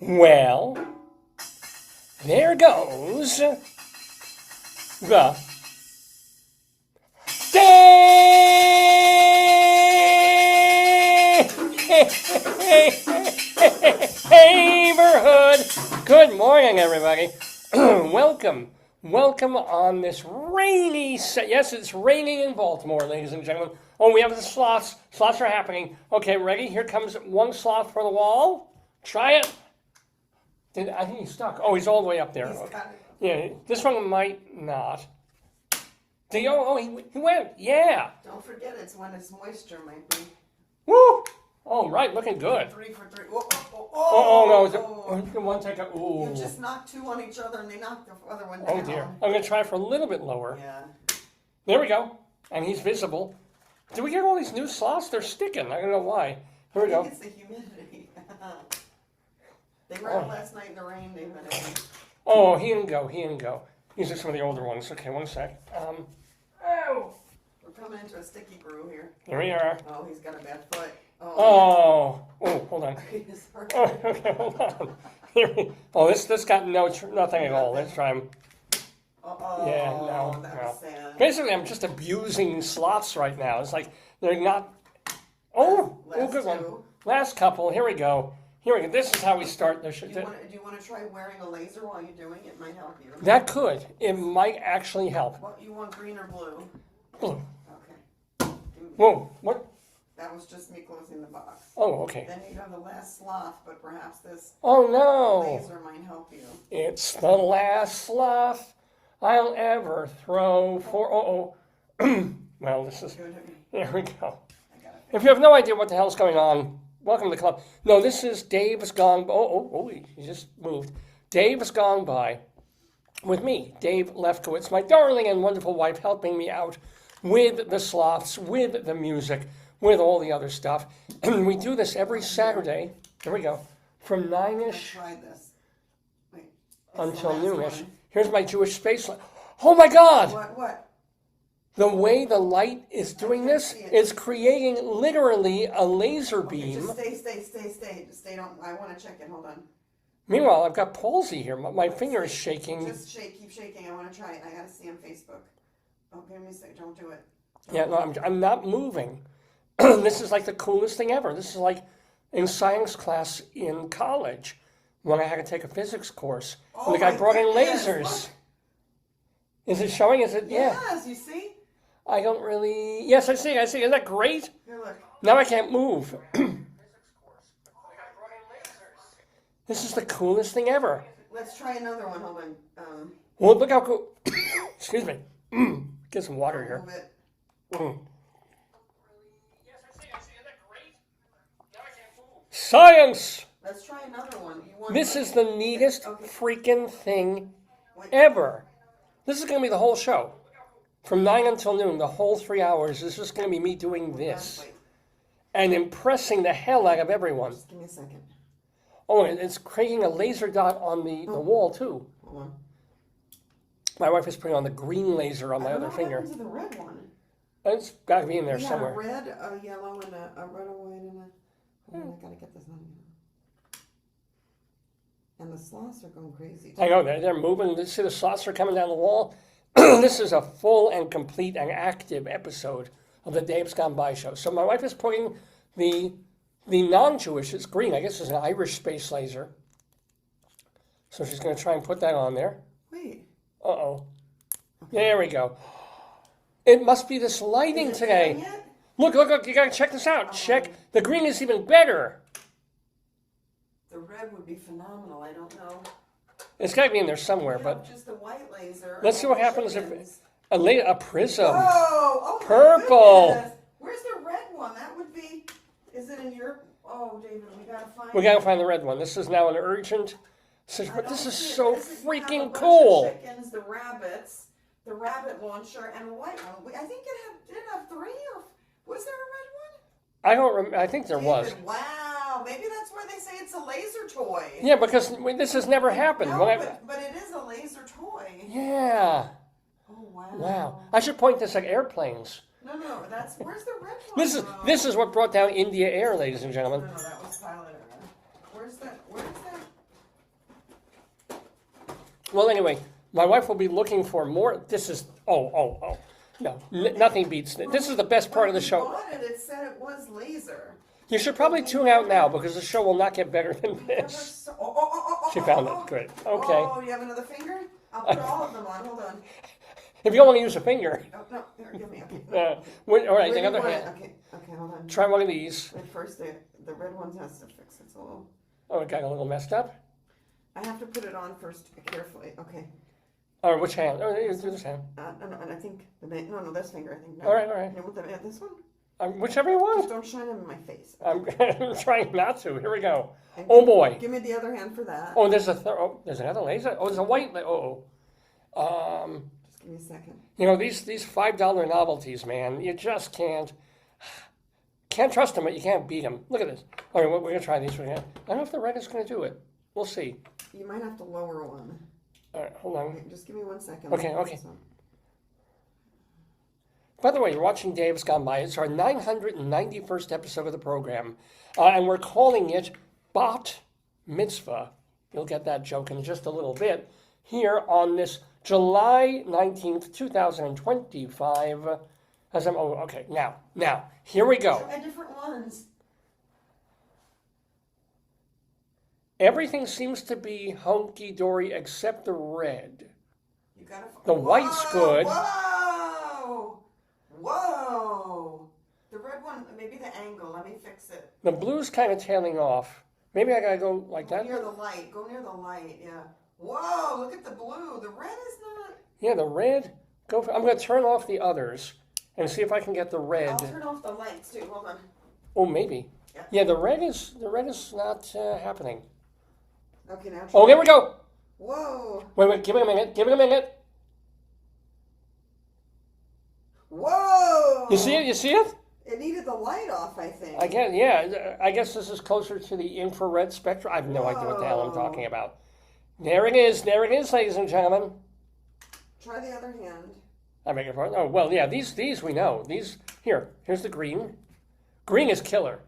Well, there goes the Daverhood. Good morning, everybody. Welcome on this rainy yes, it's raining in Baltimore, ladies and gentlemen. Oh, we have the sloths. Sloths are happening. Okay, ready? Here comes one sloth for the wall. Try it. I think he's stuck. Oh, he's all the way up there. Okay. Yeah, this one might not. He went. Yeah. Don't forget, it's when it's moisture might be. Woo! Oh, right, looking good. 3 for 3. No, one take a. Ooh. You just knocked two on each other and they knocked the other one down. Oh dear. I'm gonna try for a little bit lower. Yeah. There we go. And he's visible. Do we get all these new sloths? They're sticking. I don't know why. Here we go. I think it's the humidity. They were out last night in the rain, David. Oh, he didn't go. These are some of the older ones. Okay, one sec. Oh! We're coming into a sticky brew here. Here we are. Oh, he's got a bad foot. Oh, hold on. Oh, okay, hold on. This got nothing at all. Let's try him. Yeah, no. Sad. Basically, I'm just abusing sloths right now. It's like they're not. Oh, good one. Last couple. Here we go. This is how we start. Do you want to try wearing a laser while you're doing it? It might help you. That could. It might actually help. What you want, green or blue? Blue. Okay. Whoa, what? That was just me closing the box. Oh, okay. Then you have the last sloth, but perhaps this laser might help you. It's the last sloth I'll ever throw for. Well, this is. Here we go. If you have no idea what the hell's going on, welcome to the club. No, this is Dave's Gone. He just moved. Dave's Gone By with me, Dave Lefkowitz, my darling and wonderful wife, helping me out with the sloths, with the music, with all the other stuff. And we do this every Saturday. Here we go. From 9-ish Try this. Wait, until noonish. Here's my Jewish space light. Oh my God! What? The way the light is doing this is creating literally a laser beam. Just stay. I want to check it. Hold on. Meanwhile, I've got palsy here. My finger is shaking. Just keep shaking. I want to try it. I got to see on Facebook. Oh, give me a second. Don't do it. Yeah, no, I'm not moving. This is like the coolest thing ever. This is like in science class in college when I had to take a physics course. And the guy brought in lasers. Look. Is it showing? Is it? Yeah. Yes, you see? I don't really. Yes, I see. Isn't that great? Here, look. Now I can't move. This is the coolest thing ever. Let's try another one. Hold on. Well, look how cool. Excuse me. Get some water here. Yes, I see. Isn't that great? Now I can't move. Science! Let's try another one. This is the neatest freaking thing ever. This is going to be the whole show. From 9 until noon, the whole 3 hours, is just going to be me doing this. And impressing the hell out of everyone. Just give me a second. Oh, and it's creating a laser dot on the wall, too. Hold on. My wife is putting on the green laser on my other finger. What happened to the red one? It's got to be in there somewhere. A red, a yellow, and a red, a white, and a... I got to get this on. And the sloths are going crazy, too. I know, they're moving. You see the sloths are coming down the wall? This is a full and complete and active episode of the Dave's Gone By show. So my wife is putting the non-Jewish, it's green, I guess it's an Irish space laser. So she's going to try and put that on there. Wait. Uh-oh. Okay. There we go. It must be this lighting today. Look, you got to check this out. Check. The green is even better. The red would be phenomenal. I don't know. It's got to be in there somewhere, but just a white laser. Let's see what happens if a prism. Oh, purple. Where's the red one? That would be. Is it in your? Oh, David, we gotta find. We gotta find the red one. This is now an urgent. But this is so freaking cool. Chickens, the rabbits, the rabbit launcher, and a white one. I think did it have 3 or was there a red one? I don't remember. I think there was. Wow, maybe that's why they say it's a laser toy. Yeah, because this has never happened. No, but it is a laser toy. Yeah. Oh wow. Wow. I should point this at airplanes. No, where's the red one? This is what brought down India Air, ladies and gentlemen. No, that was Pilot Air. Where's that? Well, anyway, my wife will be looking for more. This is, no, nothing beats it. This is the best part of the show. When we bought it, it said it was laser. You should probably tune out now because the show will not get better than this. She found it. Good. Okay. Oh, you have another finger? I'll put all of them on. Hold on. If you don't want to use a finger. Oh, no, here, give me. Okay. All right, Wait, the other wait, hand. Okay, hold on. Try one of these. Wait, first, the red one has to fix it. It's a little. Oh, it got a little messed up. I have to put it on first carefully. Okay. Or which hand? Oh, you do this hand. No, and I think no, this finger. I think. No. All right. You want this one? Whichever you Just want. don't shine them in my face. I'm trying not to. Here we go. And Oh boy. Give me the other hand for that. Oh, there's another laser. Oh, there's a white. Just give me a second. You know, these $5 novelties, man. You just can't trust them, but you can't beat them. Look at this. All right, we're gonna try these again. I don't know if the red is gonna do it. We'll see. You might have to lower one. All right, hold on. Okay, just give me 1 second. Okay. By the way, you're watching Dave's Gone By. It's our 991st episode of the program, and we're calling it BOTT MITZVAH. You'll get that joke in just a little bit. Here on this July 19th, 2025. Okay, now, here we go. Try different ones. Everything seems to be hunky-dory except the red. You gotta. The white's good. Whoa! The red one, maybe the angle. Let me fix it. The blue's kind of tailing off. Maybe I gotta go like that. Near the light. Go near the light. Yeah. Whoa! Look at the blue. The red is not. Yeah, the red. I'm gonna turn off the others and see if I can get the red. I'll turn off the lights too. Hold on. Oh, maybe. Yeah, the red is not happening. Okay, now. Oh, here we go. Whoa! Wait, give it a minute. Whoa! You see it? It needed the light off, I think. I guess this is closer to the infrared spectrum. I have no idea what the hell I'm talking about. There it is, ladies and gentlemen. Try the other hand. I beg your pardon. Oh, well, yeah, these we know. Here's the green. Green is killer.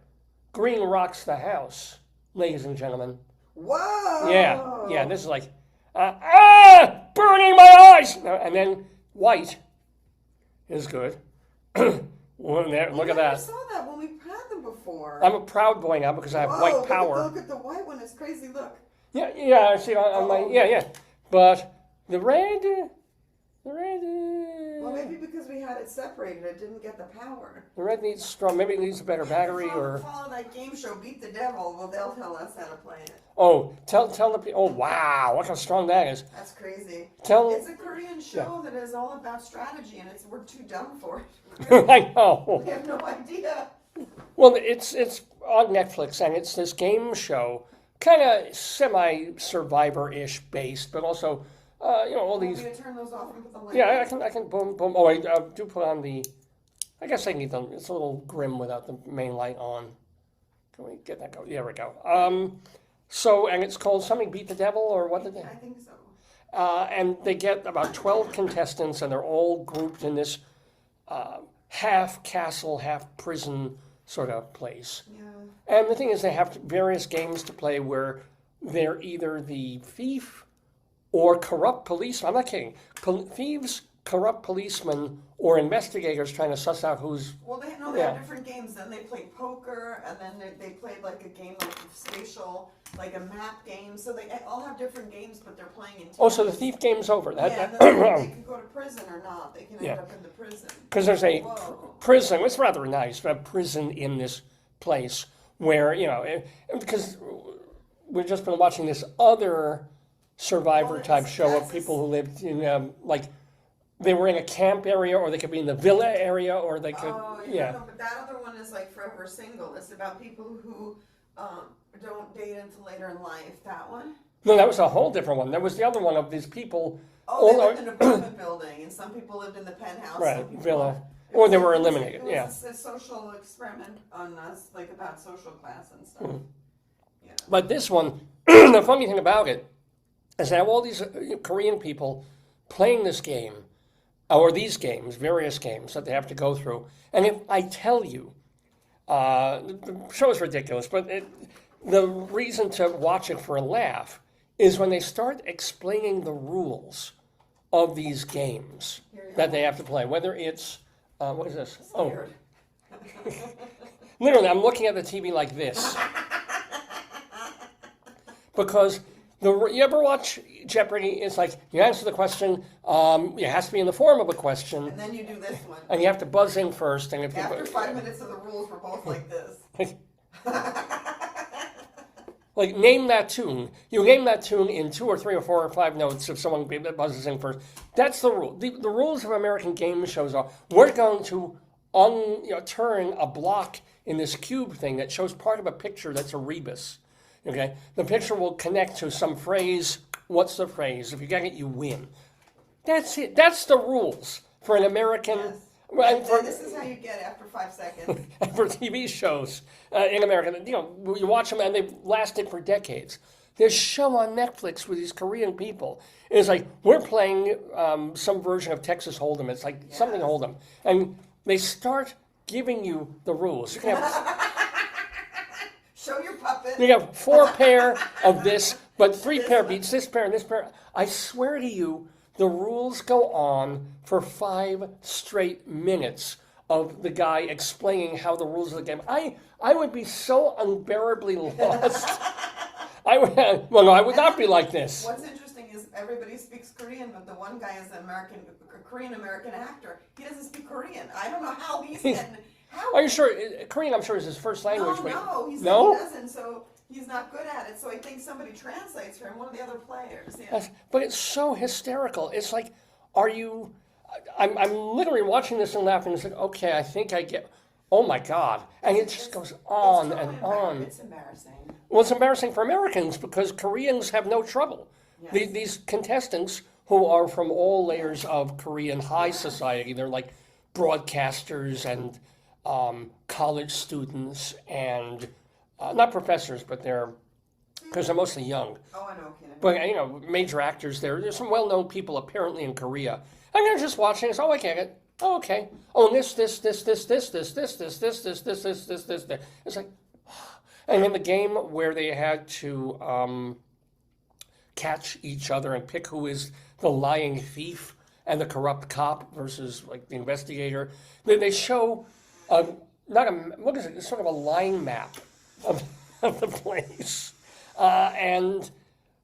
Green rocks the house, ladies and gentlemen. Whoa! Yeah, this is like, burning my eyes! And then white is good. Look at that. I saw that when we had them before. I'm a proud boy now because I have white power. Look at the white one. It's crazy. Look. Yeah. I see on my yeah. But the red. Well, maybe because we had it separated, it didn't get the power. The red needs strong. Maybe it needs a better battery or. Follow that game show, Beat the Devil. Well, they'll tell us how to play it. Oh, tell the people. Oh, wow! Look how strong that is. That's crazy. It's a Korean show that is all about strategy, and we're too dumb for it. I know. We have no idea. Well, it's on Netflix, and it's this game show, kind of semi-Survivor-ish based, but also, all these. Can you turn those off and put the light? Yeah, I can boom. Oh, wait, do put on the. I guess I need them. It's a little grim without the main light on. Can we get that going? There we go. And it's called something Beat the Devil, or what did they? I think so. And they get about 12 contestants, and they're all grouped in this half castle, half prison sort of place. Yeah. And the thing is, they have various games to play where they're either the thief or corrupt policeman. I'm not kidding. Thieves, corrupt policemen, or investigators trying to suss out who's. Well, they have different games. Then they played poker, and then they played like a game like spatial, like a map game. So they all have different games, but they're playing in teams. Oh, so the thief game's over. Then they can go to prison or not. They can end up in the prison. Because there's a prison. It's rather nice, but a prison in this place where, because we've just been watching this other Survivor-type show of people who lived in, they were in a camp area, or they could be in the villa area, or they could, No, but that other one is like Forever Single. It's about people who don't date until later in life. That one? No, that was a whole different one. There was the other one of these people. Oh, they lived in an apartment building, and some people lived in the penthouse. Right, villa. Or they were eliminated, It was a social experiment on us, like about social class and stuff. Mm-hmm. Yeah. But this one, the funny thing about it is that all these Korean people playing this game, or these games, various games that they have to go through. And if I tell you, the show is ridiculous, but the reason to watch it for a laugh is when they start explaining the rules of these games that they have to play. Whether it's, what is this? Scared. Literally, I'm looking at the TV like this. Because you ever watch Jeopardy? It's like you answer the question, it has to be in the form of a question. And then you do this one. And you have to buzz in first. And if After 5 minutes of the rules, we're both like this. Like, name that tune. You name that tune in 2 or 3 or 4 or 5 notes if someone buzzes in first. That's the rule. The rules of American game shows are, we're going to turn a block in this cube thing that shows part of a picture that's a rebus. Okay? The picture will connect to some phrase. What's the phrase? If you get it, you win. That's it. That's the rules for an American... Yes. Well, This is how you get after 5 seconds. for TV shows in America. You watch them and they've lasted for decades. This show on Netflix with these Korean people is like, we're playing some version of Texas Hold'em. It's like something Hold'em. And they start giving you the rules. You can have, Show your puppet. you have 4 pair of this, but 3 pair beats this pair and this pair. I swear to you, the rules go on for 5 straight minutes of the guy explaining how the rules of the game. I would be so unbearably lost. I would not be like this. What's interesting is everybody speaks Korean, but the one guy is a Korean-American actor. He doesn't speak Korean. I don't know how he's getting... Are you sure? Korean, I'm sure, is his first language. No, he doesn't, so he's not good at it. So I think somebody translates for him, one of the other players. Yeah. But it's so hysterical. It's like, I'm literally watching this and laughing. It's like, okay, I think I get, oh my God. And it just goes on and on. It's embarrassing. Well, it's embarrassing for Americans because Koreans have no trouble. Yes. These contestants who are from all layers of Korean high society, they're like broadcasters and college students and not professors, but because they're mostly young. Oh, I know. But, major actors there. There's some well-known people apparently in Korea. And they're just watching this. Oh, I get it. Oh, okay. Oh, and this. It's like, and in the game where they had to catch each other and pick who is the lying thief and the corrupt cop versus like the investigator, they show what is it? It's sort of a line map of the place. And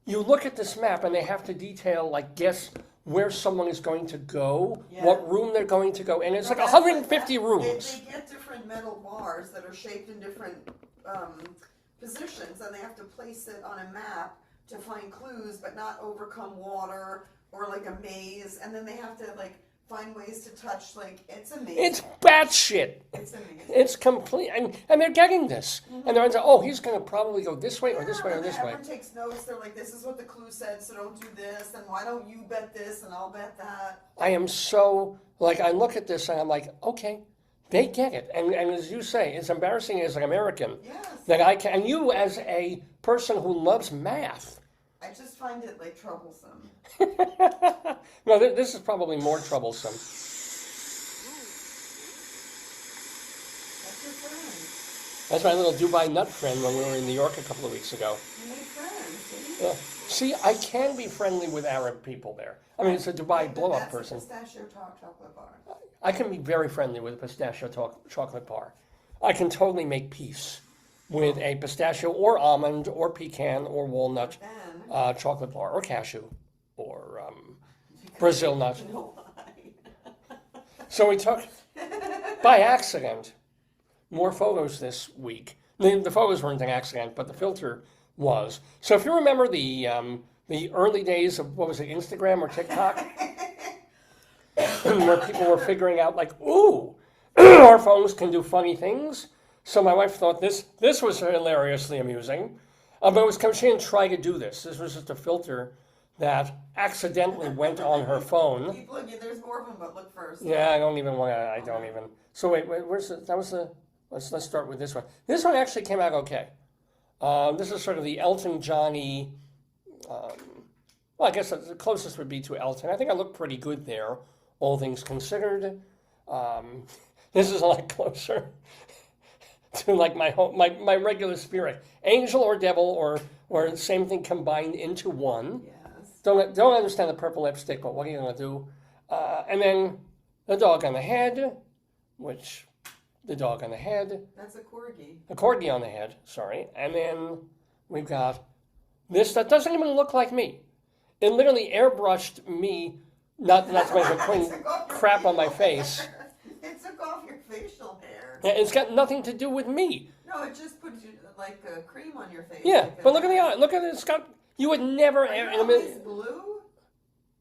you look at this map and they have to detail, like, guess where someone is going to go, what room they're going to go in. It's like 150 rooms. They get different metal bars that are shaped in different positions, and they have to place it on a map to find clues, but not overcome water or like a maze. And then they have to like find ways to touch. Like, it's amazing. It's batshit. It's amazing. It's complete, and they're getting this, and they're like, oh, he's going to probably go this way or this way or this way. Everyone takes notes. They're like, this is what the clue said, so don't do this, and why don't you bet this, and I'll bet that. I am so, like, I look at this and I'm like, okay, they get it. And as you say, it's embarrassing as an American that I can, and you as a person who loves math. I just find it, like, troublesome. No, this is probably more troublesome. That's your friend. That's my little Dubai nut friend when we were in New York a couple of weeks ago. You made friends, see? See, I can be friendly with Arab people there. I mean, it's a Dubai blow-up person. That's a pistachio chocolate bar. I can be very friendly with a pistachio chocolate bar. I can totally make peace with a pistachio or almond or pecan or walnut chocolate bar or cashew or Brazil nut. So we took, by accident, more photos this week. The photos weren't an accident, but the filter was. So if you remember the early days of, what was it, Instagram or TikTok? Where people were figuring out, like, ooh, our phones can do funny things. So my wife thought this was hilariously amusing. But it was because she didn't try to do this. This was just a filter that accidentally went on her phone. Keep looking, there's more of them, but look first. Yeah, I don't even. So wait, where's the, that was the, let's start with this one. This one actually came out okay. This is sort of the Elton Johnny, well, I guess the closest would be to Elton. I think I look pretty good there, all things considered. This is a lot closer. to like my regular spirit, angel or devil or same thing combined into one. Yes. Don't understand the purple lipstick, but what are you gonna do? And then the dog on the head, which the dog on the head, That's a corgi. a corgi on the head. Sorry, and then we've got this that doesn't even look like me. It literally airbrushed me. Not to mention putting crap on my face. It took off your facial hair. Yeah, it's got nothing to do with me. No, it just puts you like a cream on your face. Yeah, like but look at the eye. Look at it. It's got. You would never. Are In your a minute, eyes blue?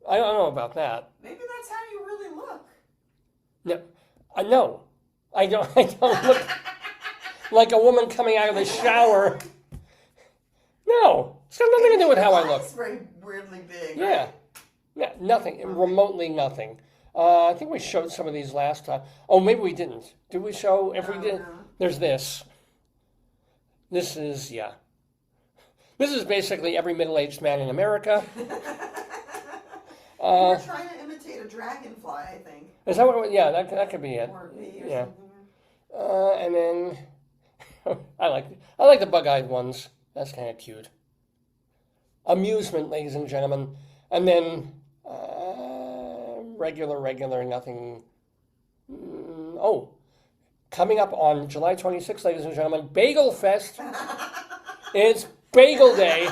I don't know about that. Maybe that's how you really look. No, no, I don't. I don't look like a woman coming out of the shower. No, it's got nothing to do with how I look. It's very weirdly big. Yeah, Right? yeah, nothing. Remotely nothing. I think we showed some of these last time. Oh, maybe we didn't. Did we show? If we did, No. there's this. This is This is basically every middle-aged man in America. We're trying to imitate a dragonfly, I think. Is that what? Yeah, that could be it. Or a bee or Yeah. something. And then I like the bug-eyed ones. That's kind of cute. Amusement, ladies and gentlemen, and then regular, nothing. Coming up on July 26th, ladies and gentlemen, Bagel Fest. It's Bagel Day.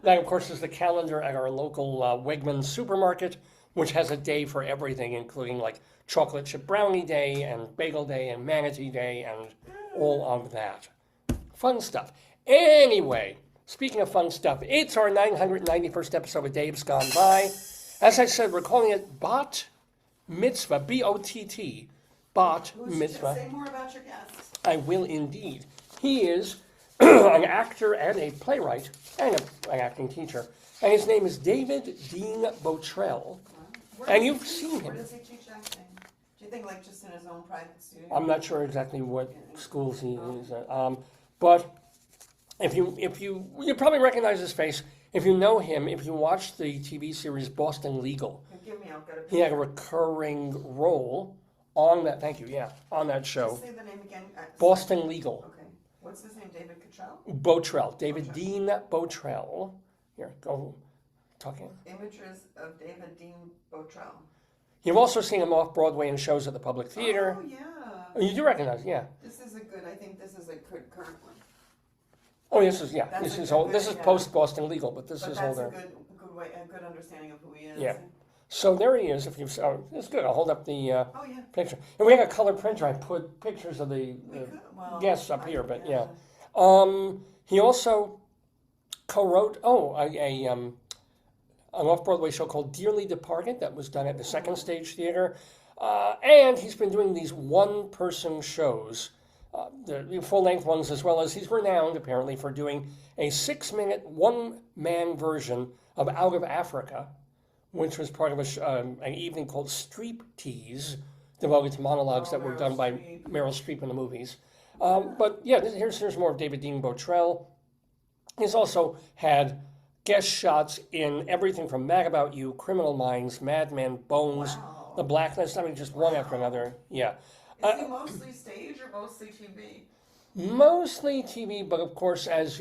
That, of course, is the calendar at our local Wegmans supermarket, which has a day for everything, including like chocolate chip brownie day and bagel day and manatee day and all of that. Fun stuff. Anyway, speaking of fun stuff, it's our 991st episode of Dave's Gone By. As I said, we're calling it BOTT MITZVAH, B-O-T-T, BOTT MITZVAH. Say more about your guest. I will indeed. He is an actor and a playwright and an acting teacher. And his name is David Dean Bottrell. And you've seen him. Where does he teach acting? Do you think like just in his own private studio? I'm not sure exactly what schools he is at. But if you probably recognize his face. If you know him, if you watched the TV series Boston Legal, Give me, I'll get he had a recurring role on that. Thank you. Yeah, on that show. Say the name again. Boston Legal. Okay. What's his name? David Cottrell? Bottrell. David Dean Bottrell. Here, go talking. Images of David Dean Bottrell. You've also seen him off Broadway in shows at the Public Theater. Oh, yeah. Oh, you do recognize, yeah. I think this is a good current one. Oh, this is That's this a is good- old. This is yeah. post Boston Legal, but this But is that's older. a good understanding of who he is. Yeah. So there he is. If you, it's good. I'll hold up the Oh, yeah. picture. And we have a color printer. I put pictures of the guests up here, but yeah. He also co-wrote an off-Broadway show called Dearly Departed that was done at the Second Stage Theater, and he's been doing these one-person shows, the full-length ones, as well as he's renowned apparently for doing a 6-minute one-man version of Out of Africa, which was part of an evening called Streep Tease, devoted to monologues that were done by Meryl Streep in the movies. But yeah, here's more of David Dean Bottrell. He's also had guest shots in everything from Mad About You, Criminal Minds, Mad Men, Bones, Wow. The Blacklist. I mean, just one after another. Yeah. Is he mostly stage or mostly TV? Mostly TV, but of course, as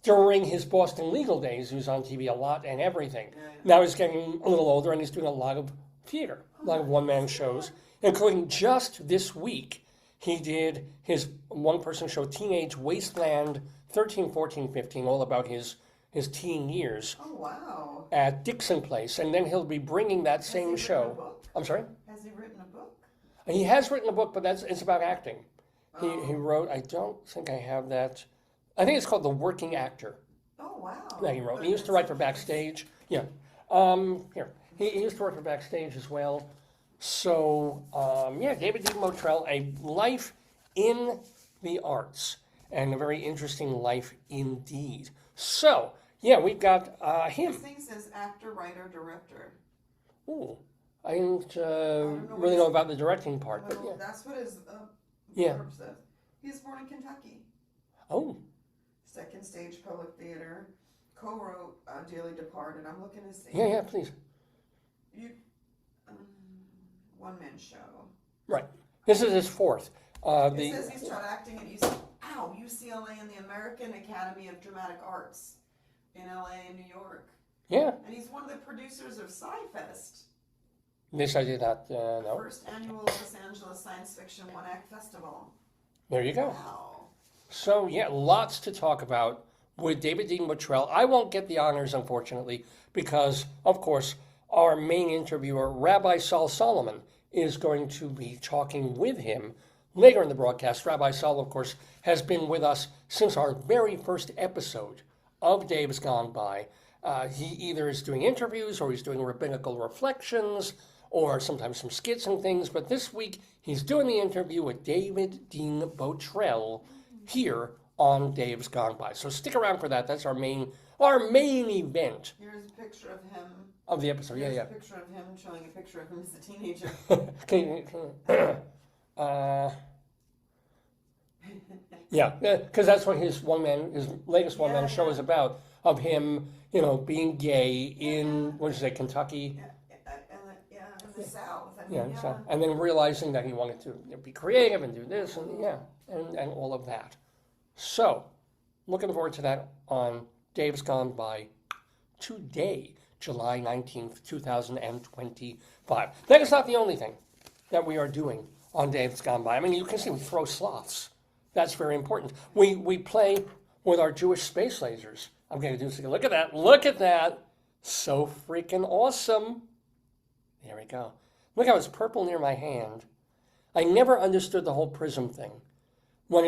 during his Boston Legal days, he was on TV a lot and everything. Yeah. Now he's getting a little older and he's doing a lot of theater, a lot of one-man shows, including just this week, he did his one-person show, Teenage Wasteland 13, 14, 15, all about his teen years Oh, wow. at Dixon Place. And then he'll be bringing that same he written a show. book? I'm sorry? Has he written a book? He has written a book, but it's about acting. Oh. He wrote, I don't think I have that. I think it's called The Working Actor Oh, wow. that he wrote. He used to write for Backstage. Yeah. Here. He used to work for Backstage as well. So, David Dean Bottrell, a life in the arts, and a very interesting life indeed. So, we've got him. This thing says actor, writer, director. Ooh, I didn't know really what know about the directing part, but Well, yeah. that's what his Yeah. blurb says. He was born in Kentucky. Oh, Second Stage Public Theater. Co-wrote Dearly Departed. I'm looking to see. yeah, please. one-man show. Right. This is his fourth. It says he's taught acting at UCLA and the American Academy of Dramatic Arts in LA and New York. Yeah. And he's one of the producers of Sci-Fest. This I did not know. First annual Los Angeles Science Fiction One-Act Festival. There you go. Wow. So, yeah, lots to talk about with David Dean Bottrell. I won't get the honors, unfortunately, because, of course, our main interviewer, Rabbi Sol Solomon, is going to be talking with him later in the broadcast. Rabbi Sol, of course, has been with us since our very first episode of Dave's Gone By. He either is doing interviews or he's doing rabbinical reflections or sometimes some skits and things. But this week, he's doing the interview with David Dean Bottrell here on Dave's Gone By. So stick around for that. That's our main event. Here's a picture of him. Of the episode, Here's yeah. a picture of him showing a picture of him as a teenager. Yeah, because that's what his latest one-man show is about, of him, being gay in, what did you say, Kentucky? In the South. And then realizing that he wanted to be creative and do this, and all of that. So, looking forward to that on Dave's Gone By today, July 19th, 2025. That is not the only thing that we are doing on Dave's Gone By. I mean, you can see we throw sloths. That's very important. We play with our Jewish space lasers. I'm going to do this again. Look at that. So freaking awesome. There we go. Look how it's purple near my hand. I never understood the whole prism thing. When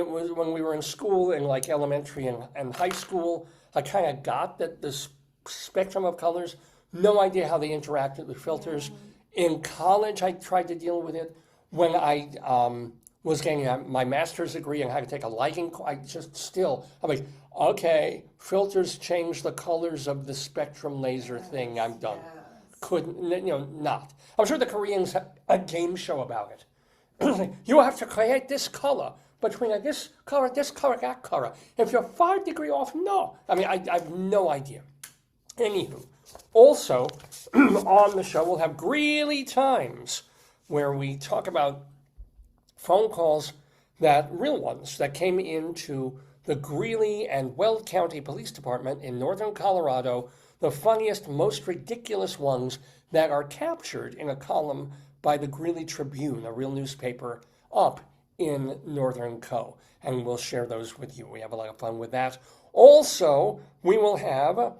we were in school, in like elementary and high school, I kind of got that this spectrum of colors. No idea how they interacted with filters. In college, I tried to deal with it. When I was getting my master's degree and had to take a lighting course, I'm like, okay, filters change the colors of the spectrum laser thing. I'm done. Yes. Couldn't, not. I'm sure the Koreans have a game show about it. You have to create this color between this color, that color. If you're 5 degrees off, no. I mean, I have no idea. Anywho, also on the show we'll have Greeley Times, where we talk about phone calls, real ones, that came into the Greeley and Weld County Police Department in northern Colorado, the funniest, most ridiculous ones that are captured in a column by the Greeley Tribune, a real newspaper up in northern Co. And we'll share those with you. We have a lot of fun with that. Also, we will have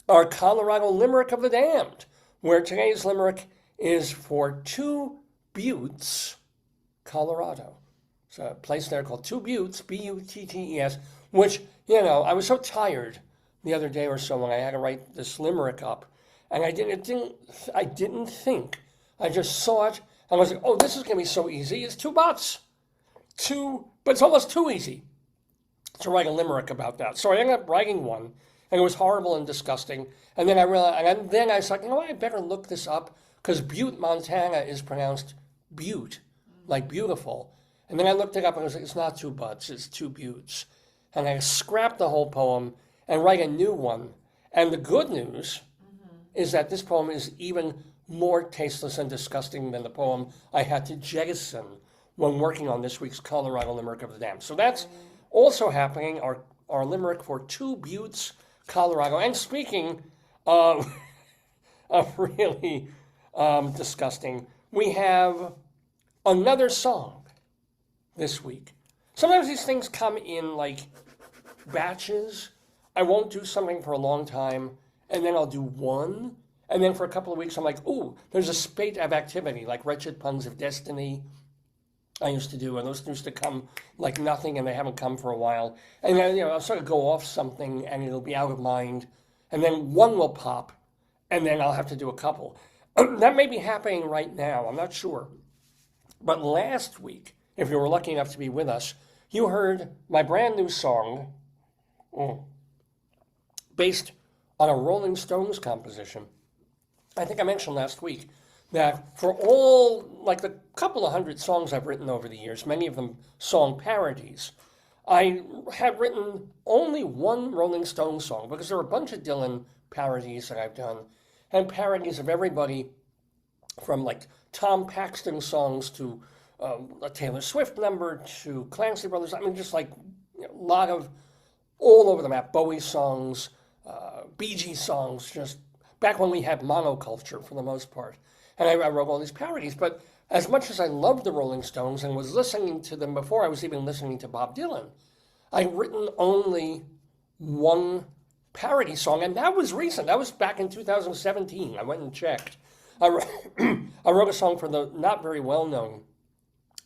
our Colorado Limerick of the Damned, where today's Limerick is for Two Buttes, Colorado. It's a place there called Two Buttes, Buttes, which, I was so tired the other day or so when I had to write this limerick up, and I didn't think. I just saw it, and I was like, oh, this is going to be so easy. It's two butts. But it's almost too easy to write a limerick about that. So I ended up writing one, and it was horrible and disgusting. And then I realized, and then I was like, I better look this up, because Butte, Montana is pronounced Butte, like beautiful. And then I looked it up, and I was like, it's not two butts, it's two buttes. And I scrapped the whole poem and write a new one. And the good news is that this poem is even more tasteless and disgusting than the poem I had to jettison when working on this week's Colorado Limerick of the Damned. So that's also happening, our limerick for Two Buttes, Colorado. And speaking of really disgusting, we have another song this week. Sometimes these things come in like batches. I won't do something for a long time, and then I'll do one, and then for a couple of weeks I'm like, ooh, there's a spate of activity, like Wretched Puns of Destiny I used to do, and those used to come like nothing, and they haven't come for a while. And then, I'll sort of go off something, and it'll be out of mind, and then one will pop, and then I'll have to do a couple. That may be happening right now, I'm not sure. But last week, if you were lucky enough to be with us, you heard my brand new song, based on a Rolling Stones composition. I think I mentioned last week that for all, like the couple of hundred songs I've written over the years, many of them song parodies, I had written only one Rolling Stones song, because there are a bunch of Dylan parodies that I've done, and parodies of everybody from like Tom Paxton songs to a Taylor Swift number to Clancy Brothers. I mean, just like a lot of all over the map. Bowie songs, Bee Gees songs, just back when we had monoculture for the most part. And I wrote all these parodies. But as much as I loved the Rolling Stones and was listening to them before I was even listening to Bob Dylan, I'd written only one parody song, and that was recent. That was back in 2017. I went and checked. I wrote a song for the not very well-known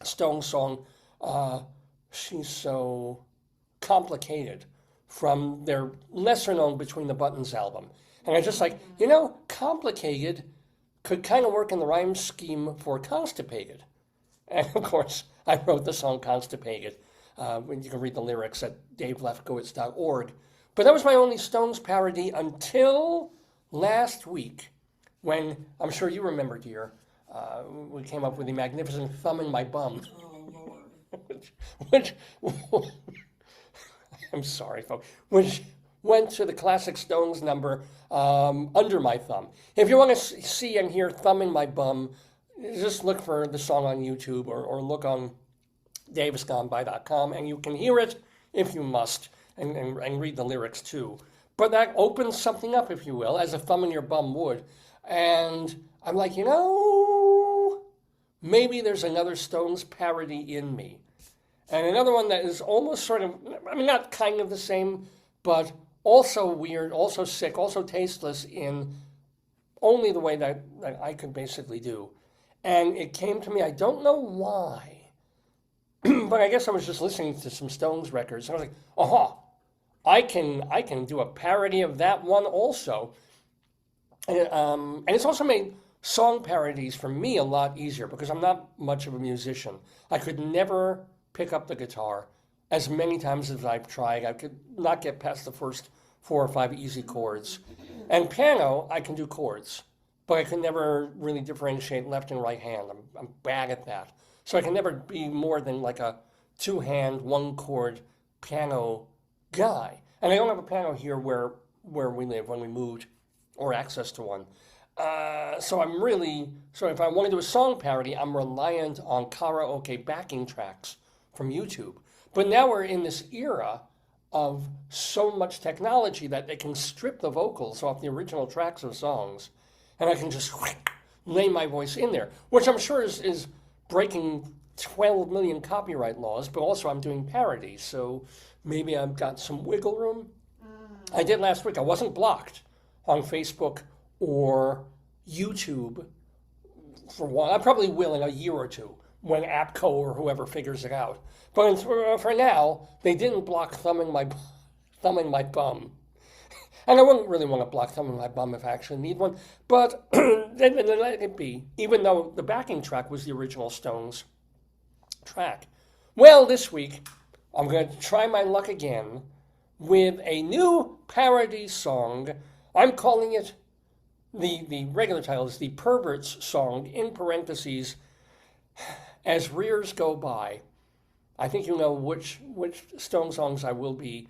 Stones song, She's So Complicated, from their lesser-known Between the Buttons album. And I just like, complicated could kind of work in the rhyme scheme for constipated. And of course, I wrote the song Constipated. You can read the lyrics at davelefkowitz.org. But that was my only Stones parody until last week, when, I'm sure you remember, dear, we came up with the magnificent Thumb in My Bum. Oh, Lord. which I'm sorry, folks, which went to the classic Stones number, Under My Thumb. If you want to see and hear Thumb in My Bum, just look for the song on YouTube or look on davisgoneby.com, and you can hear it if you must, and read the lyrics too. But that opens something up, if you will, as a thumb in your bum would. And I'm like, maybe there's another Stones parody in me. And another one that is almost sort of, I mean, not kind of the same, but also weird, also sick, also tasteless in only the way that I could basically do. And it came to me, I don't know why, but I guess I was just listening to some Stones records. And I was like, aha, I can do a parody of that one also. And it's also made song parodies for me a lot easier because I'm not much of a musician. I could never pick up the guitar as many times as I've tried. I could not get past the first 4 or 5 easy chords. And piano, I can do chords, but I can never really differentiate left and right hand. I'm bad at that. So I can never be more than like a 2-hand, 1-chord piano guy. And I don't have a piano here where we live when we moved, or access to one. So if I want to do a song parody, I'm reliant on karaoke backing tracks from YouTube. But now we're in this era of so much technology that they can strip the vocals off the original tracks of songs, and I can just lay my voice in there, which I'm sure is breaking 12 million copyright laws, but also I'm doing parodies, so maybe I've got some wiggle room. I did last week. I wasn't blocked on Facebook or YouTube for one. I probably will in a year or two when APCO or whoever figures it out. But for now, they didn't block Thumb in My Bum. And I wouldn't really want to block Thumb in My Bum if I actually need one. But then let it be, even though the backing track was the original Stones track. Well, this week, I'm going to try my luck again with a new parody song. I'm calling it, the regular title is the Pervert's song, in parentheses, As Rears Go By. I think you know which Stone songs I will be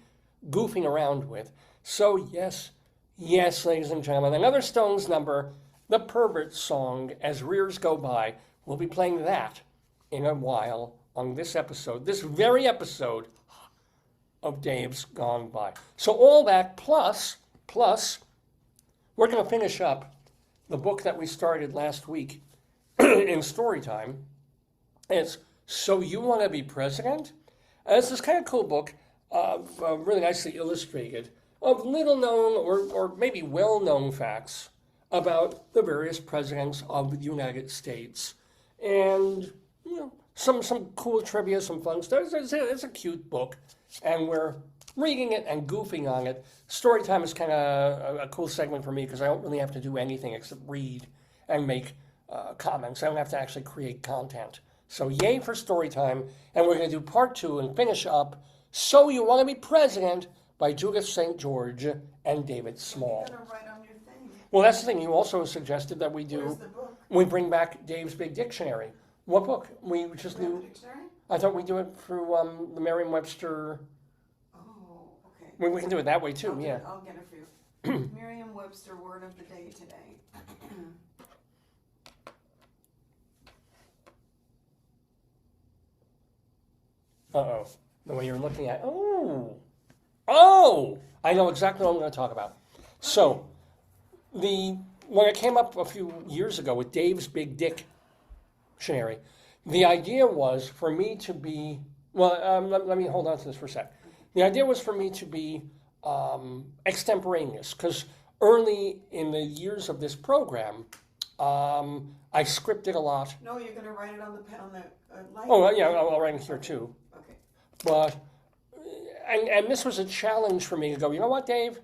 goofing around with. So yes, ladies and gentlemen, another Stones number, the Pervert song, As Rears Go By. We'll be playing that in a while on this episode, this very episode of Dave's Gone By. So all that plus, we're going to finish up the book that we started last week in StoryTime. It's So You Want to Be President? And it's this kind of cool book, really nicely illustrated, of little-known or maybe well-known facts about the various presidents of the United States. And, some cool trivia, some fun stuff. It's a cute book, and we're reading it and goofing on it. Storytime is kind of a cool segment for me because I don't really have to do anything except read and make comments. I don't have to actually create content. So yay for Storytime, and we're going to do part 2 and finish up So You Want to Be President by Judith St. George and David Small. You're going to write on your thing. Well, that's the thing. You also suggested that we Where's the book? we bring back Dave's Big Dictionary. What book? We just Do you have do. a dictionary? I thought we do it through the Merriam-Webster. Oh, okay. We can do it that way too. I'll get it for you. Merriam-Webster word of the day today. Uh-oh. The way you're looking at, oh! I know exactly what I'm going to talk about. So, when I came up a few years ago with Dave's Big Dictionary, the idea was for me to be, let me hold on to this for a sec. The idea was for me to be extemporaneous, because early in the years of this program, I scripted a lot. No, you're going to write it on the light. Oh, yeah, I'll write it here too. Okay. But, and this was a challenge for me to go, you know what, Dave?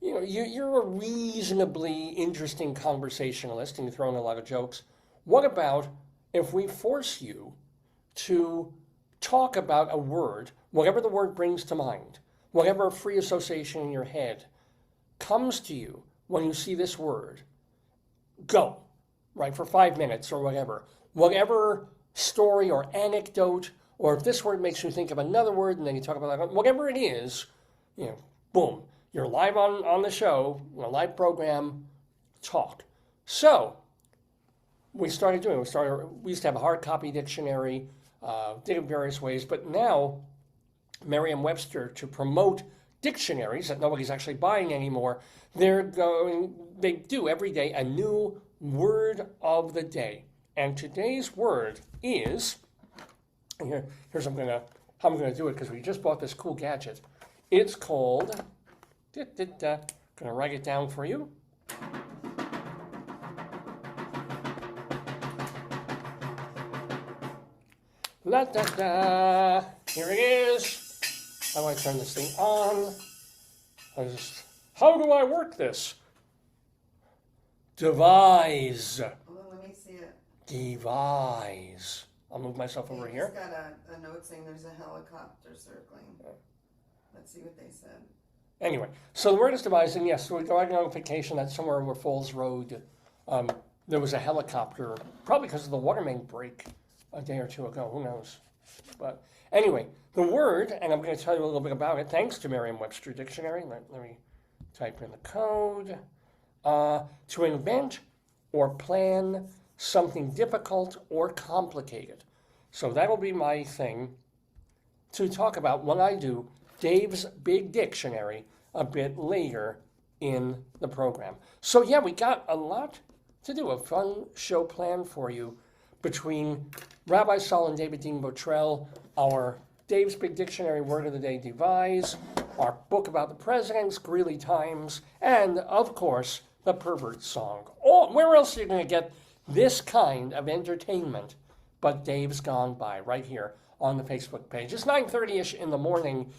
You know, you're a reasonably interesting conversationalist and you throw in a lot of jokes. What about if we force you to talk about a word, whatever the word brings to mind, whatever free association in your head comes to you when you see this word, go, right, for 5 minutes or whatever. Whatever story or anecdote, or if this word makes you think of another word and then you talk about that, whatever it is, you know, boom, you're live on the show, a live program, talk. So, we used to have a hard copy dictionary, did it various ways, but now Merriam-Webster, to promote dictionaries that nobody's actually buying anymore, they do every day a new word of the day. And today's word is, here's how I'm gonna do it, because we just bought this cool gadget. It's called, gonna write it down for you. La da da, here it is. How do I turn this thing on? How do I work this? Devise. Well, let me see it. Devise. I'll move myself over here. It's got a note saying there's a helicopter circling. Let's see what they said. Anyway, so the word is devise, and yes, so we got a notification that somewhere over Falls Road, there was a helicopter, probably because of the water main break a day or two ago, who knows. But anyway, the word, and I'm going to tell you a little bit about it, thanks to Merriam-Webster Dictionary. Let me type in the code. To invent or plan something difficult or complicated. So that'll be my thing to talk about when I do Dave's Big Dictionary a bit later in the program. So yeah, we got a lot to do, a fun show planned for you between Rabbi Sol and David Dean Bottrell, our Dave's Big Dictionary Word of the Day devise, our book about the presidents, Greeley Times, and of course, the Pervert song. Oh, where else are you going to get this kind of entertainment but Dave's Gone By, right here on the Facebook page. It's 9:30ish in the morning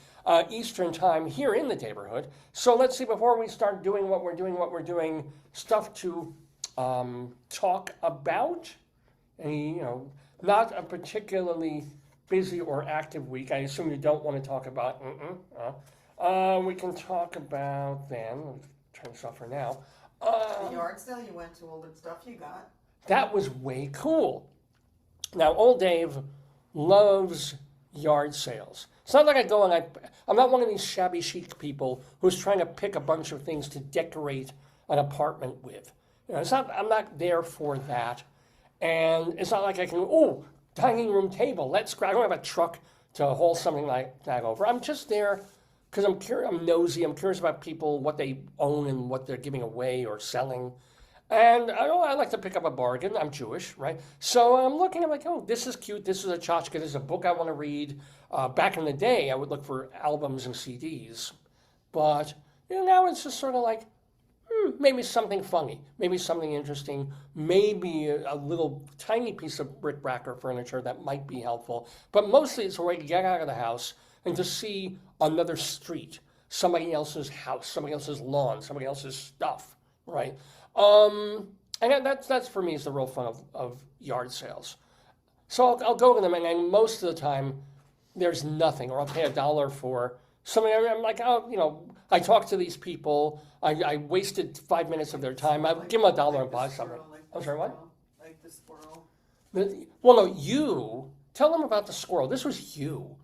Eastern time here in the Daverhood. So let's see, before we start doing what we're doing, stuff to talk about. And, not a particularly busy or active week. I assume you don't want to talk about, we can talk about then, let's turn this off for now. The yard sale you went to, all the stuff you got. That was way cool. Now, old Dave loves yard sales. It's not like I go and I'm not one of these shabby chic people who's trying to pick a bunch of things to decorate an apartment with. I'm not there for that. And it's not like I can, dining room table, I don't have a truck to haul something like that over. I'm just there because I'm curious, I'm nosy, I'm curious about people, what they own and what they're giving away or selling. And I like to pick up a bargain. I'm Jewish, right? So I'm looking, I'm like, this is cute, this is a tchotchke, this is a book I want to read. Back in the day, I would look for albums and CDs. But now it's just sort of like, maybe something funny, maybe something interesting, maybe a little tiny piece of bric-a-brac or furniture that might be helpful. But mostly it's a way to get out of the house and to see another street, somebody else's house, somebody else's lawn, somebody else's stuff, right? And that's for me is the real fun of yard sales. So I'll go to them, and most of the time there's nothing, or I'll pay $1 for something. I'm like, I talk to these people. I wasted 5 minutes of their time. I give them $1 and buy something. I'm sorry, what? Like the squirrel. Well, no, you tell them about the squirrel. This was you.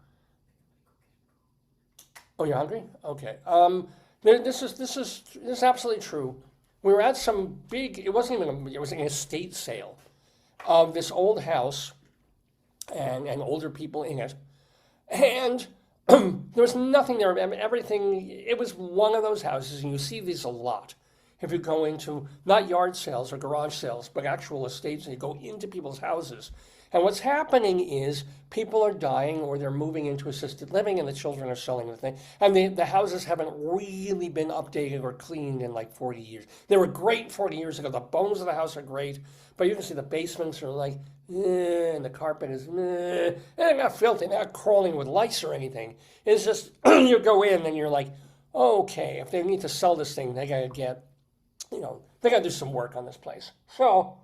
Oh, you're hungry? Okay. This is absolutely true. We were at some big. It was an estate sale of this old house, and older people in it. And there was nothing there. I mean, everything, it was one of those houses, and you see these a lot. If you go into, not yard sales or garage sales, but actual estates, and you go into people's houses. And what's happening is people are dying or they're moving into assisted living and the children are selling the thing. And the houses haven't really been updated or cleaned in like 40 years. They were great 40 years ago. The bones of the house are great, but you can see the basements are like, and the carpet is, and they're not filthy, they're not crawling with lice or anything. It's just, you go in and you're like, okay, if they need to sell this thing, they gotta get, they gotta do some work on this place. So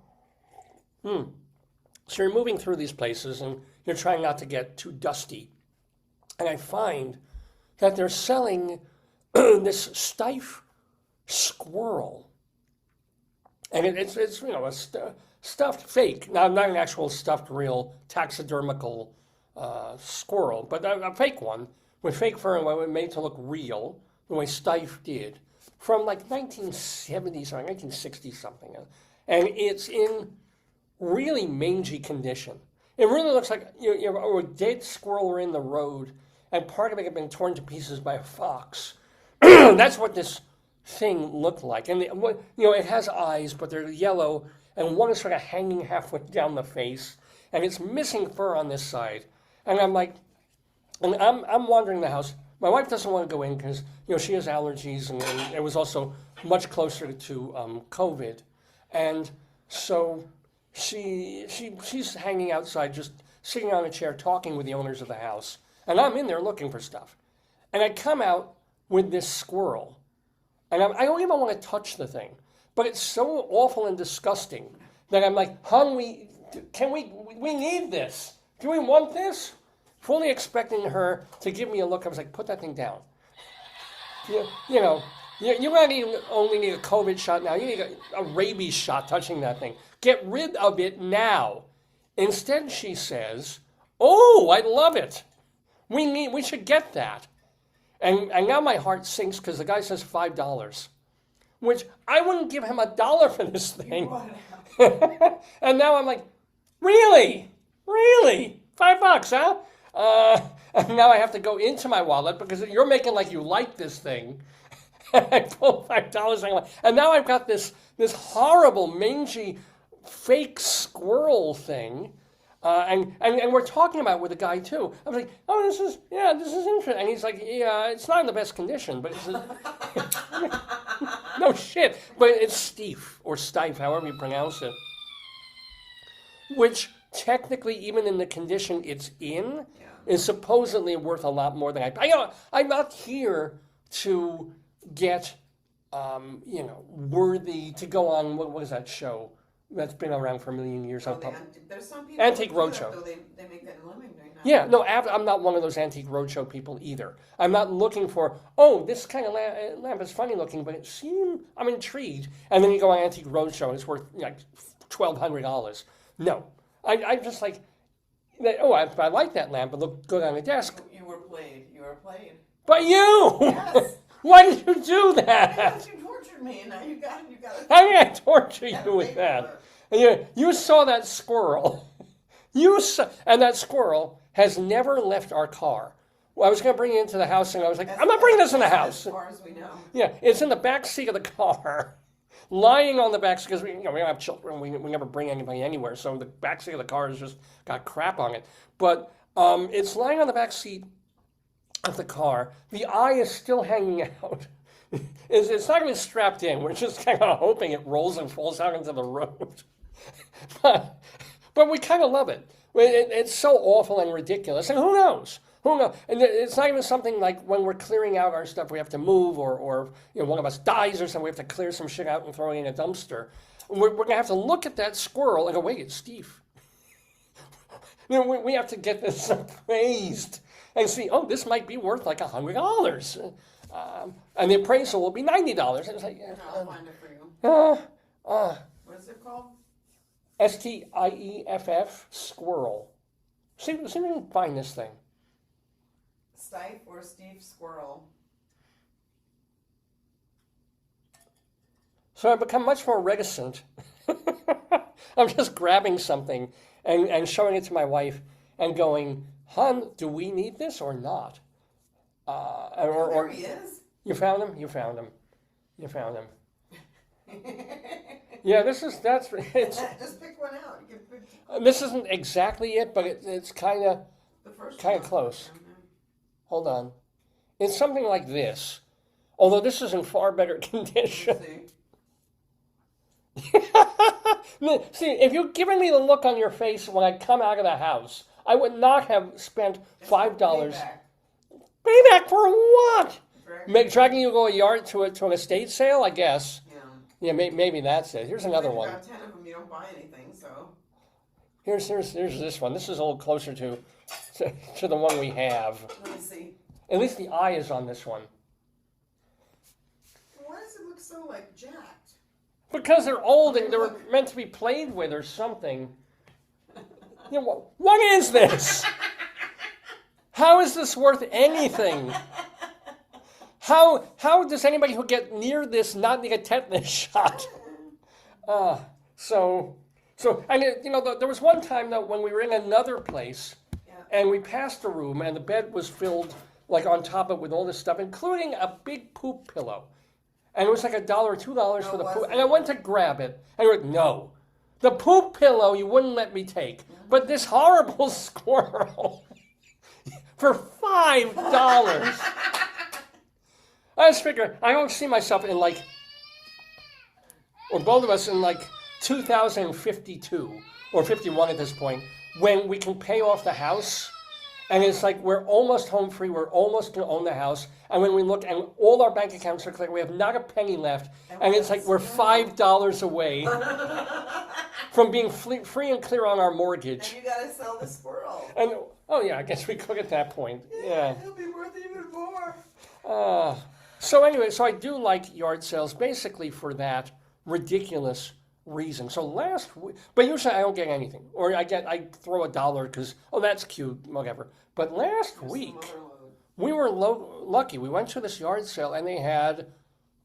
you're moving through these places and you're trying not to get too dusty. And I find that they're selling this Steiff squirrel. And it's a stuffed fake, not an actual stuffed real taxidermical squirrel, but a fake one with fake fur and made to look real, the way Steiff did, from like 1970 something, 1960 something. And it's in really mangy condition. It really looks like a dead squirrel in the road, and part of it had been torn to pieces by a fox. That's what this thing looked like. And it has eyes, but they're yellow, and one is sort of hanging halfway down the face, and it's missing fur on this side. And I'm like, and I'm wandering the house. My wife doesn't want to go in because she has allergies, and it was also much closer to COVID, and so she's hanging outside, just sitting on a chair, talking with the owners of the house, and I'm in there looking for stuff, and I come out with this squirrel, and I don't even want to touch the thing, but it's so awful and disgusting that I'm like, hon, we need this. Do we want this? Fully expecting her to give me a look. I was like, put that thing down. You not even only need a COVID shot now. You need a rabies shot touching that thing. Get rid of it now. Instead, she says, oh, I love it. We should get that. And now my heart sinks because the guy says $5, which I wouldn't give him $1 for this thing. And now I'm like, really? $5, huh? And now I have to go into my wallet because you're making like you like this thing. I pull $5 and now I've got this horrible mangy fake squirrel thing, and we're talking about it with a guy too. I was like, oh, this is interesting, and he's like, yeah, it's not in the best condition, but it's no shit, but it's Steiff or Steiff, however you pronounce it, which technically, even in the condition it's in, is supposedly worth a lot more than I'm not here to get, worthy to go on, what is that show that's been around for a million years? There's some people Antique Roadshow. They make that living doing that. Yeah, no, I'm not one of those Antique Roadshow people either. I'm not looking for, this kind of lamp is funny looking, but I'm intrigued. And then you go on Antique Roadshow and it's worth like $1,200. No, I just like, I like that lamp. It looked good on the desk. You were played. But you! Yes. Why did you do that? Because you tortured me, and now you got it. How did I torture you with that? And you saw that squirrel. And that squirrel has never left our car. Well, I was going to bring it into the house, and I was like, I'm not bringing this in the house. As far as we know. Yeah, it's in the back seat of the car, lying on the back seat, because we don't have children. We never bring anybody anywhere, so the back seat of the car has just got crap on it. But it's lying on the back seat of the car. The eye is still hanging out. It's not even strapped in. We're just kind of hoping it rolls and falls out into the road. but we kind of love it. It's so awful and ridiculous. And who knows? And it's not even something like when we're clearing out our stuff, we have to move, or one of us dies or something, we have to clear some shit out and throw it in a dumpster. We're going to have to look at that squirrel and go, wait, it's Steiff. We have to get this appraised and see, this might be worth like $100. And the appraisal will be $90. It's like, I'll find it for you. What is it called? Steiff, squirrel. See if we can find this thing. Steiff or Steiff squirrel. So I've become much more reticent. I'm just grabbing something and showing it to my wife and going, Hon, do we need this or not? There he is. You found him? You found him. You found him. Yeah, it's Just pick one out. You can pick this isn't exactly it, but it's kind of the first close. Hold on. It's something like this. Although this is in far better condition. See, if you'd given me the look on your face when I come out of the house, I would not have spent $5. Payback for what? Dragging you to go to an estate sale, I guess. Yeah, maybe that's it. Here's another one. About 10 of them, you don't buy anything, so. Here's this one. This is a little closer to the one we have. Let me see. At least the eye is on this one. Why does it look so, like, jacked? Because they're old and they were meant to be played with or something. You know, what is this? How is this worth anything? How does anybody who get near this not need a tetanus shot? So, and there was one time though when we were in another place, and we passed a room and the bed was filled like on top of it with all this stuff, including a big poop pillow, and it was like $1 or $2 for the poop, and I went to grab it, and you're like, no, the poop pillow you wouldn't let me take, but this horrible squirrel for $5. I just figure, I don't see myself in or both of us in 2052 or 51 at this point, when we can pay off the house, and it's like we're almost home free, we're almost going to own the house, and when we look, and all our bank accounts are clear, we have not a penny left, and it's like we're $5 away from being free and clear on our mortgage. And you got to sell the squirrel. And, oh yeah, I guess we could at that point. Yeah. It'll be worth even more. So anyway, I do like yard sales basically for that ridiculous reason. So last week, but usually I don't get anything, or I throw $1 because that's cute, whatever. But last week we were lucky. We went to this yard sale and they had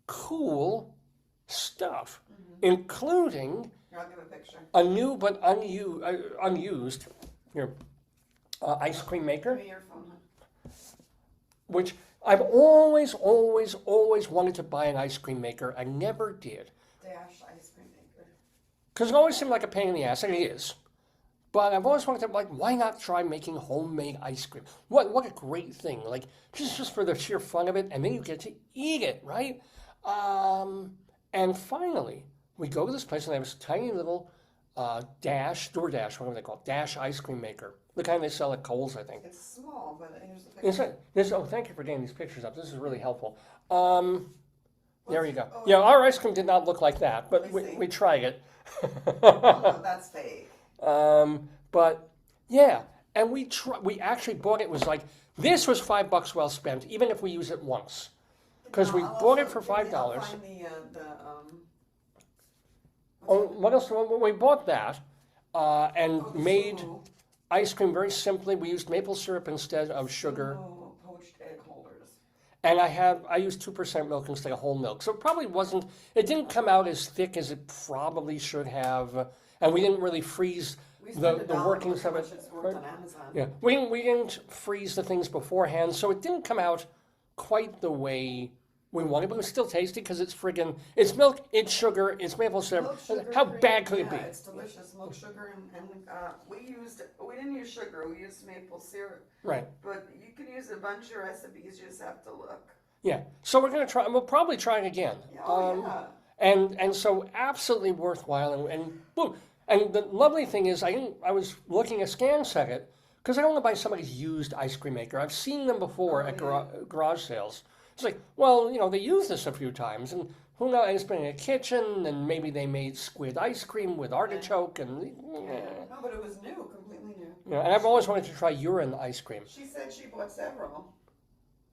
cool stuff, including I'll give a picture. A new but unused ice cream maker, Give me your phone. which I've always wanted to buy an ice cream maker. I never did. Dash ice cream maker. Because it always seemed like a pain in the ass, and it is. But I've always wanted to, why not try making homemade ice cream? What a great thing. Just for the sheer fun of it, and then you get to eat it, right? And finally, we go to this place, and they have this tiny little DoorDash, whatever they call it, Dash ice cream maker. The kind they sell at Kohl's, I think. It's small, but here's the picture. Thank you for getting these pictures up. This is really helpful. There you go. Our ice cream did not look like that, but we tried it. Oh, that's fake. But yeah, and we actually bought it. It was this was $5 well spent, even if we use it once, because we bought it for $5. I'll find What else? We bought that and made ice cream very simply. We used maple syrup instead of sugar. Poached egg holders. And I used 2% milk instead of whole milk. So it didn't come out as thick as it probably should have. And we didn't really freeze the workings of it. Right? On Amazon. Yeah, we didn't freeze the things beforehand. So it didn't come out quite the way we wanted, but it was still tasty because it's milk, it's sugar, it's maple syrup. How bad could it be? It's delicious. Milk, sugar, and we didn't use sugar. We used maple syrup. Right. But you can use a bunch of recipes. You just have to look. Yeah. So we're gonna try. We'll probably try it again. Yeah. And so absolutely worthwhile. And boom. And the lovely thing is, I was looking at ScanSecond because I don't want to buy somebody's used ice cream maker. I've seen them before at garage sales. It's like, well, they use this a few times, and who knows? It's been in a kitchen, and maybe they made squid ice cream with artichoke, and No, but it was new, completely new. And I've always wanted to try urine ice cream. She said she bought several.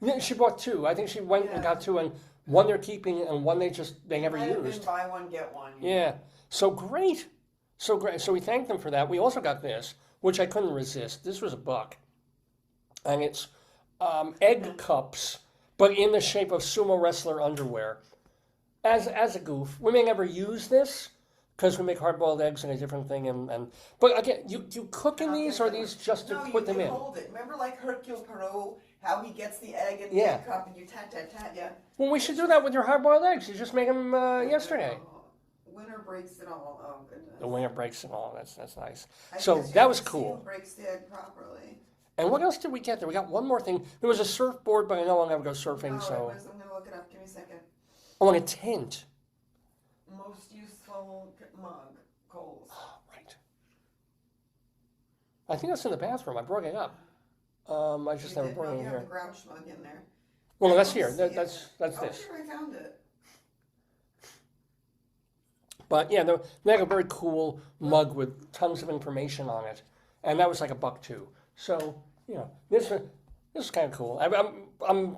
Yeah, she bought 2. I think she went and got 2, and one they're keeping, and one they never used. Buy one, get one. Yeah, so great. So we thanked them for that. We also got this, which I couldn't resist. This was $1, and it's egg cups, but in the shape of sumo wrestler underwear. As a goof, we may never use this, Because we make hard-boiled eggs and a different thing, but again, you cook in these, or are these just to put them in? No, you hold it. Remember, like Hercule Poirot, how he gets the egg in the Yeah. egg cup and you tat. Yeah. Well, we should do that with your hard-boiled eggs. You just made them yesterday. Winner breaks it all. Oh goodness. The winner breaks it all. That's nice. I So guess that was you can see cool. who breaks the egg properly. And what else did we get there? We got one more thing. There was a surfboard, but I know I'll never go surfing, so. I'm gonna look it up. Give me a second. Oh, and a tent. Most useful mug, Coles. Right. I think that's in the bathroom. I brought it up. I just never brought it in You have here. the Grouch mug in there. Well, that's here. That's Oh, this. sure, I found it. But yeah, they have a very cool mug with tons of information on it, and that was like $1 too. So this is kind of cool. I'm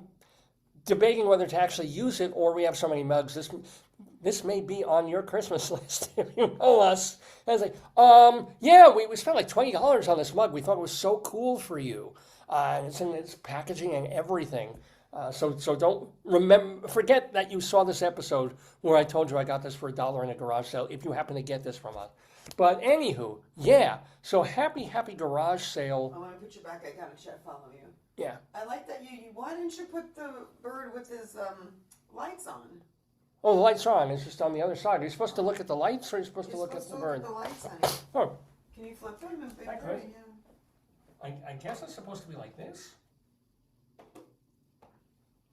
debating whether to actually use it, or we have so many mugs. This may be on your Christmas list if you know us. And I was like, yeah, we spent like $20 on this mug. We thought it was so cool for you. It's in its packaging and everything. So don't forget that you saw this episode where I told you I got this for $1 in a garage sale if you happen to get this from us. But anywho, yeah. So happy garage sale. I want to put you back. I got a chef follow you. Yeah. I like that why didn't you put the bird with his lights on? Oh, the lights are on. It's just on the other side. Are you supposed to look at the lights, or are you supposed to look at the bird? Look at the lights, honey. Oh, Can you flip them and I could. Yeah. I guess it's supposed to be like this.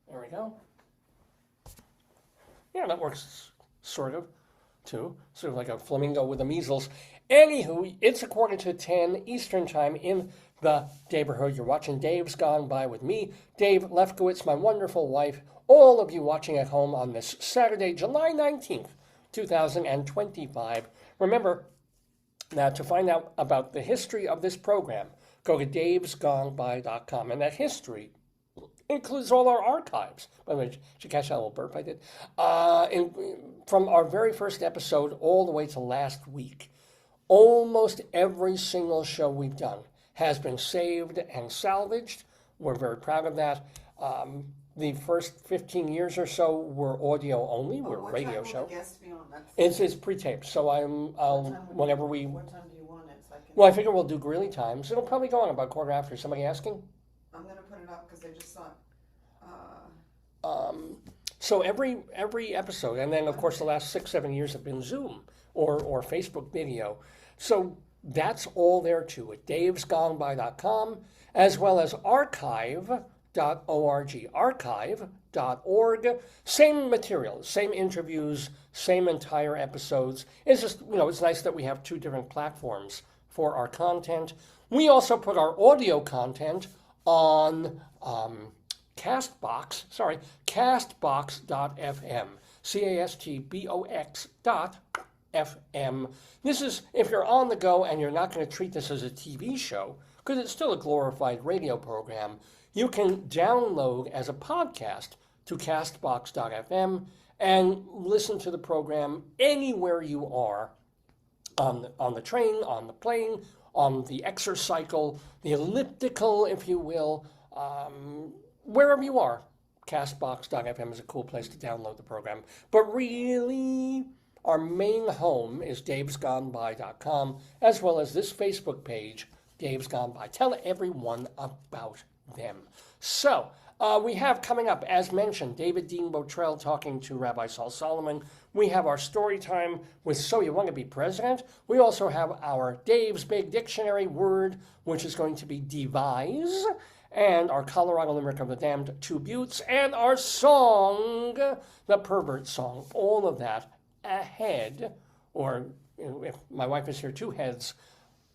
There we go. Yeah, that works sort of, too. Sort of like a flamingo with the measles. Anywho, it's 9:45 Eastern Time in the Daverhood. You're watching Dave's Gone By with me, Dave Lefkowitz, my wonderful wife, all of you watching at home on this Saturday, July 19th, 2025. Remember, now to find out about the history of this program, go to davesgoneby.com, and that history includes all our archives. By the way, did you catch that little burp I did? From our very first episode all the way to last week, almost every single show we've done has been saved and salvaged. We're very proud of that. The first 15 years or so were audio only. We're a radio show. What time will the guest be on? It's pre-taped, so whenever we. What time do you want it? So I can... Well, I figure we'll do Greeley times. It'll probably go on about 9:15. Somebody asking? I'm gonna put it up because I just saw it. So every episode, and then of course the last 6-7 years have been Zoom or Facebook video. So that's all there too at davesgoneby.com, as well as archive.org. Archive.org. Same material, same interviews, same entire episodes. It's just, it's nice that we have two different platforms for our content. We also put our audio content on castbox.fm. CASTBOX.FM. This is if you're on the go and you're not going to treat this as a TV show, because it's still a glorified radio program, you can download as a podcast to castbox.fm and listen to the program anywhere you are, on the train, on the plane, on the exercycle, the elliptical, if you will, wherever you are. Castbox.fm is a cool place to download the program. But really, our main home is davesgoneby.com, as well as this Facebook page, Dave's Gone By. Tell everyone about them. So, we have coming up, as mentioned, David Dean Bottrell talking to Rabbi Sol Solomon. We have our story time with So You Want to Be President. We also have our Dave's Big Dictionary word, which is going to be devise, and our Colorado Limerick of the Damned Two Buttes, and our song, the Pervert song. All of that ahead, or if my wife is here, two heads,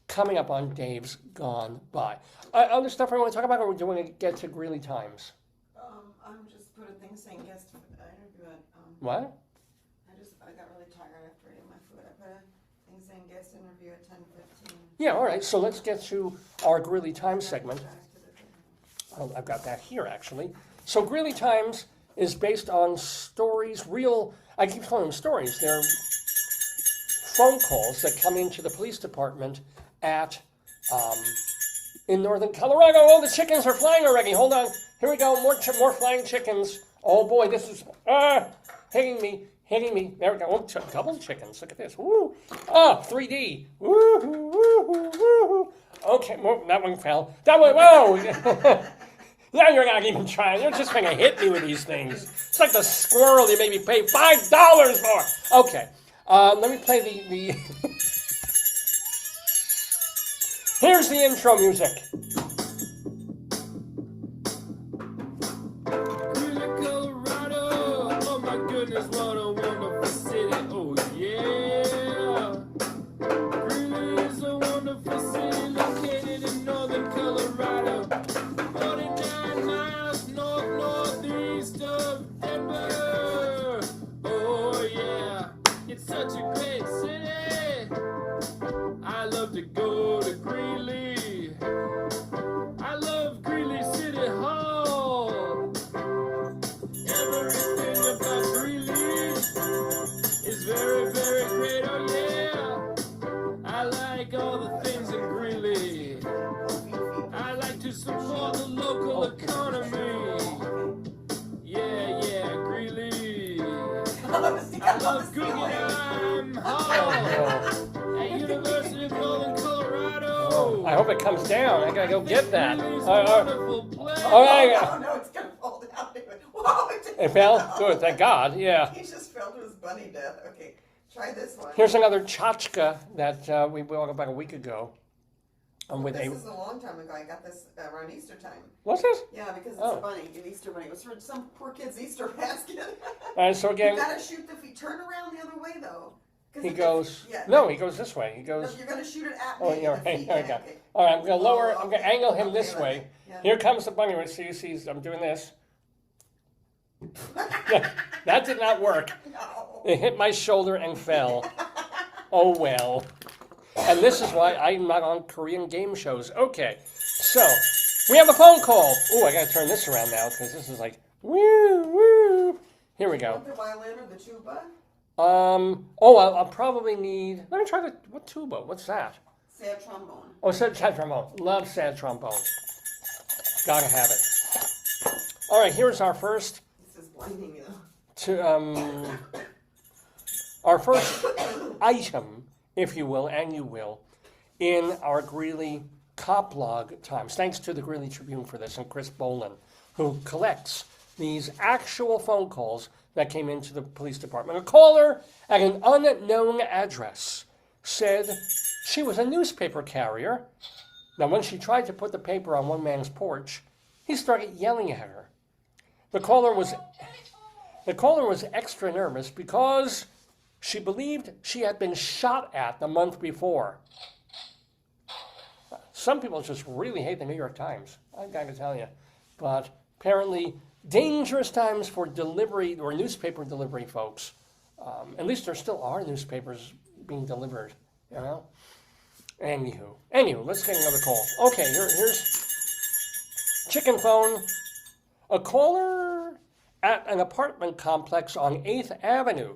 coming up on Dave's Gone By. Other stuff I want to talk about, or do we want to get to Greeley Times? I'm just put a thing saying guest interview at, What? I got really tired after eating my food. I put a thing saying guest interview at 10:15. Yeah, all right. So let's get to our Greeley Times segment. I've got that here, actually. So Greeley Times is based on stories, I keep calling them stories. They're phone calls that come into the police department in northern Colorado. Oh, the chickens are flying already. Hold on. Here we go. More flying chickens. Oh, boy, this is hitting me. hitting me. There we go. Oh, double chickens. Look at this. Woo. Oh, 3D. Woo, woo, woo, woo. Okay, well, that one fell. That one, whoa. Now you're not even trying. You're just going to hit me with these things. It's like the squirrel you made me pay $5 for. Okay. Let me play the... Here's the intro music. Greeley, Colorado. Oh my goodness, what a wonderful city. Oh yeah. Greeley is a wonderful city located in northern Colorado. 49 miles northeast of Denver. Oh yeah, it's such a great city. I love to go to Greeley. I love Greeley City Hall. Everything about Greeley is very, very great. Oh yeah, I like all the things in Greeley. I like to support the local economy. Yeah, Greeley. I love Guggenheim Hall at University of Northern Colorado. I hope it comes down. I got to go get that. Greeley's All a wonderful place. right. Oh, no, it's going to fall down. Whoa, It fell? Good, thank God. Yeah. He just fell to his bunny death. Okay, try this one. Here's another tchotchke that we bought about a week ago. With This is a long time ago. I got this around Easter time. What's it? Yeah, because it's Oh. a bunny, an Easter bunny. It was for some poor kid's Easter basket. All right, so You again, gotta shoot the feet. Turn around the other way though. 'Cause he if goes. Yeah. No, he goes this way. He No, goes. you're gonna shoot it at me. Oh, yeah, the right. feet. Okay. Yeah, okay. All right, I'm gonna lower. Oh, I'm gonna okay. angle him Okay, this let way. me- yeah. Here comes the bunny. So you see, I'm doing this. That did not work. No. It hit my shoulder and fell. Oh well. And this is why I'm not on Korean game shows. Okay, so we have a phone call. Oh, I gotta turn this around now because this is like woo woo. Here we go. Want the violin or the tuba? I'll probably need. Let me try what tuba? What's that? Sad trombone. Oh, sad trombone. Love sad trombone. Gotta have it. All right, here's our first. This is blinding you. Our first item, if you will, and you will, in our Greeley cop log times. Thanks to the Greeley Tribune for this and Chris Bolin, who collects these actual phone calls that came into the police department. A caller at an unknown address said she was a newspaper carrier. Now, when she tried to put the paper on one man's porch, he started yelling at her. The caller was extra nervous because she believed she had been shot at the month before. Some people just really hate the New York Times, I've got to tell you. But apparently, dangerous times for delivery or newspaper delivery folks. At least there still are newspapers being delivered, you know? Anywho, let's get another call. Okay, here's chicken phone. A caller at an apartment complex on 8th Avenue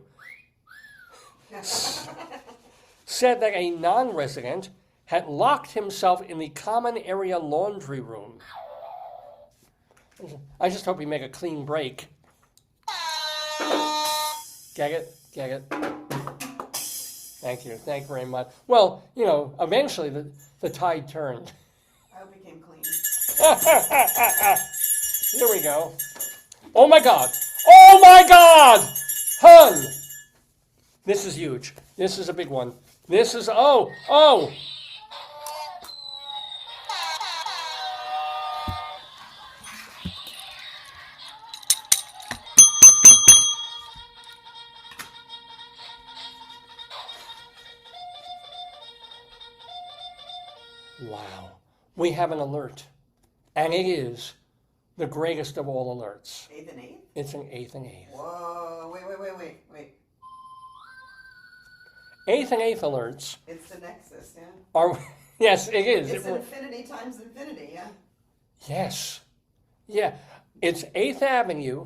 said that a non-resident had locked himself in the common area laundry room. I just hope we make a clean break. Get it? Thank you very much. Well, eventually the tide turned. I hope it came clean. Here we go. Oh my God! Hun! This is huge. This is a big one. This is, oh! Wow. We have an alert. And it is the greatest of all alerts. 8th and 8th? It's an 8th and 8th. Whoa, wait. 8th and 8th alerts It's the Nexus, yeah? are, yes, it is. It's infinity times infinity, yeah? Yes. Yeah. It's 8th Avenue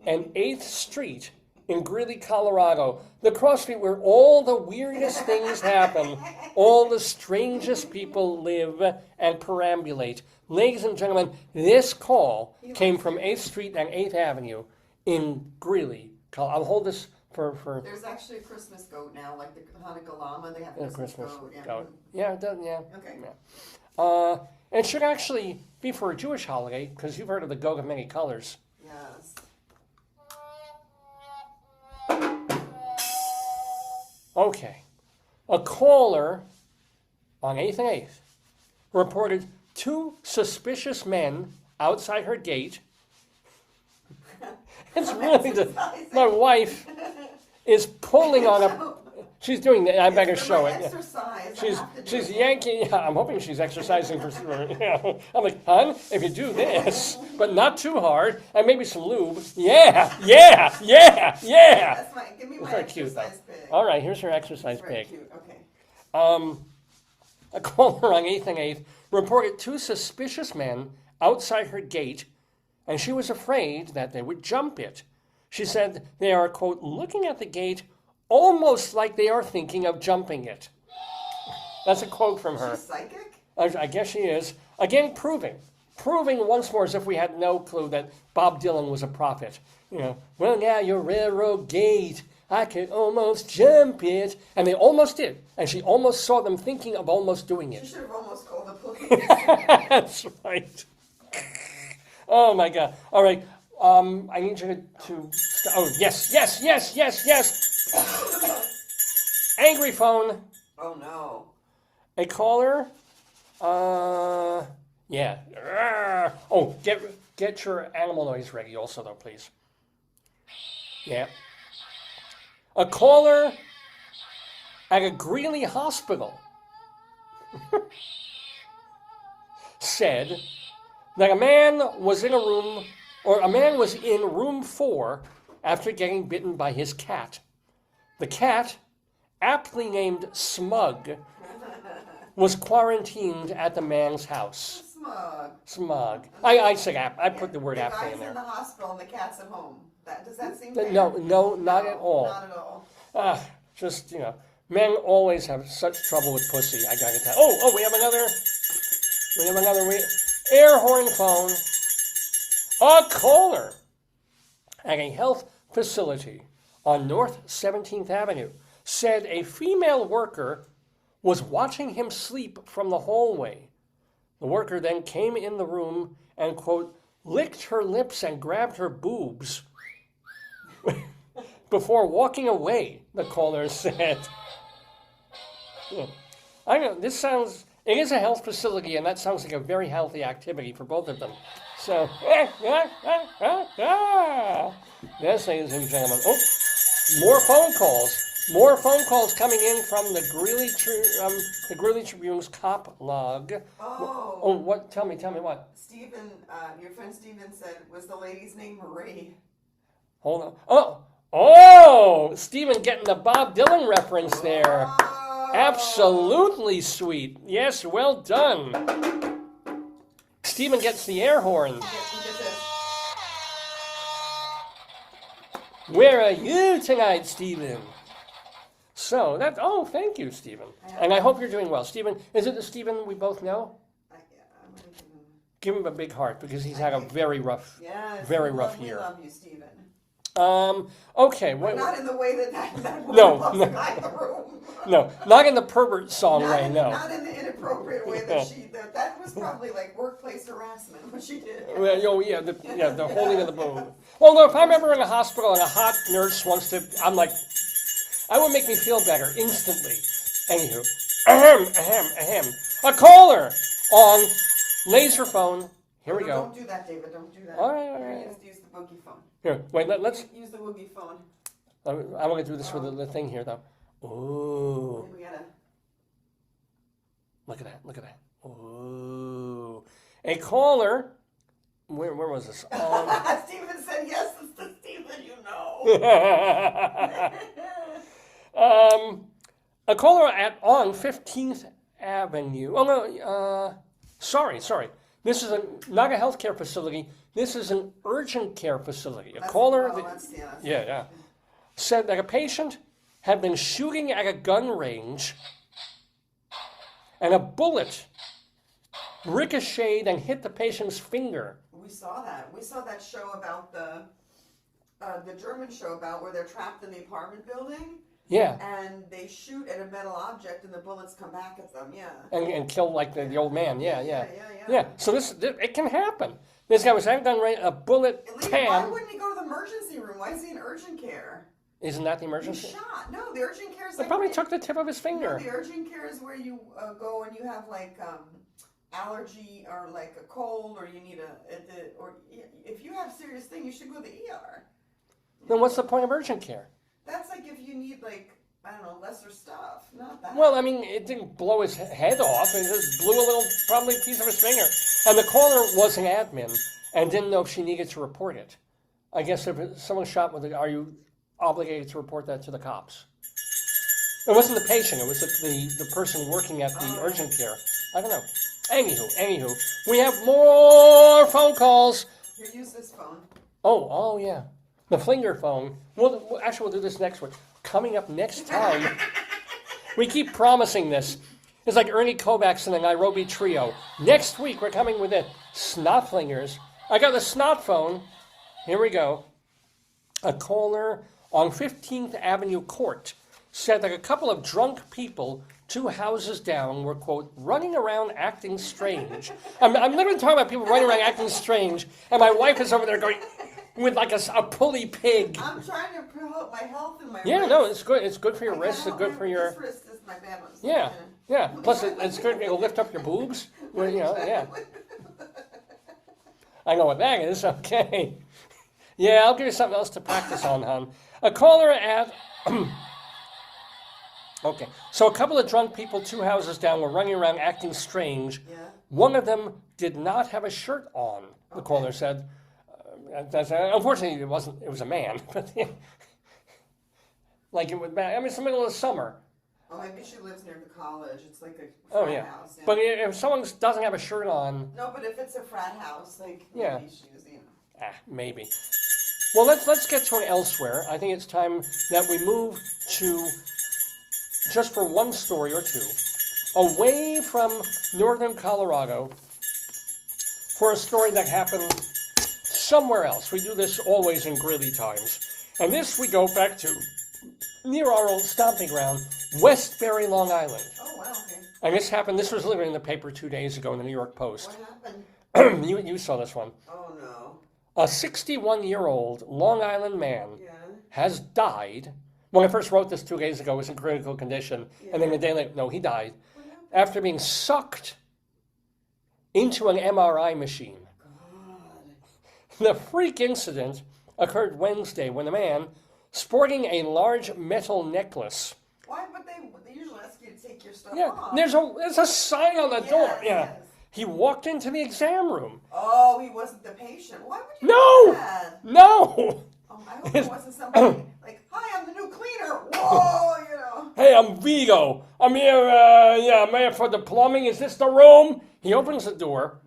and 8th Street in Greeley, Colorado. The cross street where all the weirdest things happen, all the strangest people live and perambulate. Ladies and gentlemen, this call came from 8th Street and 8th Avenue in Greeley. I'll hold this for There's actually a Christmas goat now, like the Hanukkah llama. They have a Christmas Christmas goat. Yeah. goat. Yeah, it does, yeah. Okay. Yeah. It should actually be for a Jewish holiday, because you've heard of the goat of many colors. Yes. Okay. A caller on 8th and 8th reported 2 suspicious men outside her gate. It's really my wife is pulling on a. She's doing that. I better show it. Exercise. She's yanking. Yeah, I'm hoping she's exercising for. I'm like, hon, if you do this, but not too hard, and maybe some lube. Yeah. That's my. Give me my Very cute, exercise though. pig. All right, here's her exercise Very pig. cute. Okay. A caller on 8th and 8th reported 2 suspicious men outside her gate, and she was afraid that they would jump it. She said they are, quote, looking at the gate almost like they are thinking of jumping it. That's a quote from her. She's psychic? I guess she is. Again, proving once more as if we had no clue that Bob Dylan was a prophet. You know, well, now your railroad gate, I could almost jump it. And they almost did. And she almost saw them thinking of almost doing She it. should have almost called the police. That's right. Oh, my God. All right. I need you to oh, yes. Angry phone. Oh, no. A caller. Yeah. Oh, get your animal noise ready also, though, please. Yeah. A caller at a Greeley hospital said that a man was in room 4 after getting bitten by his cat. The cat, aptly named Smug, was quarantined at the man's house. Smug. I said I put the word aptly in there. The guy's in the hospital and the cat's at home. Does that seem No, fair? not at all. Not at all. Just, men always have such trouble with pussy, I gotta tell. Oh, we have another air horn phone. A caller at a health facility on North 17th Avenue said a female worker was watching him sleep from the hallway. The worker then came in the room and, quote, licked her lips and grabbed her boobs before walking away, the caller said. I know, it is a health facility, and that sounds like a very healthy activity for both of them. So, yes, ladies and gentlemen. Oh, more phone calls coming in from the Greeley Tribune's cop log. Oh, what? Tell me what? Stephen, your friend Stephen said, was the lady's name Marie? Hold on. Oh, Stephen getting the Bob Dylan reference there. Oh. Absolutely sweet. Yes, well done. Stephen gets the air horn. Get this. Where are you tonight, Stephen? So thank you, Stephen. And I hope you're doing well. Stephen, is it the Stephen we both know? I'm gonna Give him a big heart because he's had a very rough year. We love you, Stephen. Okay. But not in the way that No, loves the guy in the room. No, not in the pervert song way, no. Not in the inappropriate way that was probably like workplace harassment, what she did. Well, the holding of the boob. Well, no, if I'm ever in a hospital and a hot nurse wants to, I'm like, I would make me feel better instantly. Anywho, ahem. A caller on laser phone. Here we go. Don't do that, David. Don't do that. All right. Use the boogie phone. Here, wait. Let's. Use the boogie phone. I want to do this for the thing here, though. Ooh. We gotta. Look at that. Ooh. A caller. Where was this? Stephen said yes. It's the Stephen you know. A caller on 15th Avenue. Oh no. Sorry. This is not a healthcare facility. This is an urgent care facility. A caller. Yeah. Said that a patient had been shooting at a gun range, and a bullet ricocheted and hit the patient's finger. We saw that. We saw that show about the the German show about where they're trapped in the apartment building. Yeah. And they shoot at a metal object and the bullets come back at them, yeah. And kill like the old man, yeah. Yeah. So it can happen. This guy was handgun a bullet Why tan. wouldn't he go to the emergency room? Why is he in urgent care? Isn't that the He's emergency? shot. No, the urgent care is They like... probably took the tip of his finger. No, the urgent care is where you go and you have like allergy or like a cold or you need or if you have serious thing, you should go to the ER. Then what's the point of urgent care? That's like if you need like, I don't know, lesser stuff, not that. Well, I mean, it didn't blow his head off. It just blew a little, probably piece of his finger. And the caller was an admin and didn't know if she needed to report it. I guess if someone shot with it, are you obligated to report that to the cops? It wasn't the patient. It was the person working at the urgent care. I don't know. Anywho, we have more phone calls. Here, use this phone. Oh, yeah. The Flinger phone. We'll do this next week. Coming up next time. We keep promising this. It's like Ernie Kovacs and the Nairobi Trio. Next week, we're coming with it. Snotflingers. I got the snot phone. Here we go. A caller on 15th Avenue Court said that a couple of drunk people 2 houses down were, quote, running around acting strange. I'm literally talking about people running around acting strange, and my wife is over there going with like a pulley pig. I'm trying to promote my health and my Yeah, wrist. no, it's good. It's good for your wrists. It's good for your... This wrist is my bad one. Yeah. Plus, it's good. It'll lift up your boobs. Well, yeah. I know what that is. Okay. Yeah, I'll give you something else to practice on, hon. A caller at... Okay, so a couple of drunk people 2 houses down were running around acting strange. Yeah. One of them did not have a shirt on, the caller said. Unfortunately, it wasn't. It was a man. But like it would. I mean, it's the middle of the summer. Oh, maybe she lives near the college. It's like a Oh frat yeah. house. Yeah. But if someone doesn't have a shirt on, No, but if it's a frat house, like Yeah. maybe she's, maybe. Well, let's get to an elsewhere. I think it's time that we move to just for one story or two away from northern Colorado for a story that happened somewhere else. We do this always in Greeley times. And this we go back to near our old stomping ground, Westbury, Long Island. Oh, wow, okay. And this was literally in the paper 2 days ago in the New York Post. What happened? You saw this one. Oh, no. A 61-year-old Long Island man Yeah. has died. When I first wrote this 2 days ago, it was in critical condition. And then a day later, no, he died. What happened? After being sucked into an MRI machine. God. The freak incident occurred Wednesday when a man sporting a large metal necklace. Why? But they usually ask you to take your stuff Yeah, off. there's a sign on the door. Yeah. Yes. He walked into the exam room. Oh, he wasn't the patient. Why would you No! do that? No! I hope it wasn't somebody like, hi, I'm the new cleaner. Whoa, Hey, I'm Vigo. I'm here, I'm here for the plumbing. Is this the room? He opens the door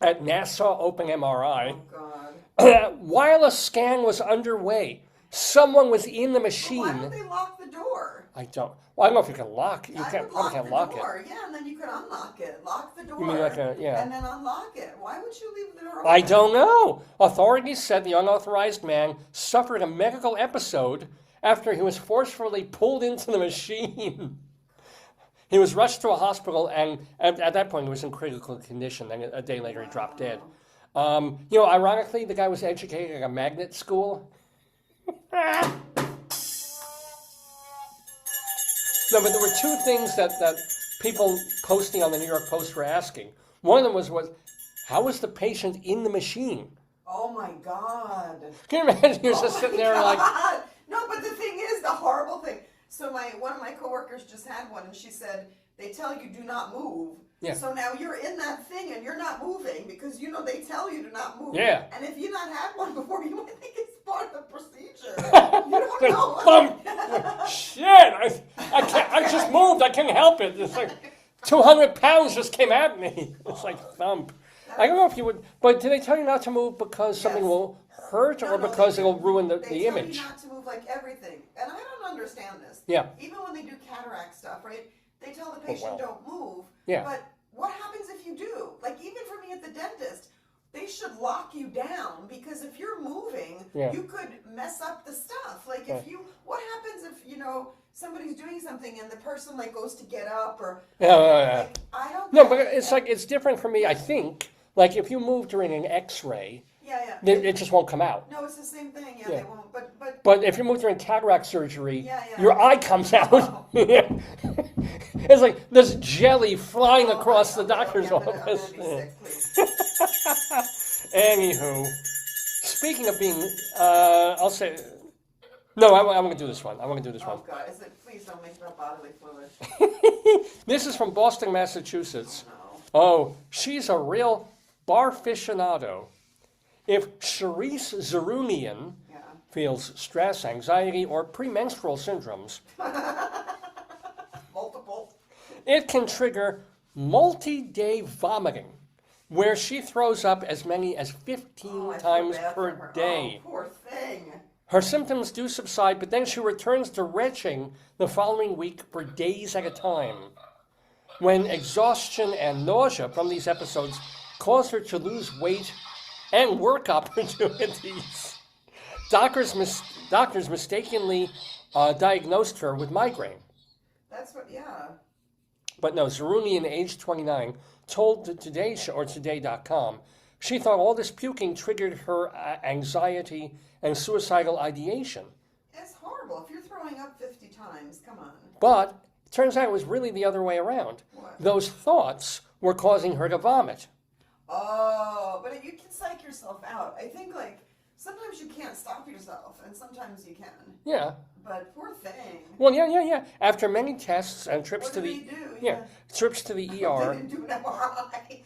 at Nassau Open MRI. Oh, God. While a scan was underway, someone was in the machine. Why don't they lock the door? I don't know if you can lock. You I can't would probably can't lock the it. door. Yeah, and then you could unlock it. Lock the door. You mean like And then unlock it. Why would you leave the door open? I don't know. Authorities said the unauthorized man suffered a medical episode after he was forcefully pulled into the machine. He was rushed to a hospital, and at that point he was in critical condition. And a day later he dropped dead. Ironically, the guy was educated at a magnet school. No, but there were 2 things that people posting on the New York Post were asking. One of them was how was the patient in the machine? Oh, my God. Can you imagine you're just sitting there like... No, but the thing is, the horrible thing. So one of my coworkers just had one, and she said, they tell you do not move. Yeah. So now you're in that thing, and you're not moving, because, they tell you to not move. Yeah. And if you've not had one before, you might think it's part of the procedure. You don't know. Shit! I can't. I just moved. I can't help it. It's like 200 pounds just came at me. It's like thump. I don't know if you would, but do they tell you not to move because something will hurt, or because it'll ruin the image? They tell you not to move like everything, and I don't understand this. Yeah. Even when they do cataract stuff, right? They tell the patient don't move. Yeah. But what happens if you do? Like even for me at the dentist, they should lock you down because if you're moving, Yeah. you could mess up the stuff. Like if you, what happens if, somebody's doing something and the person like goes to get up or, Yeah. like, I don't No, think- but it's like, it's different for me, I think. Like if you move during an x-ray, Yeah. it just won't come out. No, it's the same thing. Yeah, Yeah. they won't. But But if you move during cataract surgery, Yeah. your eye comes out. Oh. It's like there's jelly flying across the Okay, doctor's I'm gonna office. be sick, please. Anywho, speaking of being, I'll say, no, I'm going to do this one. Oh God, please don't make about bodily fluid. This is from Boston, Massachusetts. No. Oh, she's a real barficionado. If Charisse Zarunian Yeah. feels stress, anxiety, or premenstrual syndromes, Multiple. it can trigger multi-day vomiting, where she throws up as many as 15 Oh, I feel times bad per for her. day. Oh, poor thing. Her symptoms do subside, but then she returns to retching the following week for days at a time. When exhaustion and nausea from these episodes cause her to lose weight and work opportunities, doctors mistakenly diagnosed her with migraine. That's what. Yeah. But no, Zarunian, age 29, told the Today Show, or Today.com, she thought all this puking triggered her anxiety and suicidal ideation. It's horrible. If you're throwing up 50 times, come on. But it turns out it was really the other way around. What? Those thoughts were causing her to vomit. Oh, but you can psych yourself out. I think like sometimes you can't stop yourself, and sometimes you can. Yeah. But poor thing. Well, yeah. After many tests and trips What to did the they do? yeah, trips to the They ER, didn't do an MRI.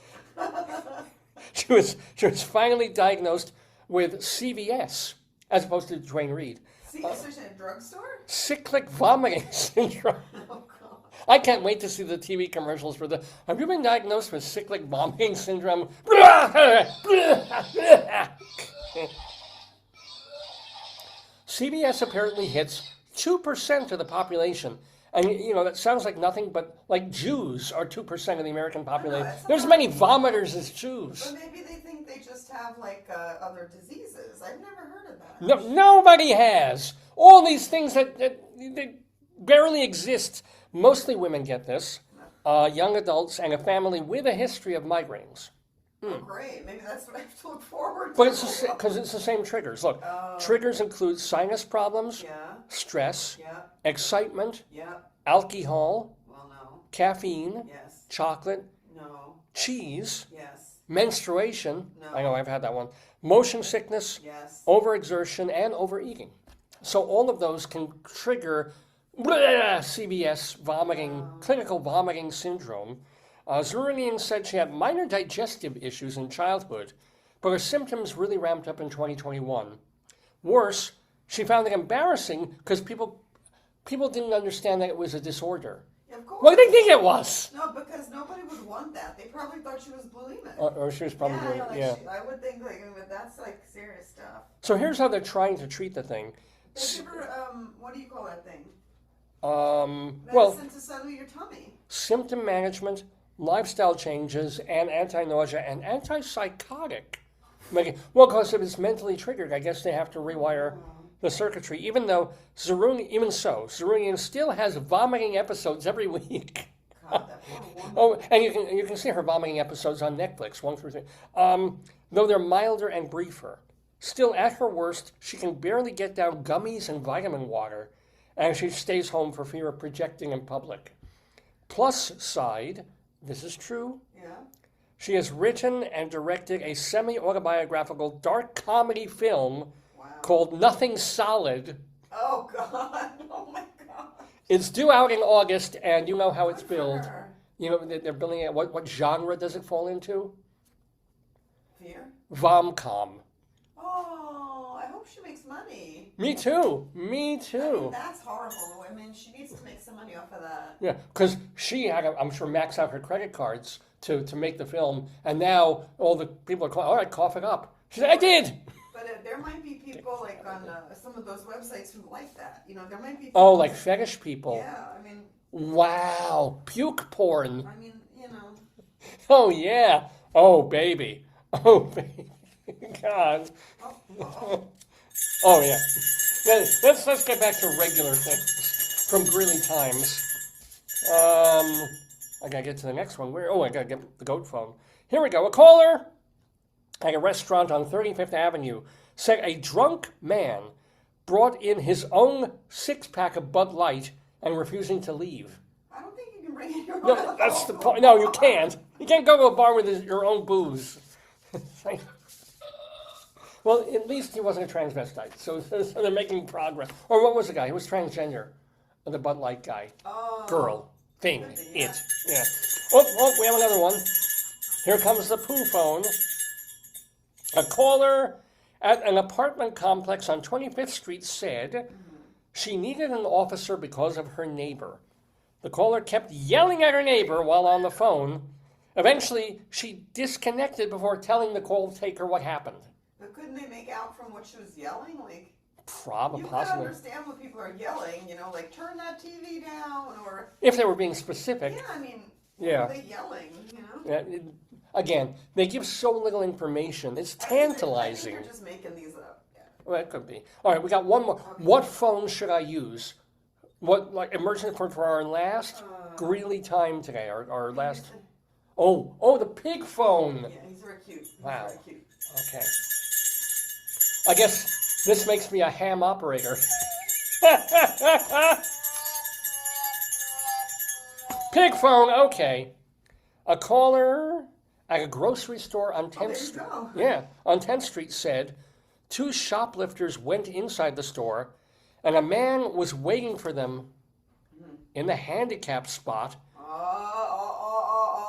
she was finally diagnosed with CVS as opposed to Duane Reade. See, especially in a drugstore? Cyclic vomiting syndrome. Oh, God. I can't wait to see the TV commercials for the. Have you been diagnosed with cyclic vomiting syndrome? CVS apparently hits 2% of the population. And, that sounds like nothing, but like Jews are 2% of the American population. it's There's as not- many vomiters as Jews. But maybe they think they just have like other diseases. I've never heard of that. No, nobody has. All these things that barely exist. Mostly women get this. Young adults and a family with a history of migraines. Oh, great. Maybe that's what I have to look forward to. But it's because it's the same triggers. Look, triggers include sinus problems, Yeah, stress, yeah, excitement, yeah. alcohol, Well, no. caffeine, Yes. chocolate, No. cheese, Yes. menstruation. No. I know I've had that one. Motion sickness, Yes. overexertion, and overeating. So all of those can trigger CVS vomiting, clinical vomiting syndrome. Zarunian said she had minor digestive issues in childhood, but her symptoms really ramped up in 2021. Worse, she found it embarrassing because people didn't understand that it was a disorder. Yeah, of course. What did they think it was? No, because nobody would want that. They probably thought she was bulimic. Or she was probably doing, yeah. I would think but that's like serious stuff. So here's how they're trying to treat the thing. They give her, what do you call that thing? Well, Medicine to settle your tummy. symptom management, lifestyle changes, and anti-nausea and antipsychotic. Well, because if it's mentally triggered, I guess they have to rewire the circuitry. Even though Zarunian still has vomiting episodes every week. God, that poor woman. Oh, and you can see her vomiting episodes on Netflix, 1 through 3. Though they're milder and briefer. Still, at her worst, she can barely get down gummies and vitamin water, and she stays home for fear of projecting in public. Plus side, this is true, Yeah. she has written and directed a semi-autobiographical dark comedy film Wow. called Nothing Solid. Oh, God. Oh, my God. It's due out in August, and you know how it's Good for billed. her. They're billing it. What genre does it fall into? Fear? Vom-com. Oh, I hope she makes money. Me too. I mean, Too. that's horrible. I mean, she needs to make some money off of that. Yeah, because she had, I'm sure, max out her credit cards to make the film, and now all the people are calling, all right, cough it up. She said, I did. But there might be people like on some of those websites who like that. There might be. Oh, people- like fetish people. Yeah, I mean, Wow, puke porn. Oh, Oh yeah. Oh baby. Oh baby. God. oh. Oh, yeah. Let's get back to regular things from Greeley Times. I gotta get to the next one. I gotta get the goat phone. Here we go. A caller at a restaurant on 35th Avenue said a drunk man brought in his own six-pack of Bud Light and refusing to leave. I don't think you can bring in your own No, alcohol. that's the point. No, you can't. You can't go to a bar with your own booze. Well, at least he wasn't a transvestite, so they're making progress. Or what was the guy? He was transgender. The Bud Light guy. Oh. Girl. Thing. Could be, yeah. It. Yeah. Oh, we have another one. Here comes the poo phone. A caller at an apartment complex on 25th Street said she needed an officer because of her neighbor. The caller kept yelling at her neighbor while on the phone. Eventually, she disconnected before telling the call taker what happened. But couldn't they make out from what she was yelling? Like, Probably, you can possibly. understand when people are yelling, like turn that TV down, or If they were being specific. yeah, I mean, Yeah. what are they yelling? Yeah, again, they give so little information. It's I think tantalizing. they're just making these up. Yeah. Well, it could be. All right, we got one more. What phone should I use? What, like, emergency for our last Greeley time today, our last. Oh, the pig phone. Yeah, he's very cute. He's Wow. very cute. Okay. I guess this makes me a ham operator. Pig phone, okay. A caller at a grocery store on 10th there you Street. go. Yeah, on 10th Street said 2 shoplifters went inside the store and a man was waiting for them in the handicap spot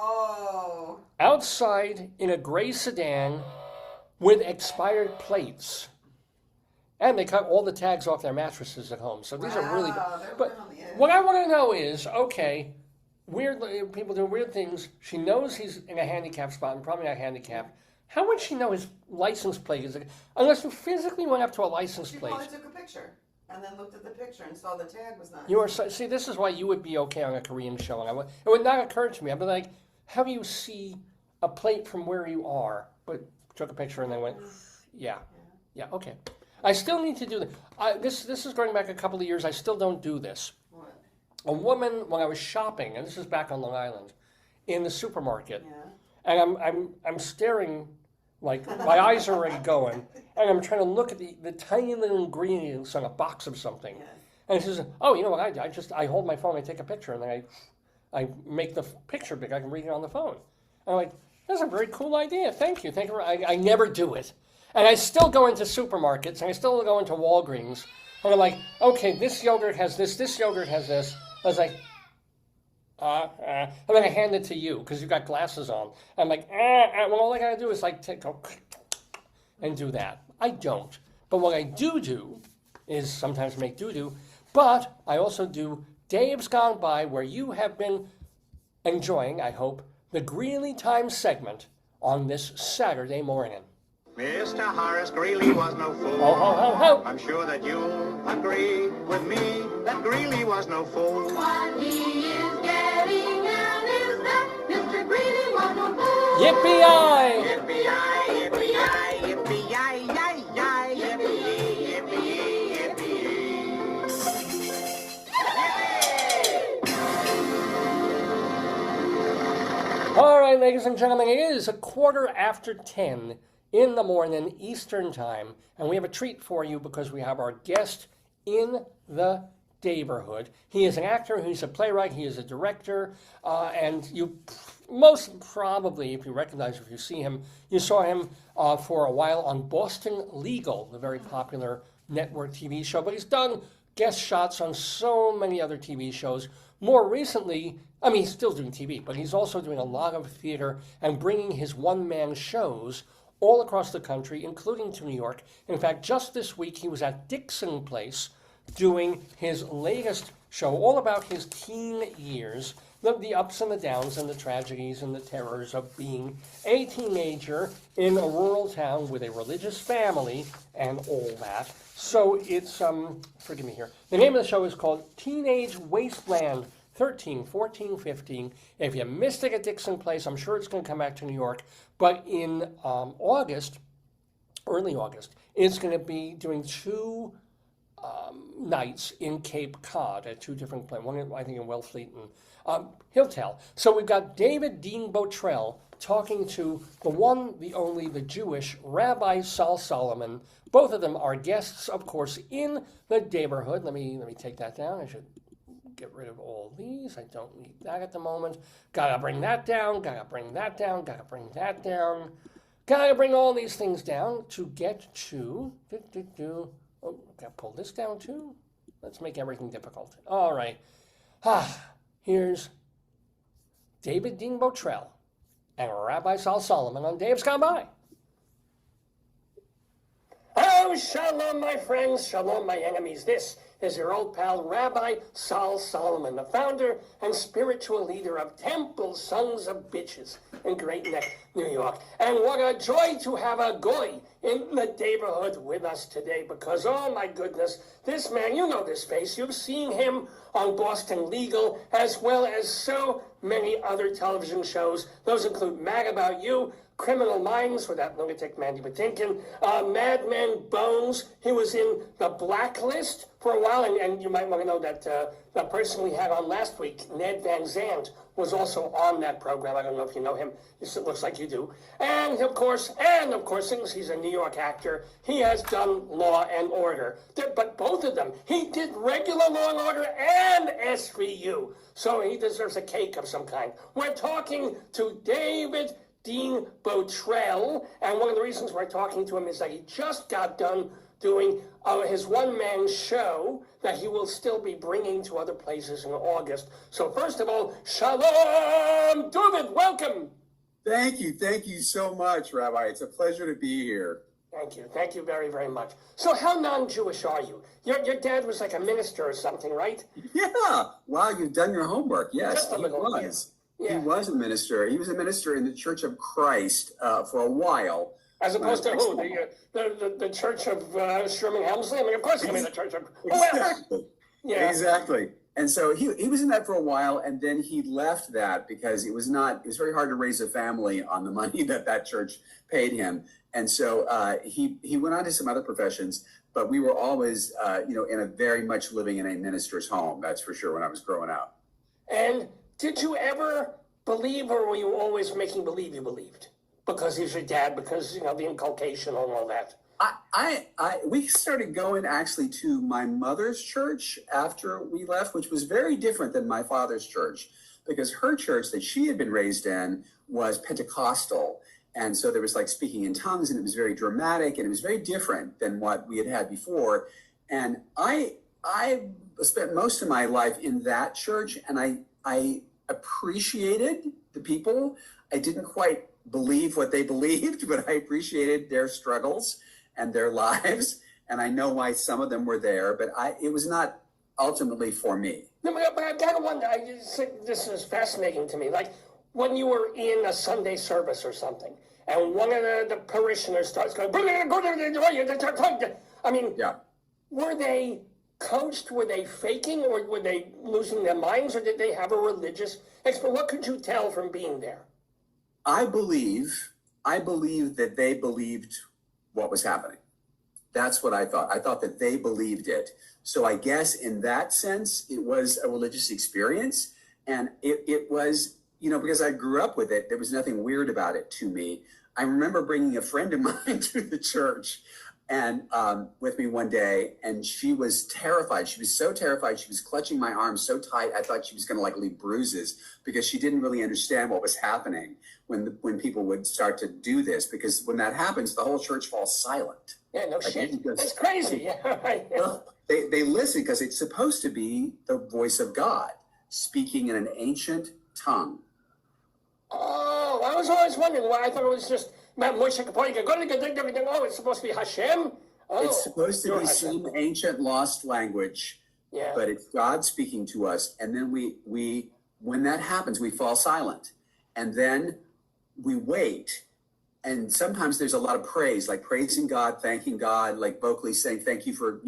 Oh. outside in a gray sedan with expired plates. And they cut all the tags off their mattresses at home. So these are really Wow, they're But on the edge. what I want to know is, okay, people do weird things. She knows he's in a handicap spot and probably not handicapped. How would she know his license plate is? Unless you physically went up to a license She plate. probably took a picture and then looked at the picture and saw the tag was not. You are see. This is why you would be okay on a Korean show, and it would not occur to me. I'd be like, how do you see a plate from where you are? But took a picture and then went, yeah, okay. I still need to do this. This is going back a couple of years. I still don't do this. What? A woman, when I was shopping, and this is back on Long Island, in the supermarket, Yeah. and I'm staring, like my eyes are already going, and I'm trying to look at the tiny little ingredients on a box of something, Yes. and she says, "Oh, you know what I do? I hold my phone, I take a picture, and then I make the picture big. I can read it on the phone." And I'm like, "That's a very cool idea. Thank you. I never do it, and I still go into supermarkets, and I still go into Walgreens, and I'm like, okay, this yogurt has this yogurt has this. I was like, and then I hand it to you because you got glasses on. I'm like, well, all I gotta do is like go and do that. I don't. But what I do is sometimes make doo-doo, but I also do Dave's Gone By, where you have been enjoying, I hope, the Greeley Times segment on this Saturday morning. Mr. Horace Greeley was no fool. Ho, ho, ho, ho. I'm sure that you'll agree with me that Greeley was no fool. What he is getting at is that Mr. Greeley was no fool. Yippee-yi! Yippee-yi, yippee-yi, yippee-yi, yi-yi, yippee-yi, yippee-yi, yippee-yi. All right, ladies and gentlemen, it is 10:15 in the morning, Eastern Time, and we have a treat for you because we have our guest in the Daverhood. He is an actor, he's a playwright, he is a director, and you most probably, if you recognize, if you see him, you saw him for a while on Boston Legal, the very popular network TV show, but he's done guest shots on so many other TV shows. More recently, I mean, he's still doing TV, but he's also doing a lot of theater and bringing his one-man shows all across the country, including to New York. In fact, just this week, he was at Dixon Place doing his latest show, all about his teen years, the ups and the downs and the tragedies and the terrors of being a teenager in a rural town with a religious family and all that. So it's, forgive me here, the name of the show is called Teenage Wasteland 13, 14, 15. If you missed it at Dixon Place, I'm sure it's going to come back to New York. But in August, early August, is going to be doing 2 nights in Cape Cod at 2 different places. One, I think, in Wellfleet, and he'll tell. So we've got David Dean Bottrell talking to the one, the only, the Jewish Rabbi Sol Solomon. Both of them are guests, of course, in the Daverhood. Let me take that down. I should get rid of all these. I don't need that at the moment. Gotta bring that down. Gotta bring that down. Gotta bring that down. Gotta bring all these things down to get to. Oh, gotta pull this down too. Let's make everything difficult. All right. Here's David Dean Bottrell and Rabbi Sol Solomon on Dave's Gone By. Oh, shalom, my friends. Shalom, my enemies. This is your old pal, Rabbi Sol Solomon, the founder and spiritual leader of Temple Sons of Bitches in Great Neck, New York. And what a joy to have a goy in the Daverhood with us today, because, oh my goodness, this man, you know this face. You've seen him on Boston Legal, as well as so many other television shows. Those include Mad About You, Criminal Minds with that lunatic Mandy Patinkin, Mad Men Bones. He was in The Blacklist for a while, and you might want to know that the person we had on last week, Ned Van Zandt, was also on that program. I don't know if you know him. It looks like you do. And of course, since he's a New York actor, he has done Law and Order. But both of them, he did regular Law and Order and SVU. So he deserves a cake of some kind. We're talking to David Dean Bottrell, and one of the reasons we're talking to him is that he just got done doing his one-man show that he will still be bringing to other places in August. So first of all, shalom, David, welcome. Thank you so much, Rabbi. It's a pleasure to be here. Thank you very, very much. So how non-Jewish are you? Your dad was like a minister or something, right? Yeah, wow, you've done your homework. Yes, Just a little, he was. Yeah. He was a minister. He was a minister in the Church of Christ for a while. As opposed to who? The Church of Sherman Hemsley? I mean, of course, the Church of... Exactly. Yeah. Exactly. And so he was in that for a while, and then he left that because it was very hard to raise a family on the money that church paid him. And so he went on to some other professions, but we were always, in a very much living in a minister's home. That's for sure when I was growing up. And did you ever believe, or were you always making believe you believed? Because he's your dad, because, the inculcation and all that. We started going actually to my mother's church after we left, which was very different than my father's church, because her church that she had been raised in was Pentecostal. And so there was like speaking in tongues, and it was very dramatic, and it was very different than what we had had before. And I spent most of my life in that church, and I appreciated the people. I didn't quite believe what they believed, but I appreciated their struggles and their lives. And I know why some of them were there, but it was not ultimately for me. No, but I gotta wonder, this is fascinating to me. Like when you were in a Sunday service or something, and one of the parishioners starts going, I mean, yeah. Were they coached? Were they faking? Or were they losing their minds? Or did they have a religious experience? What could you tell from being there? I believe that they believed what was happening. That's what I thought. I thought that they believed it. So I guess in that sense, it was a religious experience. And it was, because I grew up with it, there was nothing weird about it to me. I remember bringing a friend of mine to the church and with me one day, and she was terrified. She was so terrified. She was clutching my arm so tight. I thought she was going to leave bruises, because she didn't really understand what was happening when people would start to do this, because when that happens, the whole church falls silent. Yeah, no shit. That's crazy. Yeah, right. Well, they listen because it's supposed to be the voice of God speaking in an ancient tongue. Oh, I was always wondering why. I thought it was just it's supposed to be Hashem. Oh, it's supposed to be some ancient lost language, yeah. But it's God speaking to us. And then we when that happens, we fall silent, and then we wait. And sometimes there's a lot of praise, like praising God, thanking God, like vocally saying, thank you for,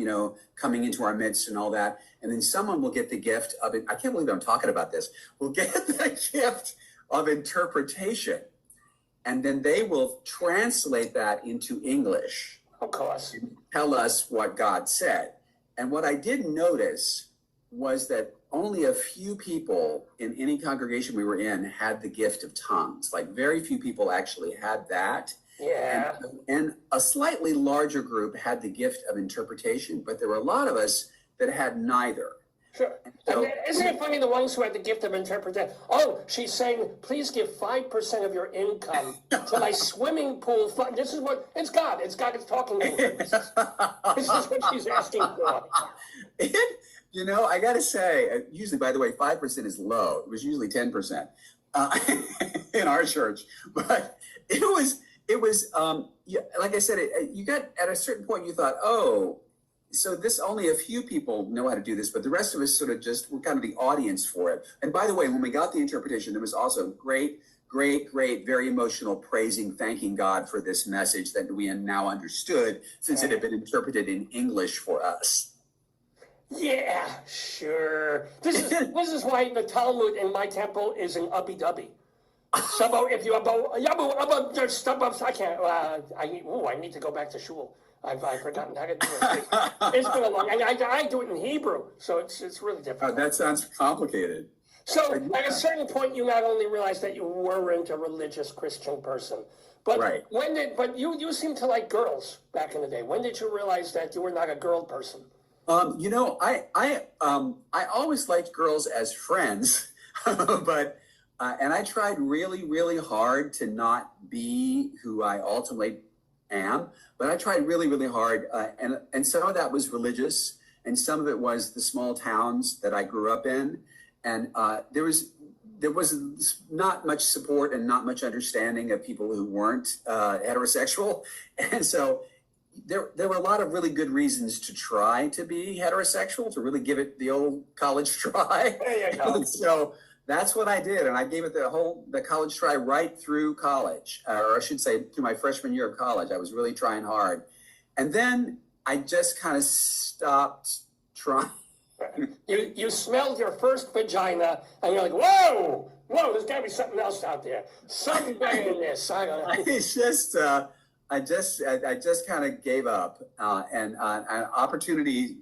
coming into our midst and all that. And then someone will get the gift of it. I can't believe I'm talking about this. We'll get the gift of interpretation. and then they will translate that into English. Of course. Tell us what God said. And what I did notice was that only a few people in any congregation we were in had the gift of tongues. Like very few people actually had that. Yeah. And a slightly larger group had the gift of interpretation, but there were a lot of us that had neither. Sure. So, and isn't it funny, the ones who had the gift of interpretation? Oh, she's saying, please give 5% of your income to my swimming pool fund. This is what, it's God. It's God. It's talking to her. This is what she's asking for. You know, I got to say, usually, by the way, 5% is low. It was usually 10% in our church. But it was like I said, you got, at a certain point, you thought, oh, so this, only a few people know how to do this, but the rest of us sort of just were kind of the audience for it. And by the way, when we got the interpretation, there was also great, very emotional praising, thanking God for this message that we had now understood since it had been interpreted in English for us. Yeah, sure. This is why the Talmud in my temple is an uppy-dubby. So if you I can't. I need to go back to shul. I've forgotten how to do it. It's been a long. I do it in Hebrew, so it's really difficult. Oh, that sounds complicated. So at a certain point, you not only realized that you weren't a religious Christian person, but Right. But you seemed to like girls back in the day. When did you realize that you were not a girl person? You know, I always liked girls as friends, but and I tried really hard to not be who I ultimately am. But I tried really hard, and some of that was religious, and some of it was the small towns that I grew up in, and there was not much support and not much understanding of people who weren't heterosexual, and so there were a lot of really good reasons to try to be heterosexual, to really give it the old college try. There you go. So that's what I did, and I gave it the college try right through college, or I should say through my freshman year of college. I was really trying hard. And then I just kind of stopped trying. You smelled your first vagina, and you're like, whoa, there's got to be something else out there. Something better than this. I don't know. I just kind of gave up, and an opportunity,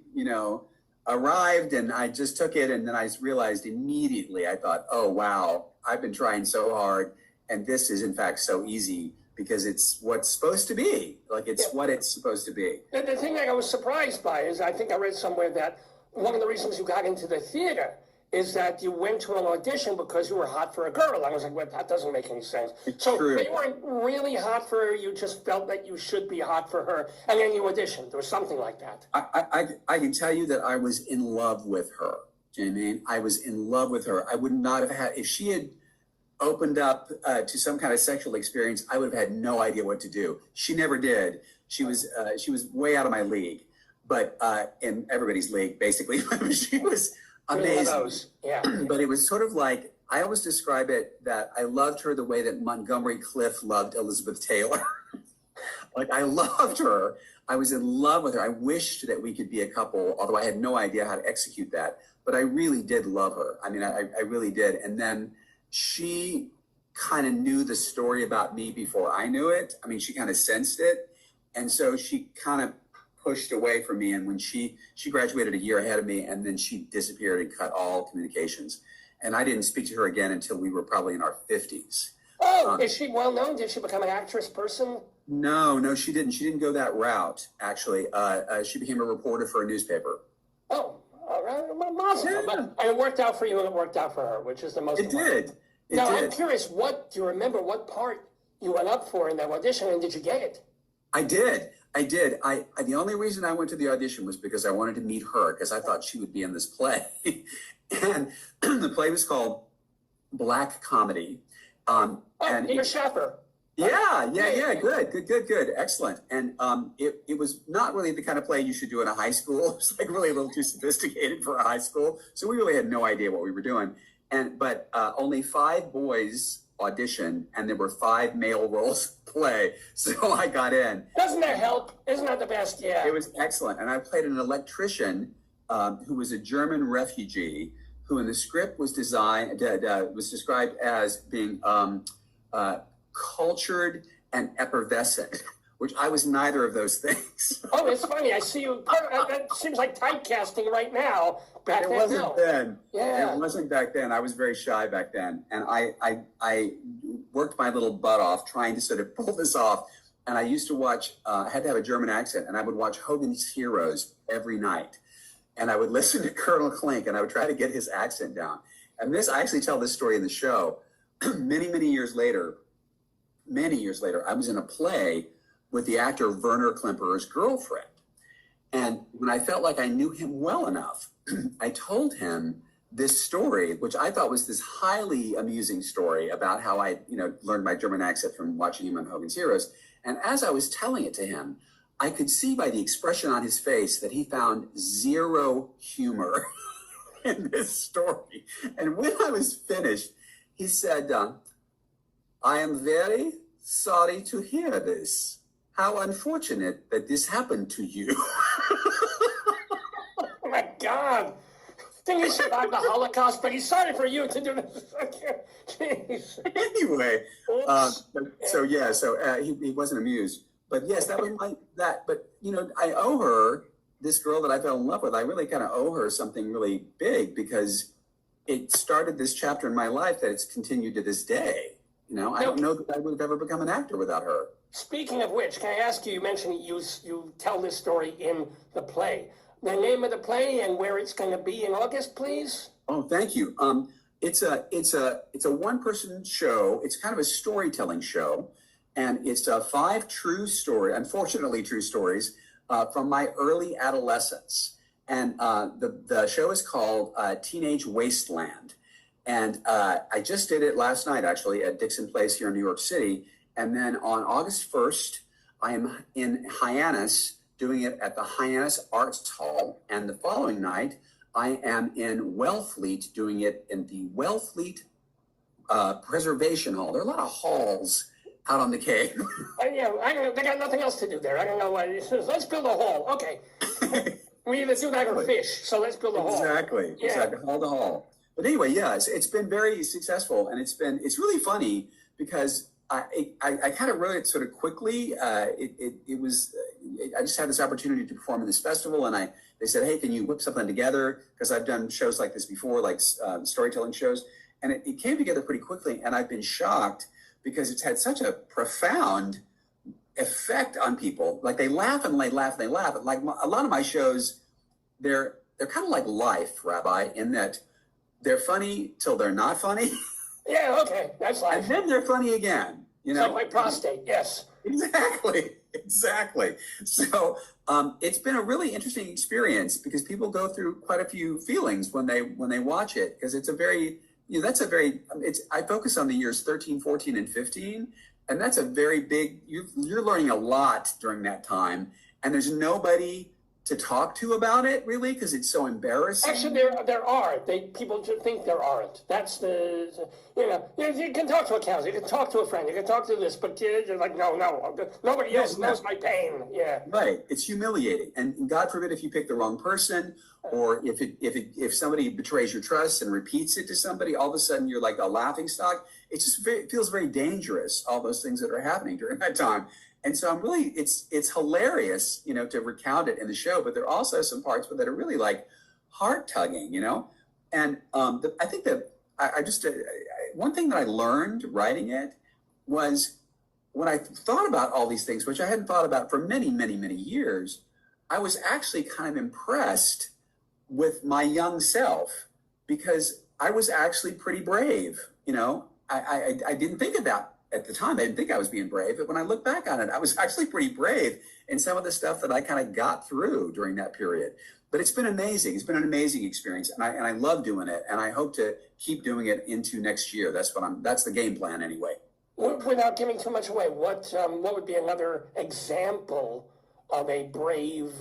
arrived, and I just took it, and then I realized immediately, I thought, oh, wow, I've been trying so hard, and this is, in fact, so easy, because it's what's supposed to be. Like, it's what it's supposed to be. The thing that I was surprised by is, I think I read somewhere that one of the reasons you got into the theater is that you went to an audition because you were hot for a girl. I was like, well, that doesn't make any sense. So True. They weren't really hot for her, you just felt that you should be hot for her, and then you auditioned. There was something like that. I can tell you that I was in love with her. Do you know what I mean? I was in love with her. I would not have had, if she had opened up to some kind of sexual experience, I would have had no idea what to do. She never did. She was way out of my league, but in everybody's league, basically. She was amazing. Yeah. But it was sort of like, I always describe it that I loved her the way that Montgomery Clift loved Elizabeth Taylor. Like, I loved her. I was in love with her. I wished that we could be a couple, although I had no idea how to execute that. But I really did love her. I mean, I really did. And then she kind of knew the story about me before I knew it. I mean, she kind of sensed it. And so she kind of pushed away from me, and when she graduated a year ahead of me, and then she disappeared and cut all communications, and I didn't speak to her again until we were probably in our 50s. Oh, is she well known? Did she become an actress person? No, she didn't. She didn't go that route. Actually, she became a reporter for a newspaper. Oh, all right. Well, and it worked out for you, and it worked out for her, which is the most. It did. Now I'm curious. Do you remember what part you went up for in that audition, and did you get it? I did. The only reason I went to the audition was because I wanted to meet her, because I thought she would be in this play. And the play was called Black Comedy. And Peter Schaffer. Yeah. Good. Excellent. And it was not really the kind of play you should do in a high school. It was like really a little too sophisticated for a high school. So we really had no idea what we were doing. But only 5 boys audition, and there were 5 male roles play, so I got in. Doesn't that help? Isn't that the best? Yeah. It was excellent, and I played an electrician who was a German refugee, who in the script was described as being cultured and effervescent, which I was neither of those things. Oh, it's funny. I see you. It seems like typecasting right now. Back It then, wasn't no. then. Yeah. It wasn't back then. I was very shy back then. And I worked my little butt off trying to sort of pull this off. And I used to watch, I had to have a German accent, and I would watch Hogan's Heroes every night. And I would listen to Colonel Klink, and I would try to get his accent down. And this, I actually tell this story in the show. Many years later, I was in a play with the actor Werner Klemperer's girlfriend. And when I felt like I knew him well enough, I told him this story, which I thought was this highly amusing story about how I, learned my German accent from watching him on Hogan's Heroes. And as I was telling it to him, I could see by the expression on his face that he found zero humor in this story. And when I was finished, he said, I am very sorry to hear this. How unfortunate that this happened to you. Oh my God. Think he survived the Holocaust, but he's sorry for you to do this. Jeez. Anyway, Oops. he wasn't amused. But yes, that was but I owe her, this girl that I fell in love with, I really kind of owe her something really big because it started this chapter in my life that it's continued to this day. I don't know that I would have ever become an actor without her. Speaking of which, can I ask you, you mentioned you tell this story in the play. The name of the play and where it's going to be in August, please? Oh, thank you. It's a one-person show. It's kind of a storytelling show. And it's 5 unfortunately true stories from my early adolescence. And the show is called Teenage Wasteland. And I just did it last night, actually, at Dixon Place here in New York City. And then on August 1st, I am in Hyannis doing it at the Hyannis Arts Hall. And the following night, I am in Wellfleet doing it in the Wellfleet Preservation Hall. There are a lot of halls out on the Cape. They got nothing else to do there. I don't know why. Let's build a hall. Okay. We either do that or fish, so let's build a hall. Exactly. Hall to hall. But anyway, it's been very successful, and it's really funny because I kind of wrote it sort of quickly. I just had this opportunity to perform in this festival, and they said, hey, can you whip something together? Because I've done shows like this before, like storytelling shows, and it came together pretty quickly, and I've been shocked because it's had such a profound effect on people. Like they laugh and they laugh and they laugh. Like a lot of my shows, they're kind of like life, Rabbi, in that they're funny till they're not funny. Yeah, okay, that's life. And then they're funny again. It's like my prostate, yes. Exactly. So it's been a really interesting experience because people go through quite a few feelings when they watch it, because it's a very, I focus on the years 13, 14, and 15. And that's a very big, you're learning a lot during that time. And there's nobody to talk to about it, really, because it's so embarrassing. Actually, there are. People just think there aren't. That's you can talk to a counselor, you can talk to a friend, you can talk to this, but you're like, no, nobody else knows my pain. Yeah. Right. It's humiliating. And God forbid if you pick the wrong person, or if somebody betrays your trust and repeats it to somebody, all of a sudden you're like a laughingstock. It just feels very dangerous, all those things that are happening during that time. And so it's hilarious, to recount it in the show, but there are also some parts that are really like heart tugging, And I think that one thing that I learned writing it was when I thought about all these things, which I hadn't thought about for many, many, many years, I was actually kind of impressed with my young self because I was actually pretty brave. I didn't think of that. At the time, I didn't think I was being brave, but when I look back on it, I was actually pretty brave in some of the stuff that I kind of got through during that period. But it's been amazing. It's been an amazing experience, and I love doing it, and I hope to keep doing it into next year. That's the game plan anyway. Without giving too much away, what would be another example of a brave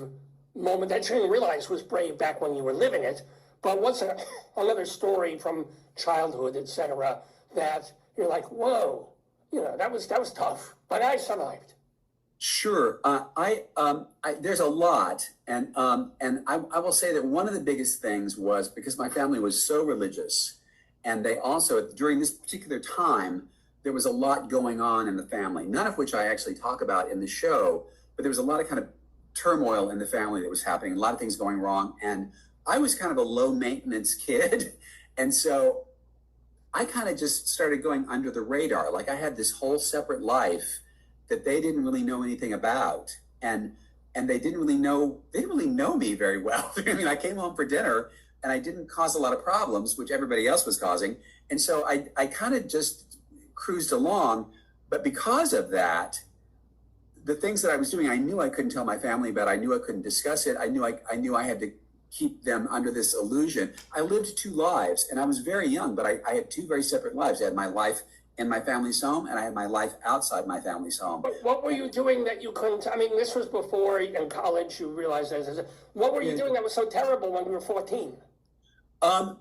moment that you didn't realize was brave back when you were living it? But what's another story from childhood, etc., that you're like, whoa. That was tough, but I survived. Sure. There's a lot. And I will say that one of the biggest things was because my family was so religious, and they also, during this particular time, there was a lot going on in the family, none of which I actually talk about in the show, but there was a lot of kind of turmoil in the family that was happening, a lot of things going wrong. And I was kind of a low maintenance kid. And so I kind of just started going under the radar. Like I had this whole separate life that they didn't really know anything about. And they didn't really know me very well. I mean, I came home for dinner and I didn't cause a lot of problems, which everybody else was causing. And so I kind of just cruised along. But because of that, the things that I was doing, I knew I couldn't tell my family about. I knew I couldn't discuss it. I knew I had to keep them under this illusion. I lived two lives, and I was very young, but I had two very separate lives. I had my life in my family's home, and I had my life outside my family's home. But what were you doing that you couldn't? I mean, this was before in college you realized this. What were you doing that was so terrible when you were 14? Well,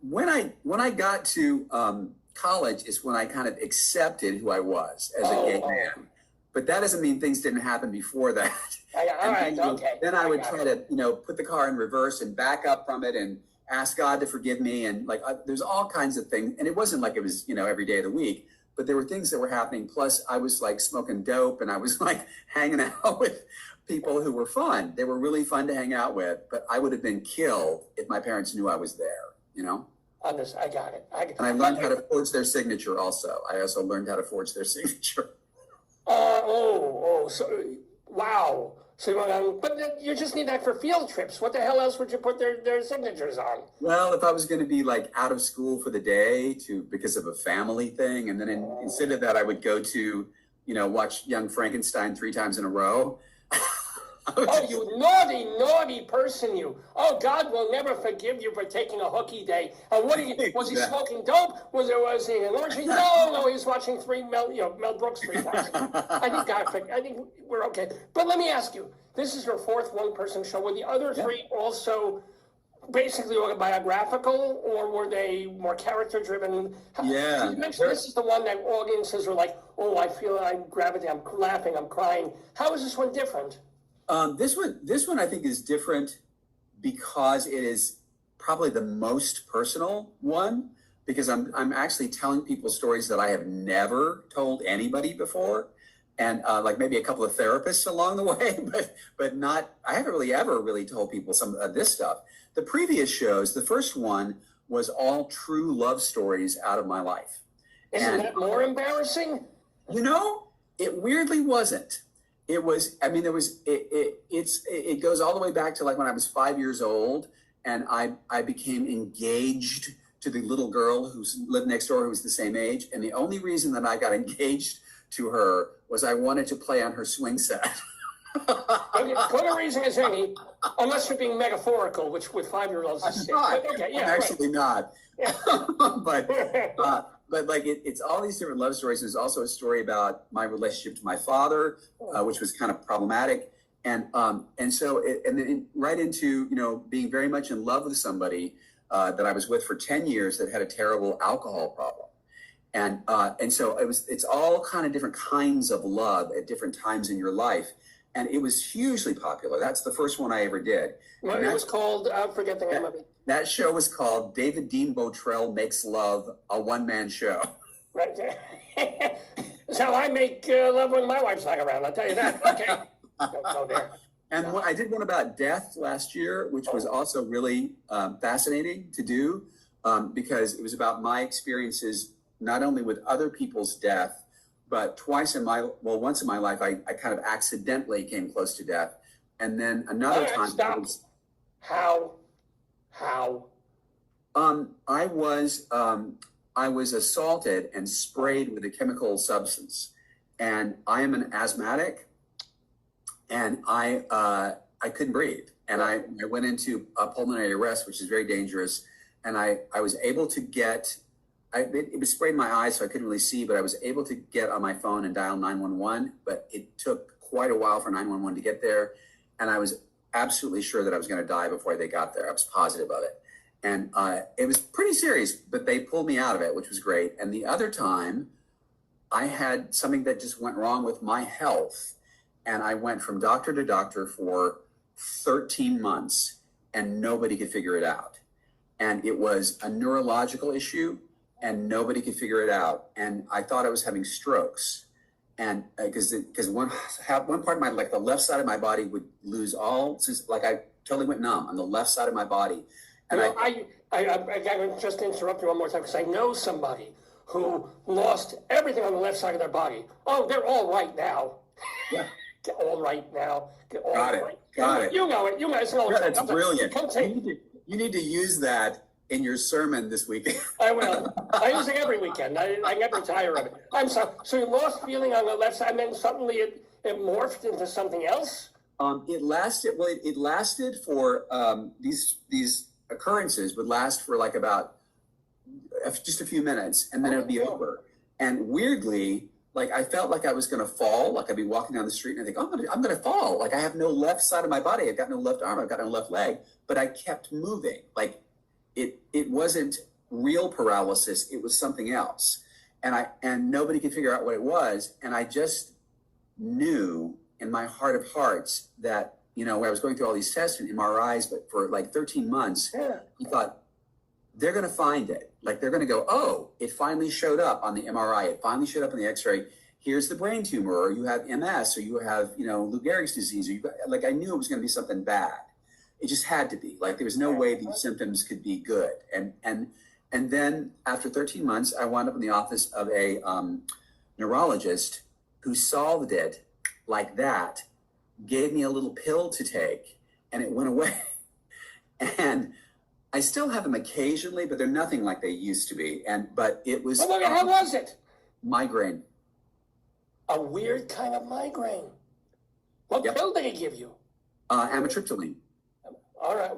when I got to college is when I kind of accepted who I was as a gay man. But that doesn't mean things didn't happen before that. All right, okay. Then I would try to, put the car in reverse and back up from it and ask God to forgive me. And there's all kinds of things. And it wasn't like it was, every day of the week, but there were things that were happening. Plus I was like smoking dope and I was like hanging out with people who were fun. They were really fun to hang out with, but I would have been killed if my parents knew I was there, I got it. And I learned how to forge their signature also. I also learned how to forge their signature. So, wow. So, but you just need that for field trips. What the hell else would you put their signatures on? Well, if I was going to be like out of school for the day because of a family thing, and then instead of that, I would go to, watch Young Frankenstein 3 times in a row. Oh, you naughty person, you. Oh, God will never forgive you for taking a hooky day. And was he smoking dope? Was he an orgy? No, he was watching Mel Brooks 3 times. I think we're okay. But let me ask you, this is your 4th one-person show. Were the other 3 also basically autobiographical, or were they more character-driven? Yeah. You mentioned this is the one that audiences are like, oh, I feel I'm gravity, I'm laughing, I'm crying. How is this one different? This one I think is different because it is probably the most personal one, because I'm actually telling people stories that I have never told anybody before, and like maybe a couple of therapists along the way, but not. I haven't ever really told people some of this stuff. The previous shows, the first one was all true love stories out of my life. Isn't that more embarrassing? It weirdly wasn't. It was, it goes all the way back to like when I was 5 years old, and I became engaged to the little girl who lived next door, who was the same age. And the only reason that I got engaged to her was I wanted to play on her swing set. Good a reason as any, unless you're being metaphorical, which with 5-year-olds is not. Okay, yeah, I'm actually not. Yeah. But like it's all these different love stories. There's also a story about my relationship to my father, which was kind of problematic, and so then right into being very much in love with somebody that I was with for 10 years that had a terrible alcohol problem, and so it's all kind of different kinds of love at different times in your life, and it was hugely popular. That's the first one I ever did. Well, it was called, I forget the name of it. That show was called David Dean Bottrell Makes Love, a one-man show. Right there. That's how I make love when my wife's not around, I'll tell you that. Okay. Don't go there. And I did one about death last year, which was also really fascinating to do because it was about my experiences, not only with other people's death, but once in my life, I kind of accidentally came close to death. And then another time. Stop. How? I was assaulted and sprayed with a chemical substance, and I am an asthmatic, and I couldn't breathe, and I went into a pulmonary arrest, which is very dangerous, and I was able to get. It was sprayed in my eyes, so I couldn't really see, but I was able to get on my phone and dial 911, but it took quite a while for 911 to get there, and I was absolutely sure that I was going to die before they got there. I was positive of it. And it was pretty serious, but they pulled me out of it, which was great. And the other time, I had something that just went wrong with my health. And I went from doctor to doctor for 13 months, and nobody could figure it out. And it was a neurological issue. and nobody could figure it out. And I thought I was having strokes. And because one part of my, like the left side of my body would lose all, like I totally went numb on the left side of my body. And I just interrupt you one more time because I know somebody who lost everything on the left side of their body. Oh, they're all right now. Yeah. Get all right now. Get all Got it. right. Got it. You know it. You guys know it. That's brilliant. Like, You need to use that in your sermon this weekend. I will. I use it every weekend. I never tire of it. I'm sorry. So you lost feeling on the left side, and then suddenly it morphed into something else? It lasted. Well, it lasted for these occurrences would last for like about just a few minutes, and then it would be over. And weirdly, like I felt like I was going to fall. Like I'd be walking down the street and I think, oh, I'm going to fall. Like I have no left side of my body. I've got no left arm. I've got no left leg. But I kept moving. Like it wasn't real paralysis. It was something else. And nobody could figure out what it was. And I just knew in my heart of hearts that, you know, I was going through all these tests and MRIs, but for like 13 months, I thought, they're going to find it. Like they're going to go, oh, it finally showed up on the MRI. It finally showed up on the X-ray. Here's the brain tumor, or you have MS, or you have, you know, Lou Gehrig's disease. Or you got, like I knew it was going to be something bad. It just had to be. Like there was no way these symptoms could be good. And then after 13 months, I wound up in the office of a neurologist who solved it like that, gave me a little pill to take, and it went away. And I still have them occasionally, but they're nothing like they used to be. But it was. Well, how was it? Migraine. A weird kind of migraine. What pill did he give you? Amitriptyline. All right.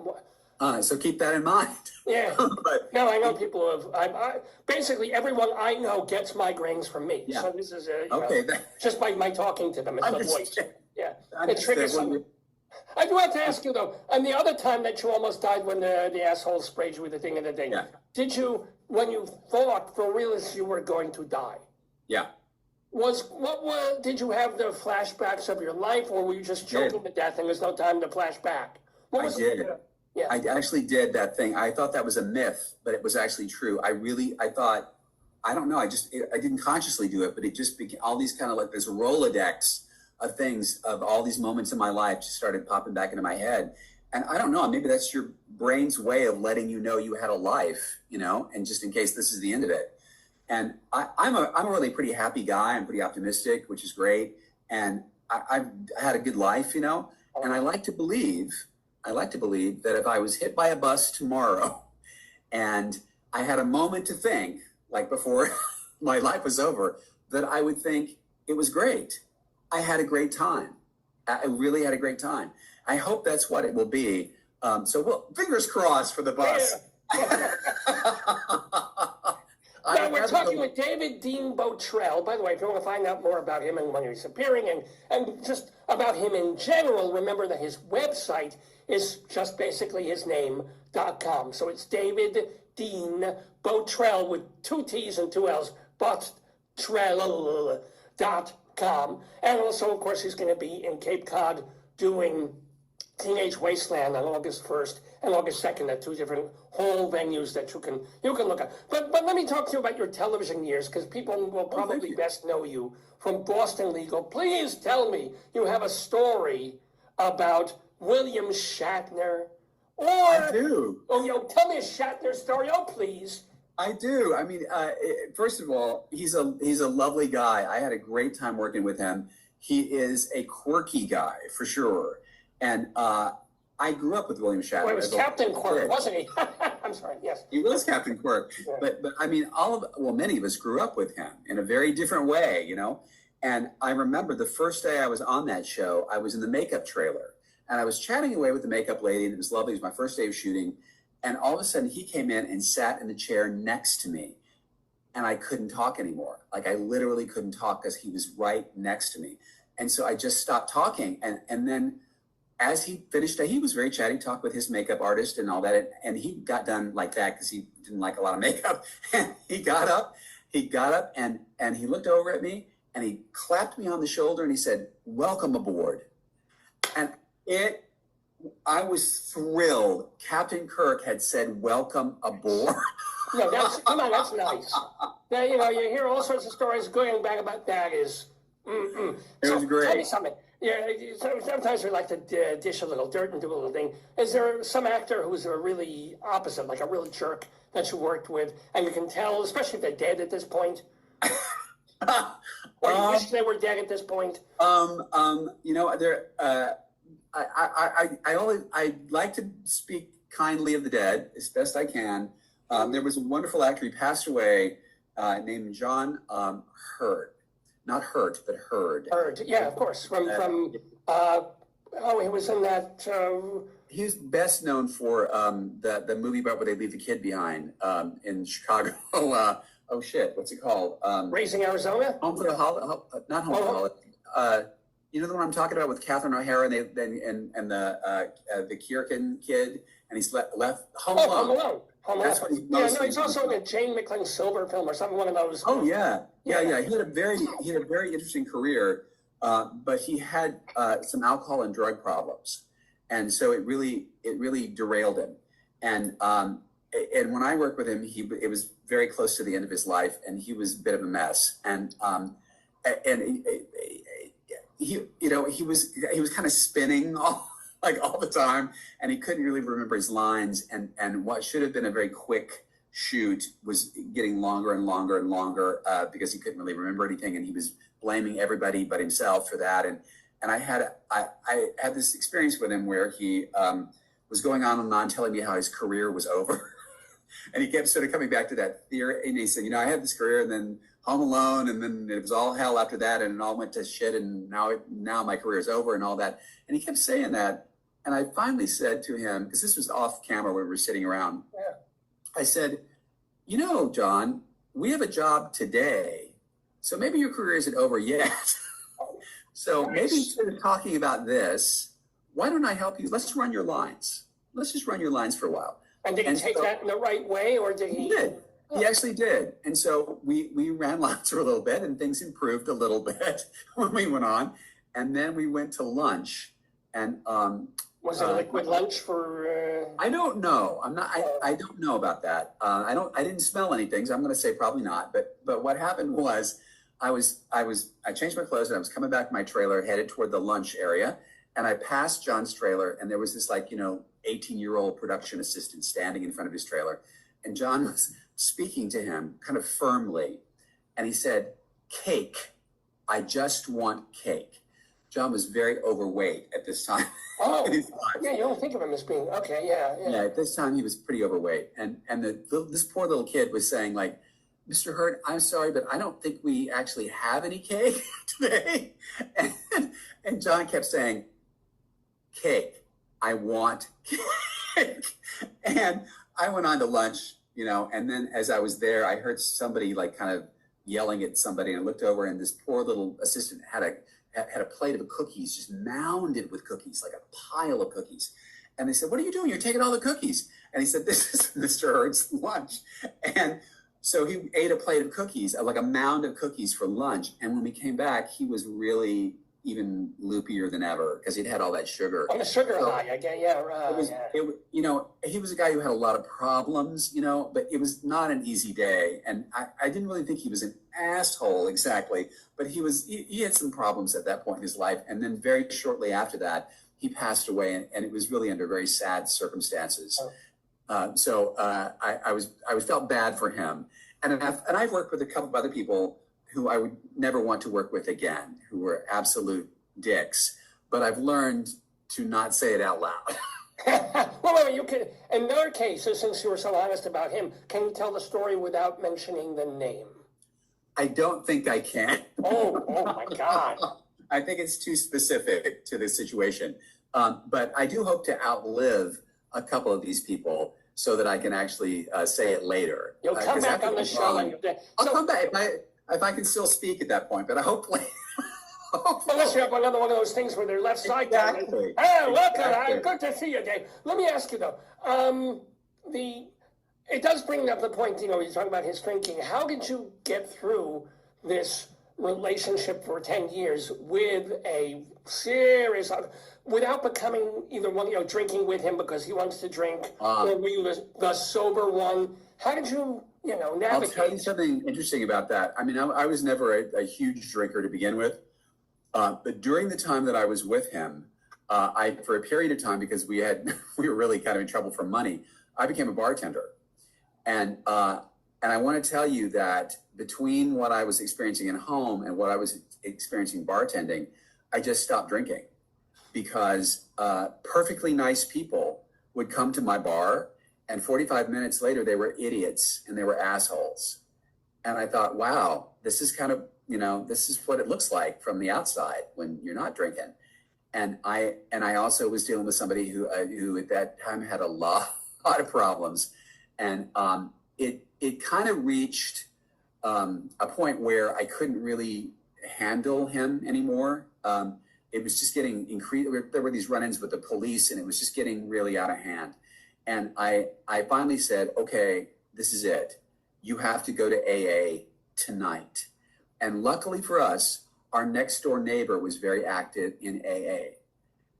So keep that in mind. Yeah. But, no, I know people have. Basically, everyone I know gets migraines from me. Yeah. So this is okay. Just by my talking to them, it's the voice. Yeah. It triggers when something. I do have to ask you though, and the other time that you almost died when the asshole sprayed you with the thing in the thing, did you, when you thought for real you were going to die? Yeah. Did you have the flashbacks of your life, or were you just choking to death and there's no time to flash back? I did. Yeah. I actually did that thing. I thought that was a myth, but it was actually true. I thought, I don't know. I didn't consciously do it, but it just became all these kind of like this Rolodex of things, of all these moments in my life just started popping back into my head. And I don't know, maybe that's your brain's way of letting you know you had a life, you know, and just in case this is the end of it. And I'm a really pretty happy guy. I'm pretty optimistic, which is great. And I've had a good life, you know, and I like to believe that if I was hit by a bus tomorrow and I had a moment to think, like before my life was over, that I would think it was great. I had a great time. I really had a great time. I hope that's what it will be. So fingers crossed for the bus. Yeah. Now, we're talking with David Dean Bottrell. By the way, if you want to find out more about him and when he's appearing and just about him in general, remember that his website is just basically his name.com. So it's David Dean Bottrell with 2 T's and 2 L's, Bottrell.com. And also, of course, he's going to be in Cape Cod doing Teenage Wasteland on August 1st and August 2nd at 2 different whole venues that you can look at. But let me talk to you about your television years, because people will probably best know you from Boston Legal. Please tell me you have a story about William Shatner. Or, I do. Oh, tell me a Shatner story. Oh, please. I do. I mean, first of all, he's a lovely guy. I had a great time working with him. He is a quirky guy for sure. And I grew up with William Shatner. Well, he was Captain Quirk, wasn't he? I'm sorry, yes. He was Captain Quirk. Yeah. But I mean, many of us grew up with him in a very different way, you know? And I remember the first day I was on that show, I was in the makeup trailer. And I was chatting away with the makeup lady, and it was lovely. It was my first day of shooting. And all of a sudden, he came in and sat in the chair next to me. And I couldn't talk anymore. Like, I literally couldn't talk because he was right next to me. And so I just stopped talking. And then as he finished, he was very chatty, talked with his makeup artist and all that. And he got done like that because he didn't like a lot of makeup. And he got up and he looked over at me and he clapped me on the shoulder and he said, "Welcome aboard." And I was thrilled. Captain Kirk had said, "Welcome aboard." No, come on, that's nice. Now, you hear all sorts of stories going back about that is, It was great. Tell me something. Yeah, sometimes we like to dish a little dirt and do a little thing. Is there some actor who's a really opposite, like a real jerk that you worked with, and you can tell, especially if they're dead at this point? Or you wish they were dead at this point? I like to speak kindly of the dead as best I can. There was a wonderful actor, he passed away, named John Hurd. Not Hurt, but Hurd. Hurd, yeah, of course. He was in that. He's best known for the movie about where they leave the kid behind in Chicago. What's it called? Raising Arizona? Home for the Holiday. Not Home for the Holiday. You know the one I'm talking about with Catherine O'Hara and the Kierkegaard kid, and he's left Home Alone. Home Alone. That's what he's mostly. He's also in a Jane McLean Silver film or something. One of those. Oh yeah. He had a very interesting career, but he had some alcohol and drug problems, and so it really derailed him. And when I worked with him, it was very close to the end of his life, and he was a bit of a mess. And he was kind of spinning all the time, and he couldn't really remember his lines, and what should have been a very quick shoot was getting longer and longer and longer because he couldn't really remember anything, and he was blaming everybody but himself for that. And I had this experience with him where he was going on and on telling me how his career was over. And he kept sort of coming back to that theory, and he said, I had this career, and then Home Alone, and then it was all hell after that, and it all went to shit, and now my career is over and all that. And he kept saying that, and I finally said to him, because this was off camera when we were sitting around, I said, John, we have a job today, so maybe your career isn't over yet. So maybe instead of talking about this, why don't I help you? Let's just run your lines. Let's just run your lines for a while. And did he take that in the right way, or did he? He did. He actually did. And so we ran lines for a little bit, and things improved a little bit when we went on. And then we went to lunch. And was it a liquid lunch for? I don't know. I don't know about that. I didn't smell anything, so I'm going to say probably not. But what happened was, I changed my clothes, and I was coming back to my trailer, headed toward the lunch area, and I passed John's trailer, and there was this 18-year-old production assistant standing in front of his trailer, and John was speaking to him kind of firmly, and he said, "Cake. I just want cake." John was very overweight at this time. Oh, yeah, you don't think of him as being, okay, yeah. Yeah, at this time he was pretty overweight, and this poor little kid was saying, "Mr. Hurd, I'm sorry, but I don't think we actually have any cake today." And John kept saying, "Cake. I want cake." And I went on to lunch, and then as I was there, I heard somebody kind of yelling at somebody, and I looked over, and this poor little assistant had a plate of cookies, just mounded with cookies, like a pile of cookies. And they said, "What are you doing? You're taking all the cookies." And he said, "This is Mr. Hurd's lunch." And so he ate a plate of cookies, like a mound of cookies for lunch. And when we came back, he was really even loopier than ever because he'd had all that sugar. On the sugar high, yeah, right. He was a guy who had a lot of problems, but it was not an easy day. And I didn't really think he was an asshole exactly, but he had some problems at that point in his life. And then very shortly after that, he passed away, and it was really under very sad circumstances. So I felt bad for him. And I've worked with a couple of other people who I would never want to work with again, who were absolute dicks. But I've learned to not say it out loud. Well, you can. In their cases, since you were so honest about him, can you tell the story without mentioning the name? I don't think I can. Oh my God. I think it's too specific to this situation. But I do hope to outlive a couple of these people so that I can actually say it later. You'll come back on the show. I'll come back if I can still speak at that point, but hopefully. Unless you have another one of those things where they're left side Exactly. down. Hey, welcome. Good to see you, Dave. Let me ask you though. It does bring up the point. You're talking about his drinking. How did you get through this relationship for 10 years with a serious, without becoming either one, drinking with him because he wants to drink, or were you the sober one? How did you, navigate? I'll tell you something interesting about that. I mean, I was never a huge drinker to begin with, but during the time that I was with him, for a period of time, because we were really kind of in trouble for money, I became a bartender. And I want to tell you that between what I was experiencing at home and what I was experiencing bartending, I just stopped drinking because perfectly nice people would come to my bar, and 45 minutes later, they were idiots and they were assholes. And I thought, wow, this is kind of, this is what it looks like from the outside when you're not drinking. And I also was dealing with somebody who at that time had a lot of problems. And it kind of reached a point where I couldn't really handle him anymore. It was just getting increased. There were these run-ins with the police, and it was just getting really out of hand. And I finally said, okay, this is it. You have to go to AA tonight. And luckily for us, our next door neighbor was very active in AA.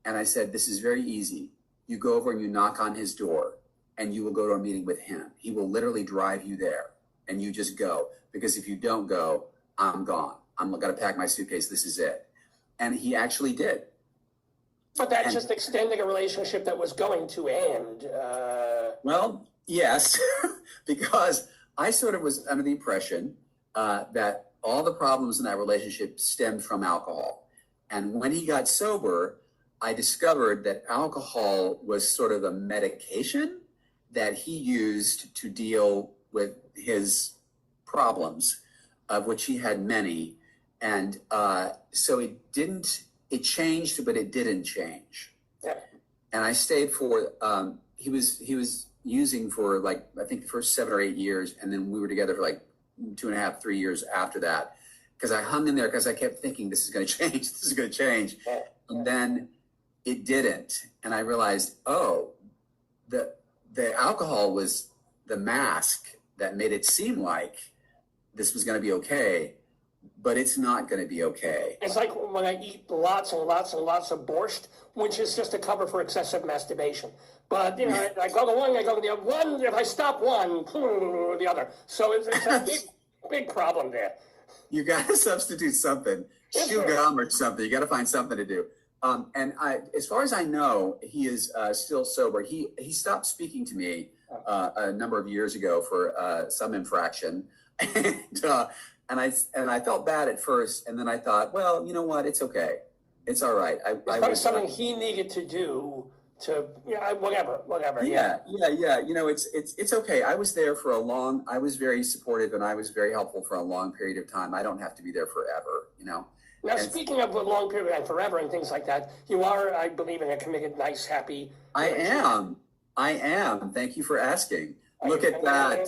And I said, this is very easy. You go over and you knock on his door, and you will go to a meeting with him. He will literally drive you there, and you just go. Because if you don't go, I'm gone. I'm going to pack my suitcase. This is it. And he actually did. But that's just extending a relationship that was going to end. Well, yes, because I sort of was under the impression that all the problems in that relationship stemmed from alcohol. And when he got sober, I discovered that alcohol was sort of a medication that he used to deal with his problems, of which he had many. And so it changed, but it didn't change. Yeah. And I stayed for, he was using for I think the first 7 or 8 years. And then we were together for 2.5, 3 years after that. Because I hung in there because I kept thinking, this is going to change, this is going to change. Yeah. And then it didn't. And I realized, the alcohol was the mask that made it seem like this was going to be okay, but it's not going to be okay. It's like when I eat lots and lots and lots of borscht, which is just a cover for excessive masturbation. But, I go to one, I go to the other. One, if I stop one, the other. So it's a big problem there. You got to substitute something, chew gum or something. You got to find something to do. And as far as I know, he is still sober. He stopped speaking to me a number of years ago for some infraction, and I felt bad at first, and then I thought, well, you know what? It's okay. It's all right. It's probably something he needed to do to whatever. Yeah. It's okay. I was there for I was very supportive, and I was very helpful for a long period of time. I don't have to be there forever. Now, speaking of a long period and forever and things like that, you are, I believe, in a committed, nice, happy. I am. Thank you for asking. Look at that.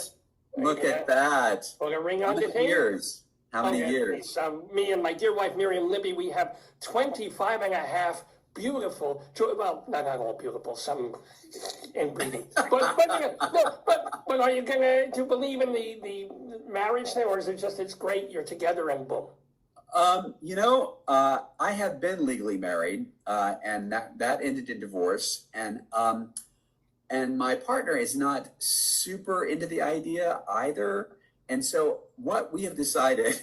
Look at that. Well, a ring How on many the years? How many years? Me and my dear wife, Miriam Libby, we have 25 and a half beautiful, well, not all beautiful, some inbreeding. But are you going to believe in the marriage thing, or is it just it's great, you're together and boom? I have been legally married, and that ended in divorce, and my partner is not super into the idea either. And so what we have decided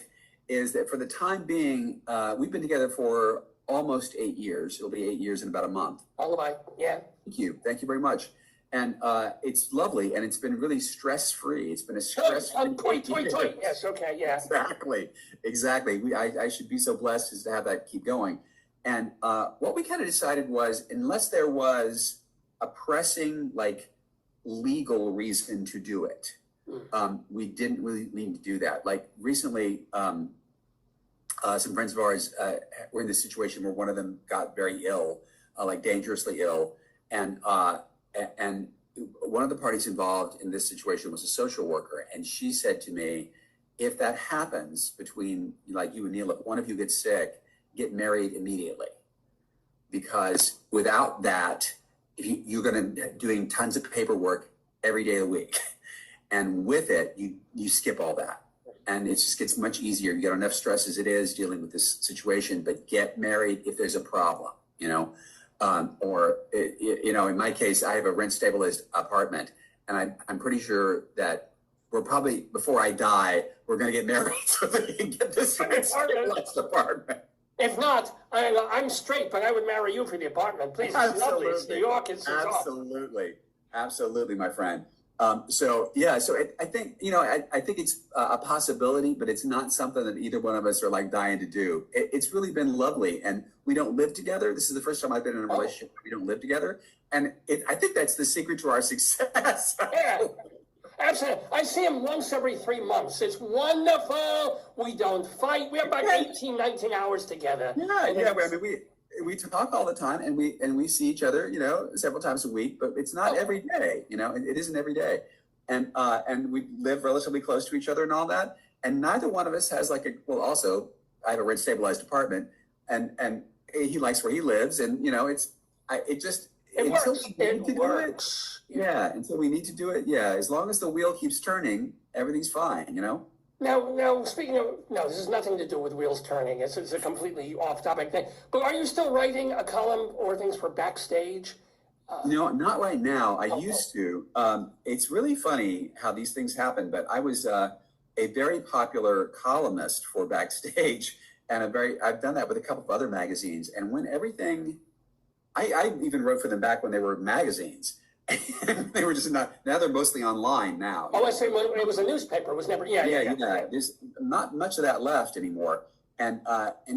is that for the time being, we've been together for almost 8 years. It'll be 8 years in about a month. All right, yeah. Thank you very much. And it's lovely, and it's been really stress-free. It's been a stress-free. Yes, okay, yeah. Exactly. I should be so blessed as to have that keep going. And what we kind of decided was, unless there was a pressing, legal reason to do it, we didn't really need to do that. Recently, some friends of ours were in this situation where one of them got very ill, dangerously ill, and one of the parties involved in this situation was a social worker, and she said to me, if that happens between you and Neil, if one of you gets sick, get married immediately, because without that, you're going to doing tons of paperwork every day of the week, and with it, you skip all that. and it just gets much easier. You got enough stress as it is dealing with this situation, but get married if there's a problem, you know. You know, in my case, I have a rent stabilized apartment, and I'm pretty sure that we're probably, before I die, we're going to get married so that we can get this rent stabilized apartment. If not, I'm straight, but I would marry you for the apartment. Please, it's lovely. It's New York. It's Absolutely, my friend. So I think, you know, I think it's a possibility, but it's not something that either one of us are like dying to do. It's really been lovely, and we don't live together. This is the first time I've been in a relationship where we don't live together, and I think that's the secret to our success. Yeah, absolutely. I see him once every 3 months. It's wonderful. We don't fight. We have about 18, 19 hours together. Yeah. I mean, we talk all the time, and we see each other, you know, several times a week, but it's not every day, you know. It isn't every day, and we live relatively close to each other and all that, and neither one of us has also I have a rent stabilized apartment, and he likes where he lives, and you know, it works. Yeah, until we need to do it. Yeah, as long as the wheel keeps turning, everything's fine, you know. Now, speaking of, this has nothing to do with wheels turning. It's a completely off-topic thing. But are you still writing a column or things for Backstage? No, not right now. I used to. It's really funny how these things happen, but I was a very popular columnist for Backstage, and I've done that with a couple of other magazines. And when everything, I even wrote for them back when they were magazines. They were just now they're mostly online now. Oh, I see. When it was a newspaper, it was never. Yeah. There's not much of that left anymore, and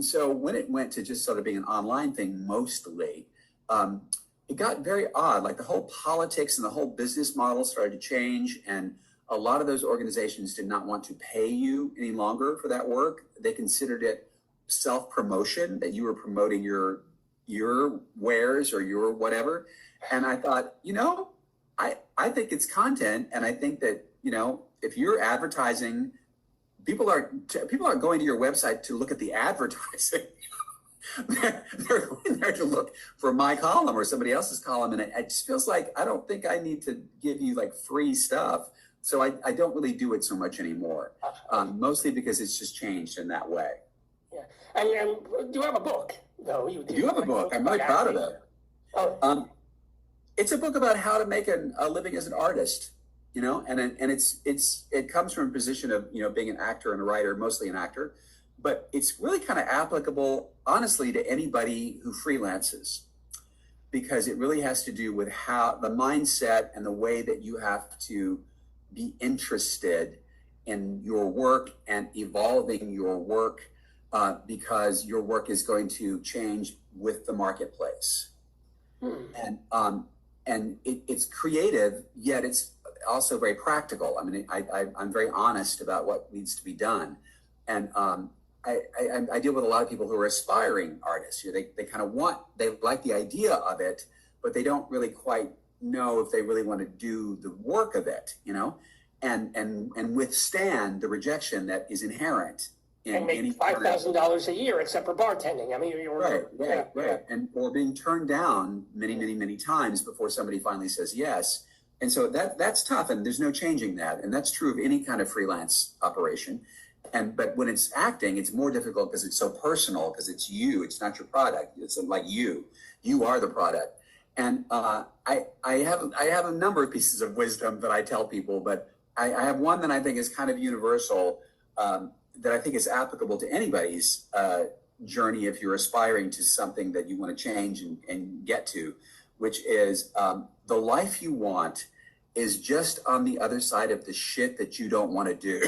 so when it went to just sort of being an online thing mostly, it got very odd. Like the whole politics and the whole business model started to change, and a lot of those organizations did not want to pay you any longer for that work. They considered it self-promotion, that you were promoting your wares or your whatever. And I thought, you know, I think it's content, and I think that, you know, if you're advertising, people are going to your website to look at the advertising. they're going there to look for my column or somebody else's column, and it just feels like I don't think I need to give you like free stuff. So I don't really do it so much anymore, mostly because it's just changed in that way. Yeah, and do you have a book? No, you do. You have a book. I'm really proud of it. Oh. It's a book about how to make a living as an artist, you know, and it comes from a position of, you know, being an actor and a writer, mostly an actor, but it's really kind of applicable, honestly, to anybody who freelances, because it really has to do with how the mindset and the way that you have to be interested in your work and evolving your work, because your work is going to change with the marketplace. And it's creative, yet it's also very practical. I mean, I'm very honest about what needs to be done. And I deal with a lot of people who are aspiring artists. You know, they like the idea of it, but they don't really quite know if they really want to do the work of it, you know, and withstand the rejection that is inherent in and make any $5,000 a year, except for bartending. I mean, right. And or being turned down many times before somebody finally says yes. And so that's tough, and there's no changing that. And that's true of any kind of freelance operation. But when it's acting, it's more difficult because it's so personal, because it's you, it's not your product. It's like you are the product. And I have a number of pieces of wisdom that I tell people, but I have one that I think is kind of universal, that I think is applicable to anybody's journey if you're aspiring to something that you want to change and get to, which is the life you want is just on the other side of the shit that you don't want to do.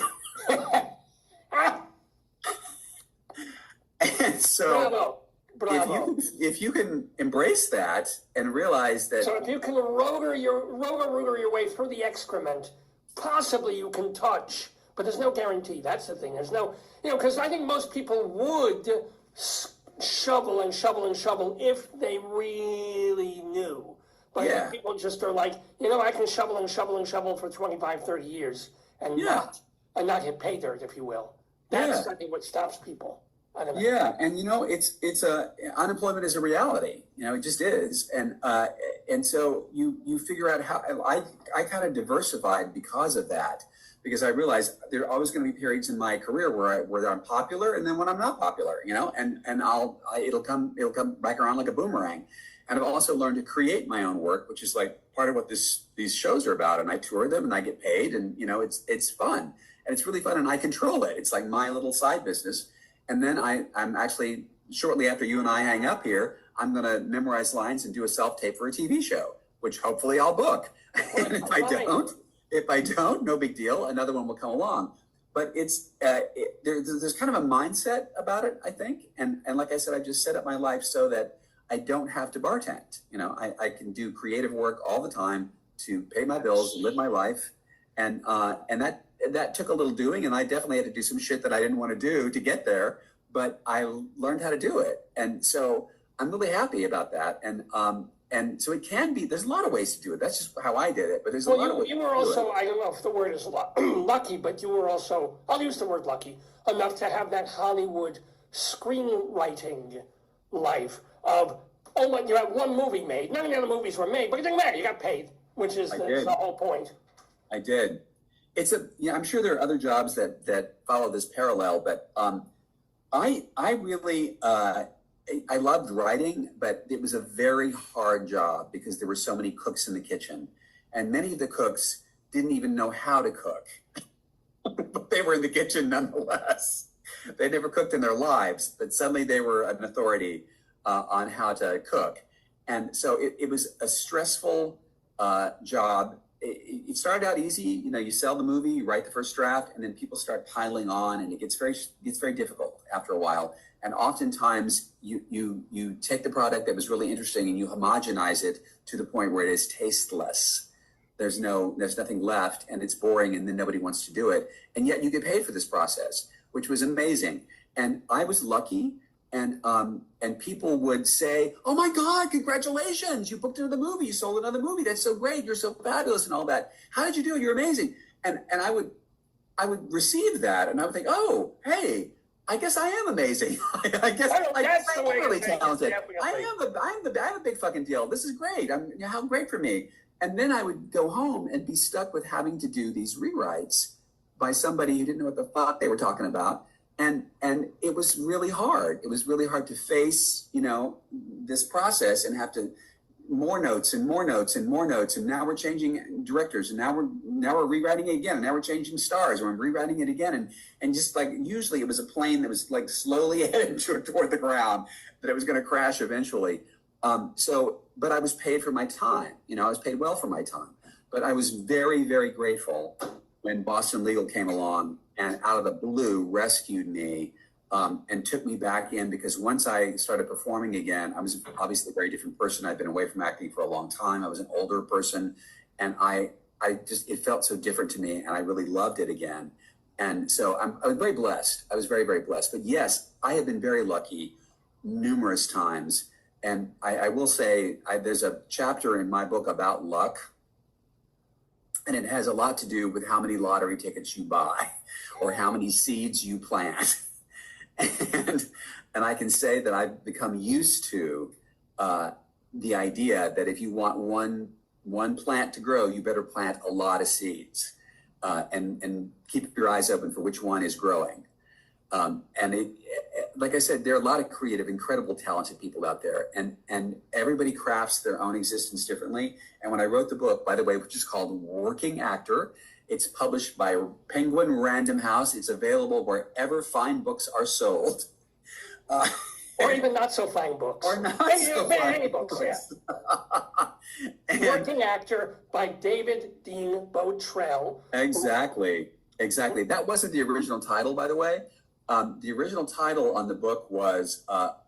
And so Bravo. If you can embrace that and realize that. So if you can rotor your way through the excrement, possibly you can touch. But there's no guarantee. That's the thing. There's no, because I think most people would shovel if they really knew. But people just are like, I can shovel for 25, 30 years and not hit pay dirt, if you will. That's I think what stops people. Yeah, and it's unemployment is a reality. It just is, and so you figure out how. I kind of diversified because of that. because I realized there are always going to be periods in my career where I'm popular, and then when I'm not popular, and it'll come back around like a boomerang. And I've also learned to create my own work, which is like part of what these shows are about. And I tour them and I get paid, and it's fun, and it's really fun, and I control it. It's like my little side business. And then I'm actually, shortly after you and I hang up here, I'm going to memorize lines and do a self-tape for a TV show, which hopefully I'll book. And if I don't, no big deal. Another one will come along. But it's there's kind of a mindset about it, I think. And like I said, I've just set up my life so that I don't have to bartend. I can do creative work all the time to pay my bills, live my life. And that took a little doing, and I definitely had to do some shit that I didn't want to do to get there, but I learned how to do it. And so I'm really happy about that. And so it can be, there's a lot of ways to do it. That's just how I did it, but there's a lot of ways you were also, I don't know if the word is lucky, but you were also, I'll use the word lucky, enough to have that Hollywood screenwriting life of, you have one movie made. None of the other movies were made, but it didn't matter. You got paid, which is the whole point. I did. I'm sure there are other jobs that follow this parallel, but I really, I loved writing, but it was a very hard job because there were so many cooks in the kitchen, and many of the cooks didn't even know how to cook, but they were in the kitchen nonetheless. They never cooked in their lives, but suddenly they were an authority on how to cook. And so it was a stressful job. It started out easy. You sell the movie, you write the first draft, and then people start piling on, and it gets very difficult after a while. And oftentimes you take the product that was really interesting and you homogenize it to the point where it is tasteless. There's nothing left, and it's boring, and then nobody wants to do it. And yet you get paid for this process, which was amazing. And I was lucky. And people would say, "Oh my God, congratulations! You booked another movie. You sold another movie. That's so great. You're so fabulous and all that. How did you do it? You're amazing." And I would receive that, and I would think, "Oh, hey, I guess I am amazing. I guess I'm really talented. I have a big fucking deal. This is great. How great for me." And then I would go home and be stuck with having to do these rewrites by somebody who didn't know what the fuck they were talking about. And it was really hard. It was really hard to face, this process and have to more notes and more notes and more notes. And now we're changing directors, and now we're rewriting it again. And now we're changing stars, and we're rewriting it again. And just like usually it was a plane that was like slowly headed toward the ground, that it was going to crash eventually. But I was paid for my time. I was paid well for my time. But I was very, very grateful when Boston Legal came along and out of the blue rescued me and took me back in, because once I started performing again, I was obviously a very different person. I'd been away from acting for a long time. I was an older person, and it felt so different to me, and I really loved it again. And so I was very blessed. I was very, very blessed. But yes, I have been very lucky numerous times. And I will say there's a chapter in my book about luck, and it has a lot to do with how many lottery tickets you buy or how many seeds you plant. And I can say that I've become used to the idea that if you want one plant to grow, you better plant a lot of seeds and keep your eyes open for which one is growing. Like I said, there are a lot of creative, incredible, talented people out there, and everybody crafts their own existence differently. And when I wrote the book, by the way, which is called Working Actor, it's published by Penguin Random House. It's available wherever fine books are sold. Or even not so fine books. Or not so fine books. Yeah. Working Actor by David Dean Bottrell. Exactly. That wasn't the original title, by the way. The original title on the book was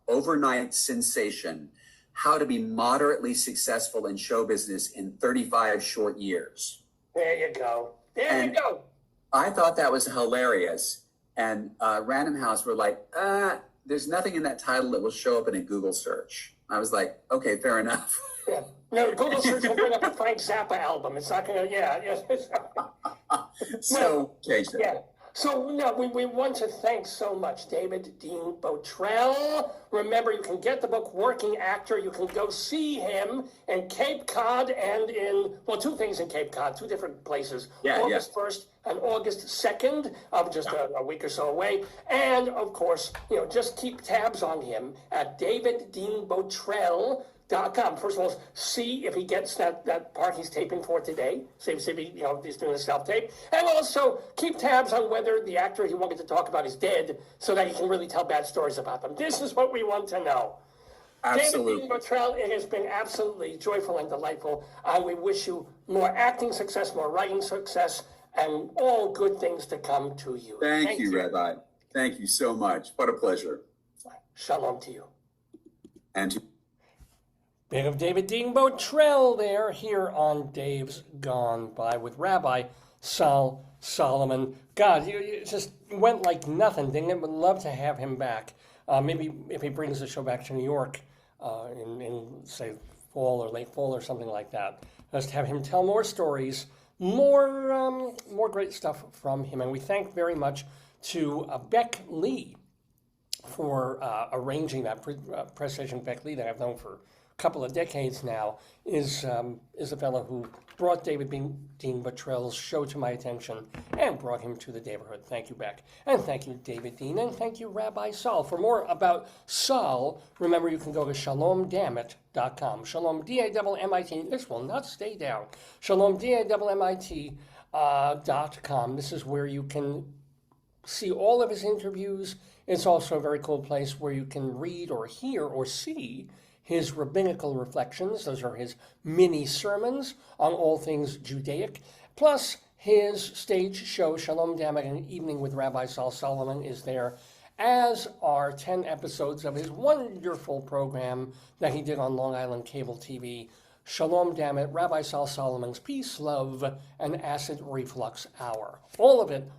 Overnight Sensation: How to Be Moderately Successful in Show Business in 35 Short Years. There you go. You go. I thought that was hilarious. And Random House were like, there's nothing in that title that will show up in a Google search. I was like, okay, fair enough. Yeah. No, Google search will bring up a Frank Zappa album. It's not going to, yeah. So changed it. Yeah. So no, we want to thank so much David Dean Bottrell. Remember, you can get the book Working Actor. You can go see him in Cape Cod and in, well, two things in Cape Cod, two different places. Yeah, August 1st and August 2nd, just a week or so away. And of course, just keep tabs on him at daviddeanbottrell.com. First of all, see if he gets that part he's taping for today. See if he, he's doing a self-tape. And also keep tabs on whether the actor he wanted to talk about is dead so that he can really tell bad stories about them. This is what we want to know. Absolutely. David Dean Bottrell, it has been absolutely joyful and delightful. And we wish you more acting success, more writing success, and all good things to come to you. Thank you, Rabbi. Thank you so much. What a pleasure. Shalom to you. And to Bit of David Dean Bottrell there here on Dave's Gone By with Rabbi Sol Solomon. God, you just went like nothing, didn't it? Would love to have him back. Maybe if he brings the show back to New York in say, fall or late fall or something like that. Just have him tell more stories, more great stuff from him. And we thank very much to Beck Lee for arranging that. Press agent Beck Lee that I've known for couple of decades now is a fellow who brought David Dean Bottrell's show to my attention and brought him to the Daverhood. Thank you, Beck. And thank you, David Dean. And thank you, Rabbi Sol. For more about Sol, remember you can go to shalomdammit.com. Shalom, D-A-M-M-I-T. This will not stay down. Shalom, D-A-M-M-I-T.com. This is where you can see all of his interviews. It's also a very cool place where you can read or hear or see his rabbinical reflections. Those are his mini sermons on all things Judaic. Plus, his stage show, Shalom Dammit, an Evening with Rabbi Sol Solomon, is there, as are 10 episodes of his wonderful program that he did on Long Island Cable TV, Shalom Dammit, Rabbi Sol Solomon's Peace, Love, and Acid Reflux Hour. All of it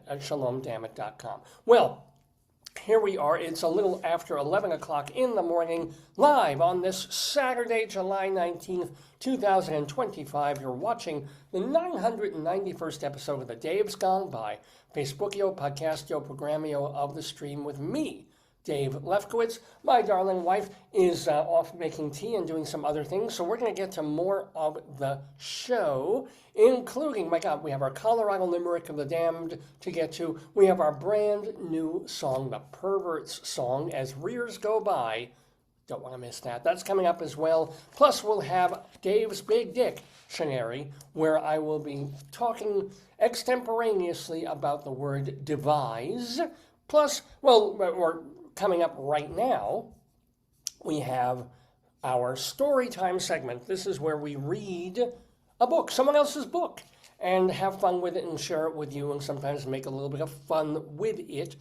at shalomdammit.com. Well, here we are. It's a little after 11 o'clock in the morning, live on this Saturday, July 19th, 2025. You're watching the 991st episode of the Dave's Gone By, Facebookio, Podcastio, Programmio of the stream with me, Dave Lefkowitz. My darling wife is off making tea and doing some other things, so we're going to get to more of the show, including, my God, we have our Colorado Limerick of the Damned to get to. We have our brand new song, the Pervert's song, As Rears Go By. Don't want to miss that. That's coming up as well. Plus, we'll have Dave's Big Dictionary, where I will be talking extemporaneously about the word devise. Plus, well, we're coming up right now, we have our StoryTime segment. This is where we read a book, someone else's book, and have fun with it and share it with you and sometimes make a little bit of fun with it.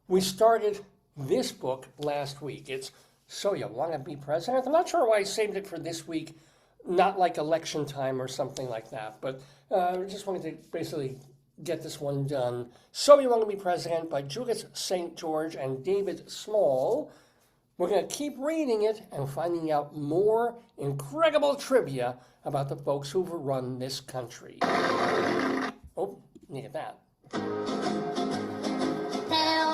We started this book last week. It's So You Want to Be President? I'm not sure why I saved it for this week, not like election time or something like that, but I just wanted to basically get this one done. So You Want to Be President by Judith St. George and David Small. We're going to keep reading it and finding out more incredible trivia about the folks who've run this country. Oh, needed that. Tell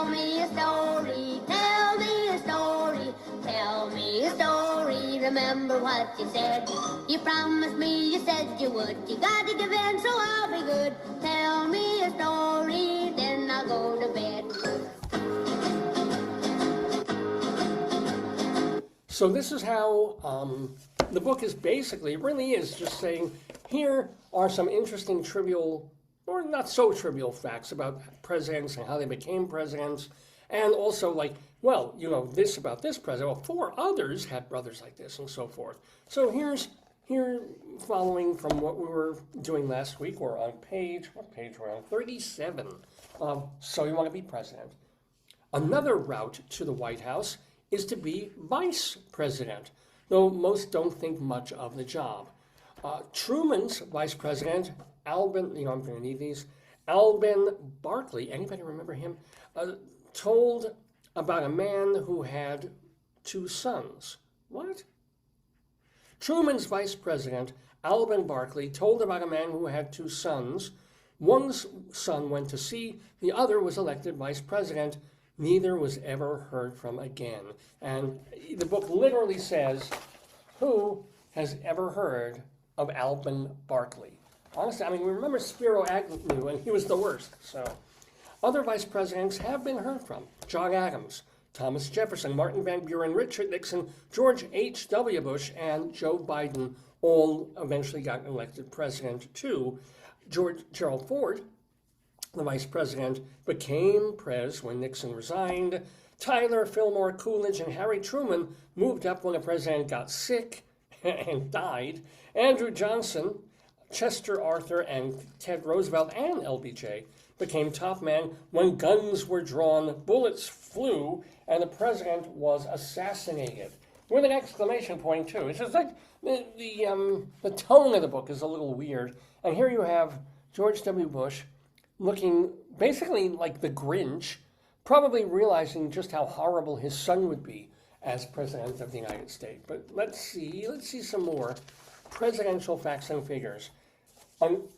me a story, tell me a story, tell me a story. Remember what you said. You promised me, you said you would. You got to give in, so I'll be good. Tell me a story, then I'll go to bed. So this is how the book is basically, it really is just saying, here are some interesting trivial, or not so trivial facts about presidents and how they became presidents. And also like, well, you know, this about this president. Well, 4 others had brothers like this and so forth. So here following from what we were doing last week, we're on what page we're on? 37 of So You Want to Be President. Another route to the White House is to be vice president, though most don't think much of the job. Truman's vice president, Alben, I'm going to need these, Alben Barkley, anybody remember him? Told about a man who had 2 sons. What? Truman's vice president, Alben Barkley, told about a man who had 2 sons One son went to sea, the other was elected vice president. Neither was ever heard from again. And the book literally says, who has ever heard of Alban Barkley? Honestly, I mean, we remember Spiro Agnew, and he was the worst. So, other vice presidents have been heard from. John Adams, Thomas Jefferson, Martin Van Buren, Richard Nixon, George H.W. Bush, and Joe Biden all eventually got elected president too. Gerald Ford, the vice president, became pres when Nixon resigned. Tyler, Fillmore, Coolidge, and Harry Truman moved up when the president got sick and died. Andrew Johnson, Chester Arthur, and Ted Roosevelt, and LBJ became top men when guns were drawn, bullets flew, and the president was assassinated. With an exclamation point, too. It's just like the tone of the book is a little weird. And here you have George W. Bush looking basically like the Grinch, probably realizing just how horrible his son would be as president of the United States. But let's see some more presidential facts and figures.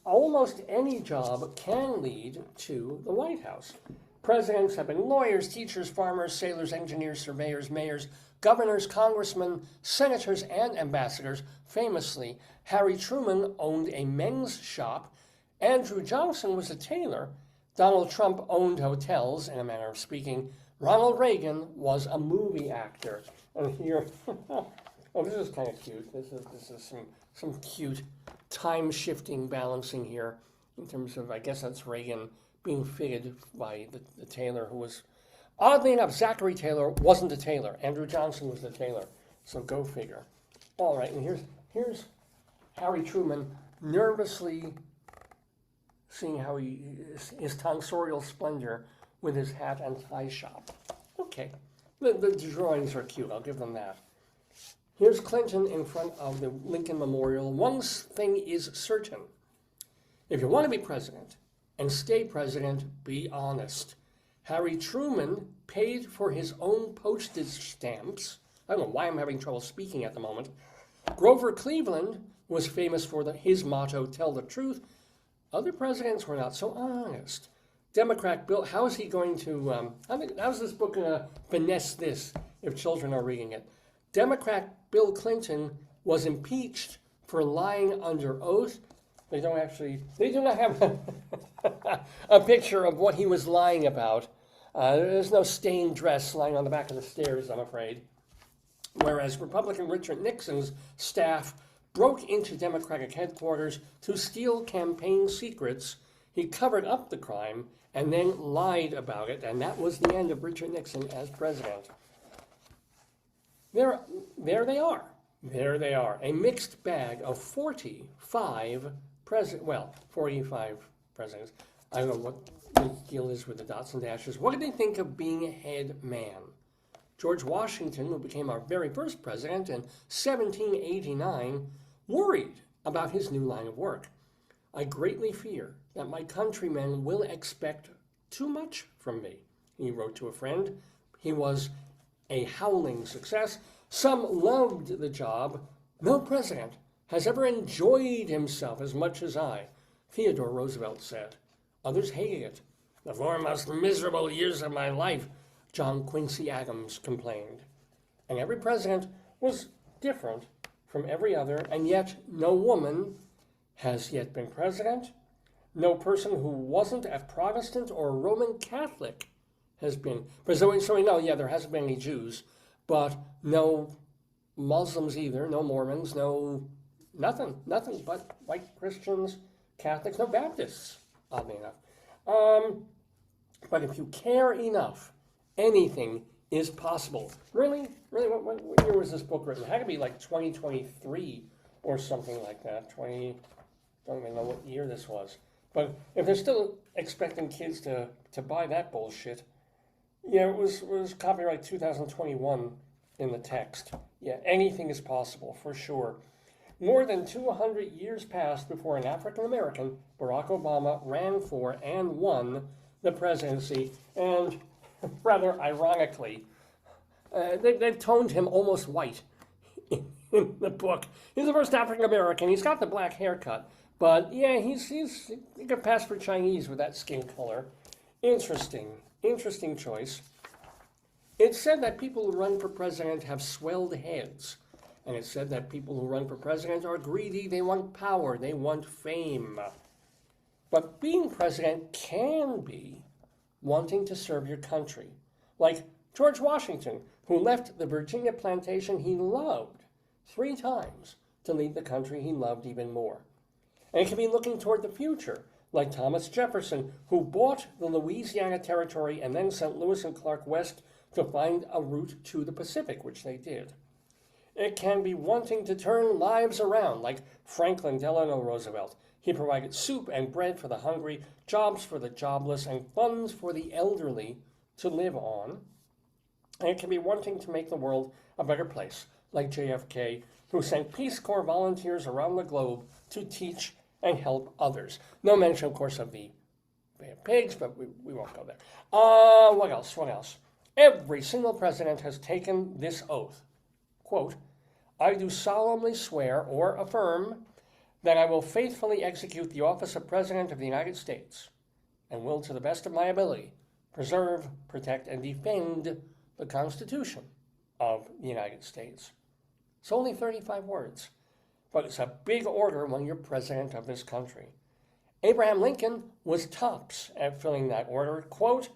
Almost any job can lead to the White House. Presidents have been lawyers, teachers, farmers, sailors, engineers, surveyors, mayors, governors, congressmen, senators, and ambassadors. Famously, Harry Truman owned a men's shop. Andrew Johnson was a tailor. Donald Trump owned hotels, in a manner of speaking. Ronald Reagan was a movie actor. And here, oh, this is kind of cute. This is some cute time-shifting balancing here in terms of, I guess that's Reagan being fitted by the tailor who was, oddly enough, Zachary Taylor wasn't a tailor. Andrew Johnson was the tailor. So go figure. All right, and here's Harry Truman nervously seeing how his tonsorial splendor with his hat and tie shop. Okay, the drawings are cute, I'll give them that. Here's Clinton in front of the Lincoln Memorial. One thing is certain. If you want to be president and stay president, be honest. Harry Truman paid for his own postage stamps. I don't know why I'm having trouble speaking at the moment. Grover Cleveland was famous for his motto, tell the truth. Other presidents were not so honest. Democrat Bill, how is he going to, how's this book going to finesse this if children are reading it? Democrat Bill Clinton was impeached for lying under oath. They do not have a picture of what he was lying about. There's no stained dress lying on the back of the stairs, I'm afraid. Whereas Republican Richard Nixon's staff broke into Democratic headquarters to steal campaign secrets. He covered up the crime and then lied about it, and that was the end of Richard Nixon as president. There they are. There they are. A mixed bag of 45 presidents. I don't know what the deal is with the dots and dashes. What did they think of being a head man? George Washington, who became our very first president in 1789, worried about his new line of work. I greatly fear that my countrymen will expect too much from me, he wrote to a friend. He was a howling success. Some loved the job. No president has ever enjoyed himself as much as I, Theodore Roosevelt said. Others hated it. The 4 most miserable years of my life, John Quincy Adams complained. And every president was different from every other, and yet no woman has yet been president. No person who wasn't a Protestant or a Roman Catholic has been. So we know, there hasn't been any Jews, but no Muslims either, no Mormons, nothing but white Christians, Catholics, no Baptists, oddly enough. But if you care enough, anything is possible. Really? What year was this book written? It had to be like 2023 or something like that. Don't even know what year this was. But if they're still expecting kids to buy that bullshit, it was copyright 2021 in the text. Yeah, anything is possible, for sure. More than 200 years passed before an African American, Barack Obama, ran for and won the presidency. And rather ironically, they've toned him almost white in the book. He's the first African American. He's got the black haircut, But yeah, he could pass for Chinese with that skin color. Interesting choice. It's said that people who run for president have swelled heads. And it's said that people who run for president are greedy, they want power, they want fame. But being president can be wanting to serve your country. Like George Washington, who left the Virginia plantation he loved 3 times to lead the country he loved even more. And it can be looking toward the future, like Thomas Jefferson, who bought the Louisiana Territory and then sent Lewis and Clark west to find a route to the Pacific, which they did. It can be wanting to turn lives around, like Franklin Delano Roosevelt. He provided soup and bread for the hungry, jobs for the jobless, and funds for the elderly to live on. And it can be wanting to make the world a better place, like JFK, who sent Peace Corps volunteers around the globe to teach and help others. No mention, of course, of the pigs, but we won't go there. What else? Every single president has taken this oath. Quote, I do solemnly swear or affirm that I will faithfully execute the office of President of the United States and will, to the best of my ability, preserve, protect, and defend the Constitution of the United States. It's only 35 words, but it's a big order when you're president of this country. Abraham Lincoln was tops at filling that order. Quote,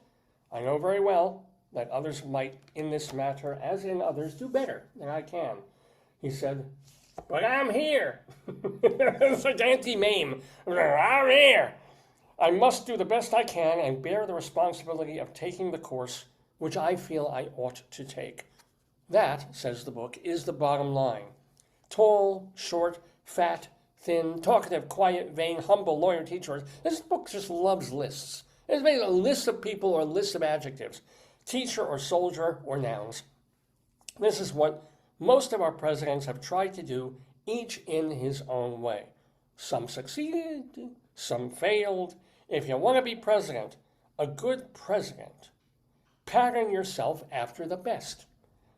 I know very well that others might, in this matter, as in others, do better than I can. He said, but I'm here. It's like anti-meme. I'm here. I must do the best I can and bear the responsibility of taking the course which I feel I ought to take. That, says the book, is the bottom line. Tall, short, fat, thin, talkative, quiet, vain, humble, lawyer, teacher. This book just loves lists. It's made a list of people or lists of adjectives. Teacher or soldier or nouns. This is what most of our presidents have tried to do, each in his own way. Some succeeded, some failed. If you want to be president, a good president, pattern yourself after the best.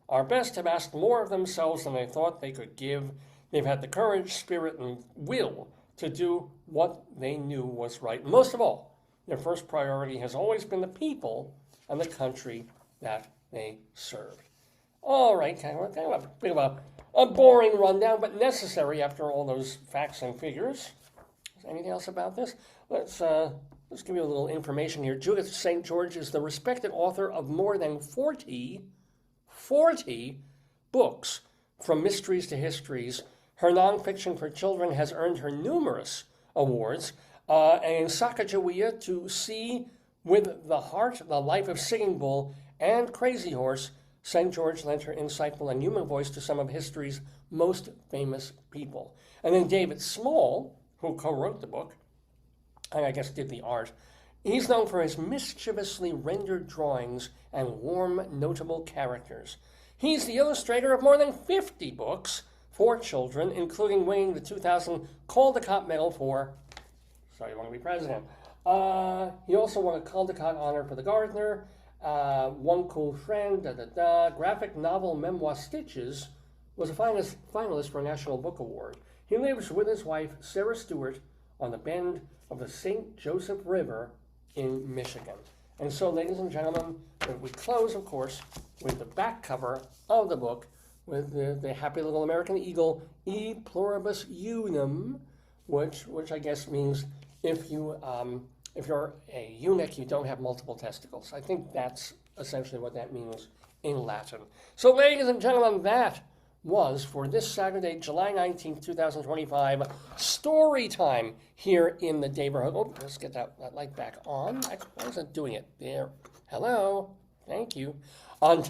Our best have asked more of themselves than they thought they could give. They've had the courage, spirit, and will to do what they knew was right. Most of all, their first priority has always been the people and the country that they served. All right, kind of a bit of a boring rundown, but necessary after all those facts and figures. Is there anything else about this? Let's give you a little information here. Judith St. George is the respected author of more than 40 books, from mysteries to histories. Her nonfiction for children has earned her numerous awards. And in Sacagawea, to see with the heart the life of Singing Bull and Crazy Horse, St. George lent her insightful and human voice to some of history's most famous people. And then David Small, who co-wrote the book, and I guess did the art, he's known for his mischievously rendered drawings and warm, notable characters. He's the illustrator of more than 50 books for children, including winning the 2000 Caldecott Medal for So You Want to Be President. He also won a Caldecott Honor for The Gardener, One Cool Friend, graphic novel memoir Stitches was a finalist for a National Book Award. He lives with his wife, Sarah Stewart, on the bend of the St. Joseph River in Michigan. And so, ladies and gentlemen, we close, of course, with the back cover of the book with the happy little American eagle, E pluribus unum, which I guess means if you're a eunuch, you don't have multiple testicles. I think that's essentially what that means in Latin. So, ladies and gentlemen, that was for this Saturday, July 19th, 2025, story time here in the Daverhood. Oh, let's get that light back on. I wasn't doing it there. Hello. Thank you. On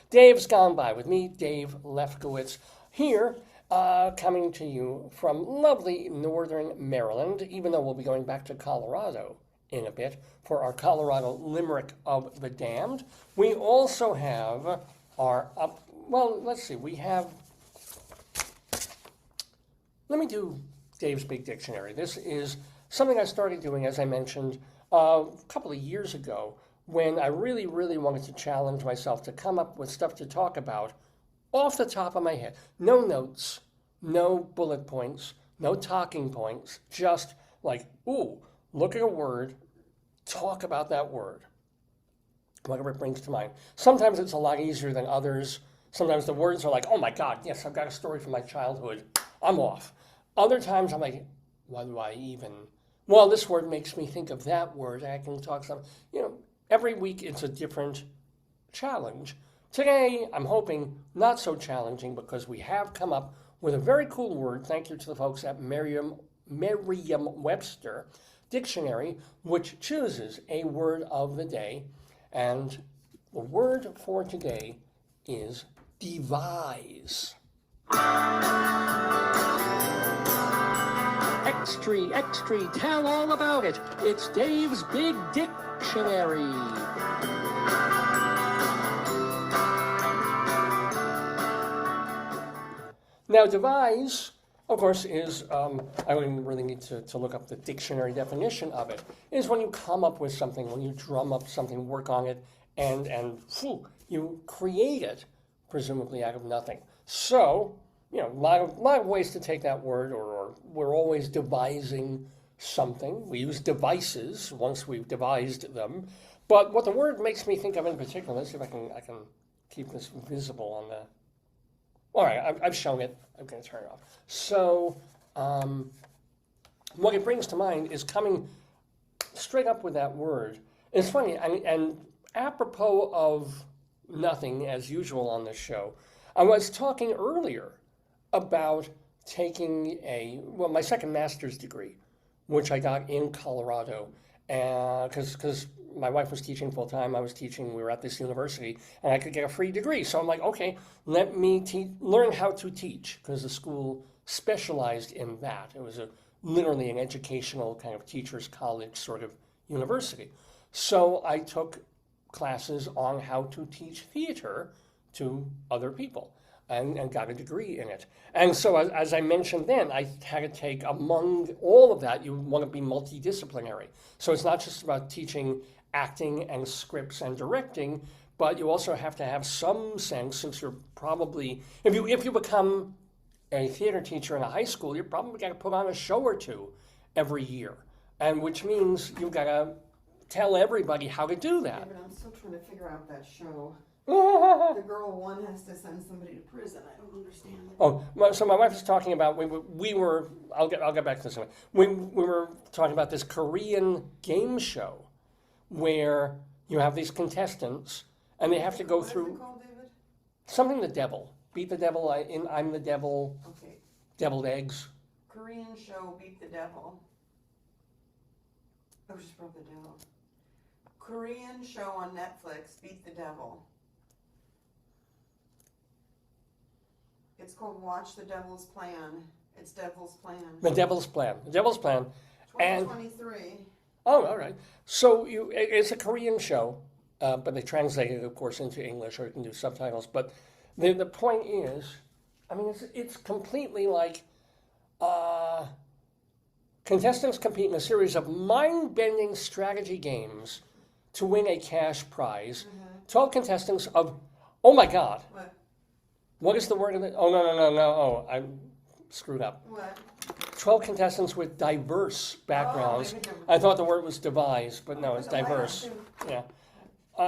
Dave's Gone By with me, Dave Lefkowitz, here coming to you from lovely northern Maryland, even though we'll be going back to Colorado in a bit for our Colorado Limerick of the Damned. We also have our let's see, let me do Dave's Big Dictionary. This is something I started doing, as I mentioned, a couple of years ago when I really, really wanted to challenge myself to come up with stuff to talk about off the top of my head. No notes, no bullet points, No talking points, just like, ooh, look at a word, talk about that word, whatever it brings to mind. Sometimes it's a lot easier than others. Sometimes the words are like, oh my God, yes, I've got a story from my childhood. I'm off. Other times I'm like, why do I even? Well, this word makes me think of that word. I can talk some, every week it's a different challenge. Today, I'm hoping not so challenging because we have come up with a very cool word. Thank you to the folks at Merriam-Webster Dictionary, which chooses a word of the day. And the word for today is devise. Extra, tell all about it. It's Dave's Big Dictionary. Now, devise, of course, is, I don't even really need to look up the dictionary definition of it, is when you come up with something, when you drum up something, work on it, and you create it, presumably out of nothing. So, a lot of ways to take that word, or we're always devising something. We use devices once we've devised them. But what the word makes me think of in particular, let's see if I can keep this visible on the... All right, I've shown it. I'm going to turn it off. So what it brings to mind is coming straight up with that word. It's funny, and apropos of nothing, as usual on this show, I was talking earlier about taking my second master's degree, which I got in Colorado, because my wife was teaching full time, I was teaching, we were at this university, and I could get a free degree. So I'm like, okay, let me learn how to teach, because the school specialized in that. It was literally an educational kind of teacher's college sort of university. So I took classes on how to teach theater to other people and got a degree in it. And so as I mentioned then, I had to take, among all of that, you want to be multidisciplinary. So it's not just about teaching acting and scripts and directing, but you also have to have some sense, since you're probably, if you become a theater teacher in a high school, you're probably got to put on a show or two every year, and which means you've got to tell everybody how to do that. Yeah, but I'm still trying to figure out that show. The girl one has to send somebody to prison. I don't understand it. Oh, so my wife was talking about, we were I'll get back to this one. We were talking about this Korean game show where you have these contestants and they have to go through... What is it called, David? Something the devil. Beat the devil, I'm the devil. Okay. Deviled eggs. Korean show, Beat the Devil. Oh, just wrote the devil. Korean show on Netflix, Beat the Devil. It's called Watch the Devil's Plan. It's Devil's Plan. The Devil's Plan. The Devil's Plan. 2023. Oh, all right. So it's a Korean show, but they translate it, of course, into English, or you can do subtitles. But the point is, I mean, it's completely like contestants compete in a series of mind-bending strategy games to win a cash prize. 12 contestants of, oh my God. What is the word of it? Oh, no. Oh, I screwed up. What? 12 contestants with diverse backgrounds. I thought the word was devise, but no, it's diverse. Yeah.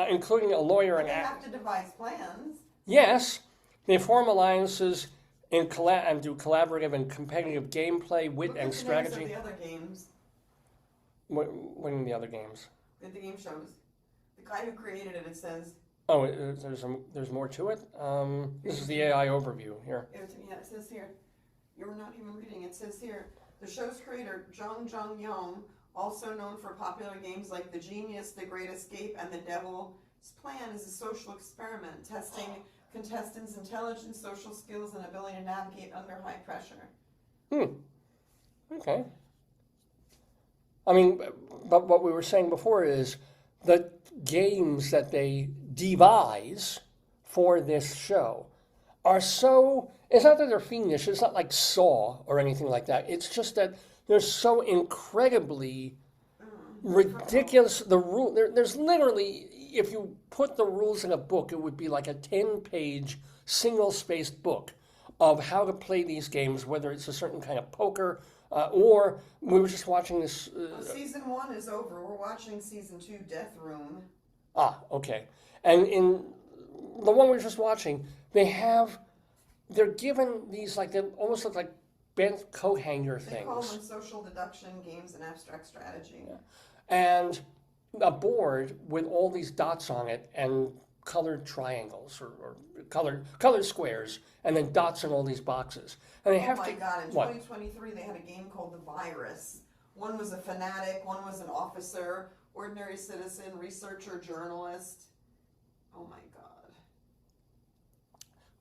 Including a lawyer and They have to devise plans. Yes. They form alliances and do collaborative and competitive gameplay, wit, and strategy. Look at the names of the other games. What are the other games? The game shows. The guy who created it, it says... Oh, there's more to it? This is the AI overview here. Yeah, it says here. You're not even reading. It says here, the show's creator, Jung Jung-yeom, also known for popular games like The Genius, The Great Escape, and The Devil's Plan, is a social experiment testing contestants' intelligence, social skills, and ability to navigate under high pressure. Okay. I mean, but what we were saying before is the games that they devise for this show are so, it's not that they're fiendish, it's not like Saw or anything like that. It's just that they're so incredibly ridiculous. There's literally, if you put the rules in a book, it would be like a 10-page, single-spaced book of how to play these games, whether it's a certain kind of poker, or we were just watching this. Season 1 is over. We're watching season 2, Death Room. Okay. And in the one we were just watching, they're given these, like, they almost look like bent coat hanger They things. call them social deduction games and abstract strategy. Yeah. And a board with all these dots on it and colored triangles or colored squares and then dots in all these boxes. And they Oh have my to. God, in what? 2023 they had a game called The Virus. One was a fanatic, one was an officer, ordinary citizen, researcher, journalist. Oh my God.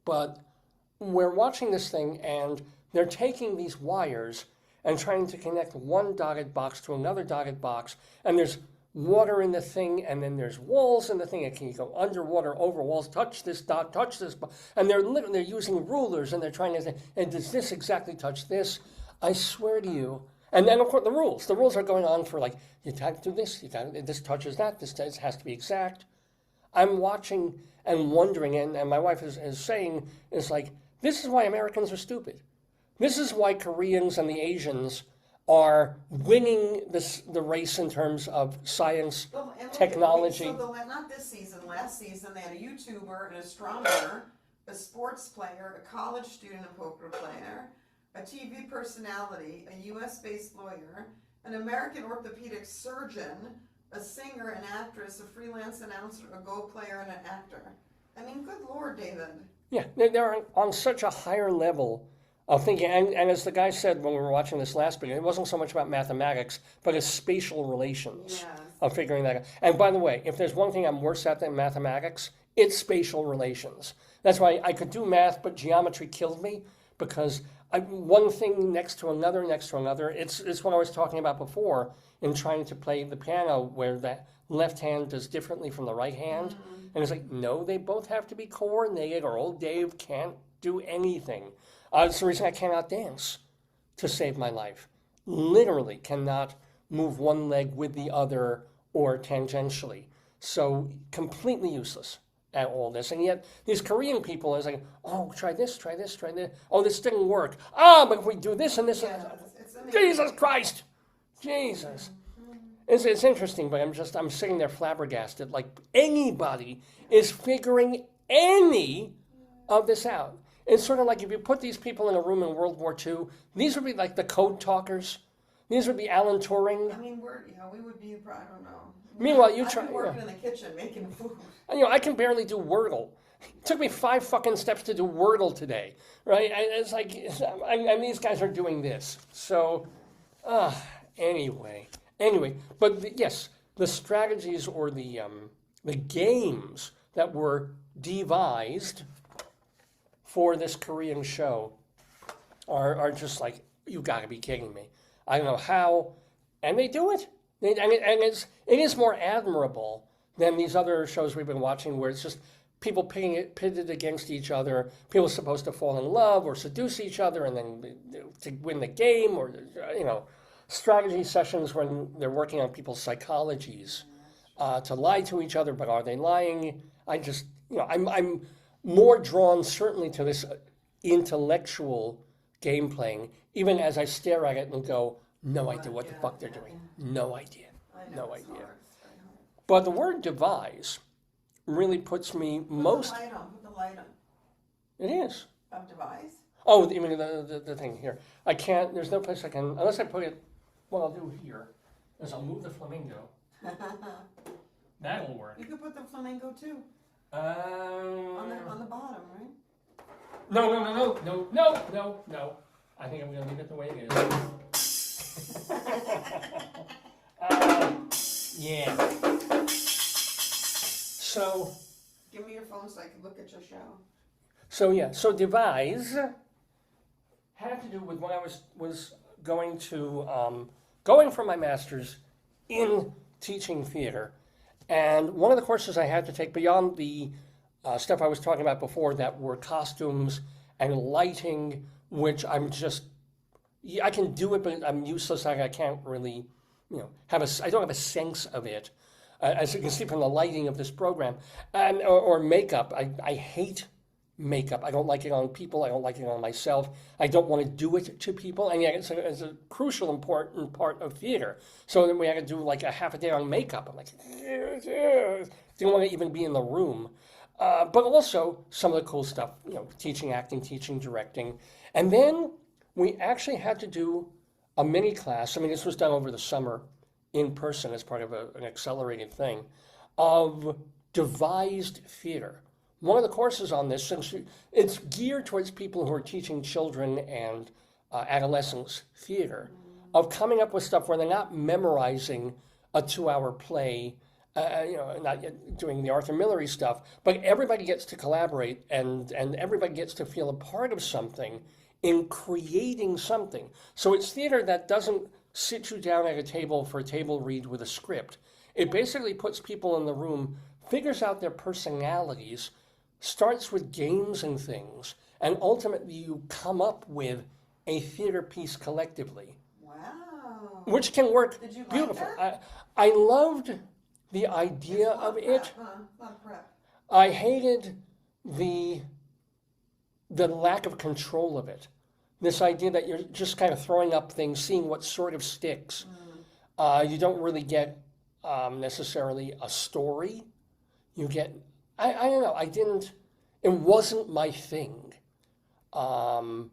But we're watching this thing and they're taking these wires and trying to connect one dotted box to another dotted box, and there's water in the thing, and then there's walls in the thing, and can you go underwater, over walls, touch this dot, touch this, and they're using rulers, and they're trying to say, and does this exactly touch this? I swear to you. And then, of course, the rules are going on for, like, you can't do this, this touches that, this has to be exact. I'm watching and wondering, and my wife is saying, is like, this is why Americans are stupid. This is why Koreans and the Asians are winning the race in terms of science, technology. Not this season, last season, they had a YouTuber, an astronomer, a sports player, a college student and poker player, a TV personality, a US-based lawyer, an American orthopedic surgeon, a singer, an actress, a freelance announcer, a Go player, and an actor. I mean, good Lord, David. Yeah, they're on such a higher level of thinking. And as the guy said when we were watching this last video, it wasn't so much about mathematics, but it's spatial relations of figuring that out. And by the way, if there's one thing I'm worse at than mathematics, it's spatial relations. That's why I could do math, but geometry killed me, because one thing next to another. It's what I was talking about before in trying to play the piano, where the left hand does differently from the right hand. And it's like, no, they both have to be coordinated, or old Dave can't do anything. It's the reason I cannot dance to save my life. Literally cannot move one leg with the other or tangentially. So completely useless at all this. And yet these Korean people is like, oh, try this. Oh, this didn't work. But if we do this and this, It's amazing. Jesus Christ, Jesus. It's interesting, but I'm sitting there flabbergasted. Like, anybody is figuring any of this out. It's sort of like if you put these people in a room in World War II, these would be like the code talkers. These would be Alan Turing. I mean, we would be, I don't know. Meanwhile, you I've try. been working in the kitchen making food. And, I can barely do Wordle. It took me 5 fucking steps to do Wordle today, right? It's like, and these guys are doing this. So, anyway, but yes, the strategies or the games that were devised for this Korean show are just like, you got to be kidding me. I don't know how, and they do it. And it is more admirable than these other shows we've been watching, where it's just people pitted against each other. People are supposed to fall in love or seduce each other, and then to win the game, or strategy sessions when they're working on people's psychologies to lie to each other. But are they lying? I'm more drawn certainly to this intellectual game playing, even as I stare at it and go, no idea what the fuck they're doing. No idea. No idea. But the word devise really puts me most... Put the light on. It is. Of devise? Oh, you mean the thing here. I can't, there's no place I can, unless I put it, what I'll do here is I'll move the flamingo. That'll work. You could put the flamingo too. On On the bottom, right? No. I think I'm going to leave it the way it is. Yeah. So. Give me your phone so I can look at your show. So devise had to do with when I was going for my master's in teaching theater. And one of the courses I had to take beyond the stuff I was talking about before that were costumes and lighting, which I can do it, but I'm useless. I can't really, I don't have a sense of it. As you can see from the lighting of this program, or makeup. I hate makeup. I don't like it on people. I don't like it on myself. I don't want to do it to people. And yet it's a crucial, important part of theater. So then we had to do like a half a day on makeup. I'm like, didn't want to even be in the room. But also some of the cool stuff, teaching acting, teaching directing. And then we actually had to do a mini class. I mean, this was done over the summer in person as part of an accelerated thing of devised theater. One of the courses on this, since it's geared towards people who are teaching children and adolescents theater, of coming up with stuff where they're not memorizing a 2-hour play, not doing the Arthur Millery stuff, but everybody gets to collaborate and everybody gets to feel a part of something in creating something. So it's theater that doesn't sit you down at a table for a table read with a script. It basically puts people in the room, figures out their personalities, starts with games and things, and ultimately you come up with a theater piece collectively. Wow. Which can work Did you like beautiful. that? I loved the idea of it. A lot of prep. I hated the lack of control of it. This idea that you're just kind of throwing up things, seeing what sort of sticks. You don't really get necessarily a story. You get, I don't know, it wasn't my thing. And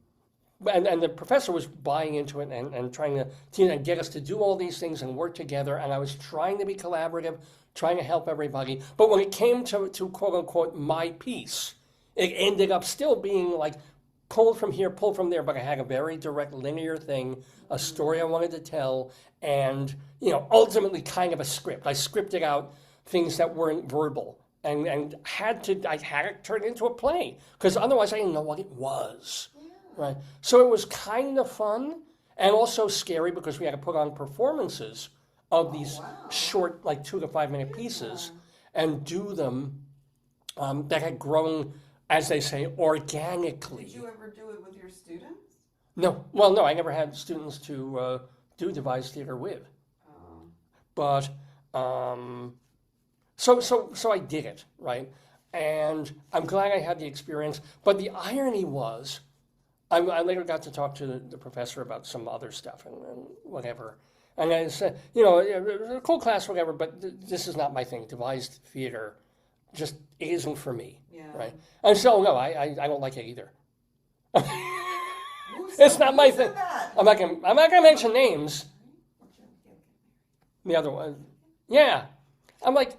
the professor was buying into it and trying to get us to do all these things and work together. And I was trying to be collaborative, trying to help everybody. But when it came to quote unquote my piece, it ended up still being like pulled from here, pulled from there. But I had a very direct linear thing, a story I wanted to tell, and ultimately kind of a script. I scripted out things that weren't verbal. And I had it turn into a play because otherwise I didn't know what it was, right? So it was kind of fun and also scary because we had to put on performances of these short, like 2 to 5 minute pieces, and do them that had grown, as they say, organically. Did you ever do it with your students? No, well, no, I never had students to do devised theater with, but. So I did it, right? And I'm glad I had the experience. But the irony was, I later got to talk to the professor about some other stuff and whatever. And I said, it was a cool class, whatever, but this is not my thing. Devised theater just isn't for me, right? And so, no, I don't like it either. It's not my thing. I'm not gonna mention names. The other one, yeah. I'm like,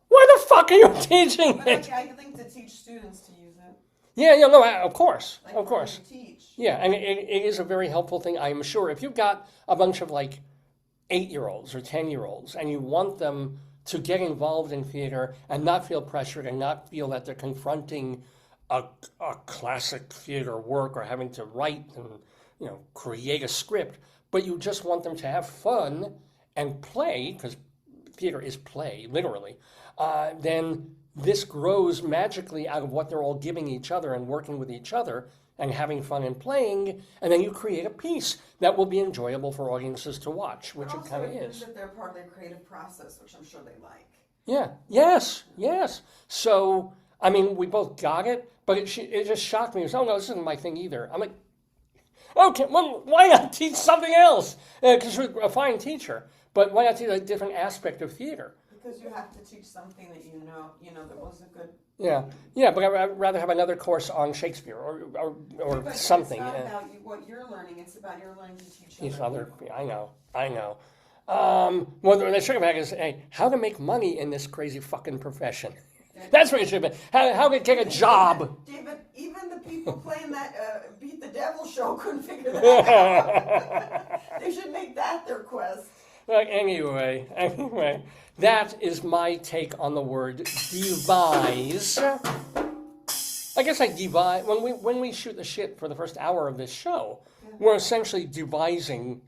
why the fuck are you teaching But it? I think to teach students to use it. Yeah, no, of course. To teach. Yeah, and it is a very helpful thing, I'm sure. If you've got a bunch of like 8-year-olds or 10-year-olds and you want them to get involved in theater and not feel pressured and not feel that they're confronting a classic theater work or having to write and create a script, but you just want them to have fun and play, because theater is play, literally, then this grows magically out of what they're all giving each other and working with each other and having fun and playing, and then you create a piece that will be enjoyable for audiences to watch, which it kind of is. That they're part of their creative process, which I'm sure they like. Yeah, yes. So, I mean, we both got it, but it just shocked me. It was, oh no, this isn't my thing either. I'm like, okay, well, why not teach something else? Because you're a fine teacher, but why not teach a different aspect of theater? Because you have to teach something that that was a good. Yeah, but I'd rather have another course on Shakespeare or But something. It's not about what you're learning; it's about your learning to teach These other. I know. What they should have had is, hey, how to make money in this crazy fucking profession. That's what it should have been. How to get a job. David, even the people playing that Beat the Devil show couldn't figure that out. They should make that their quest. Anyway, that is my take on the word devise. I guess I devise when we shoot the shit for the first hour of this show, we're essentially devising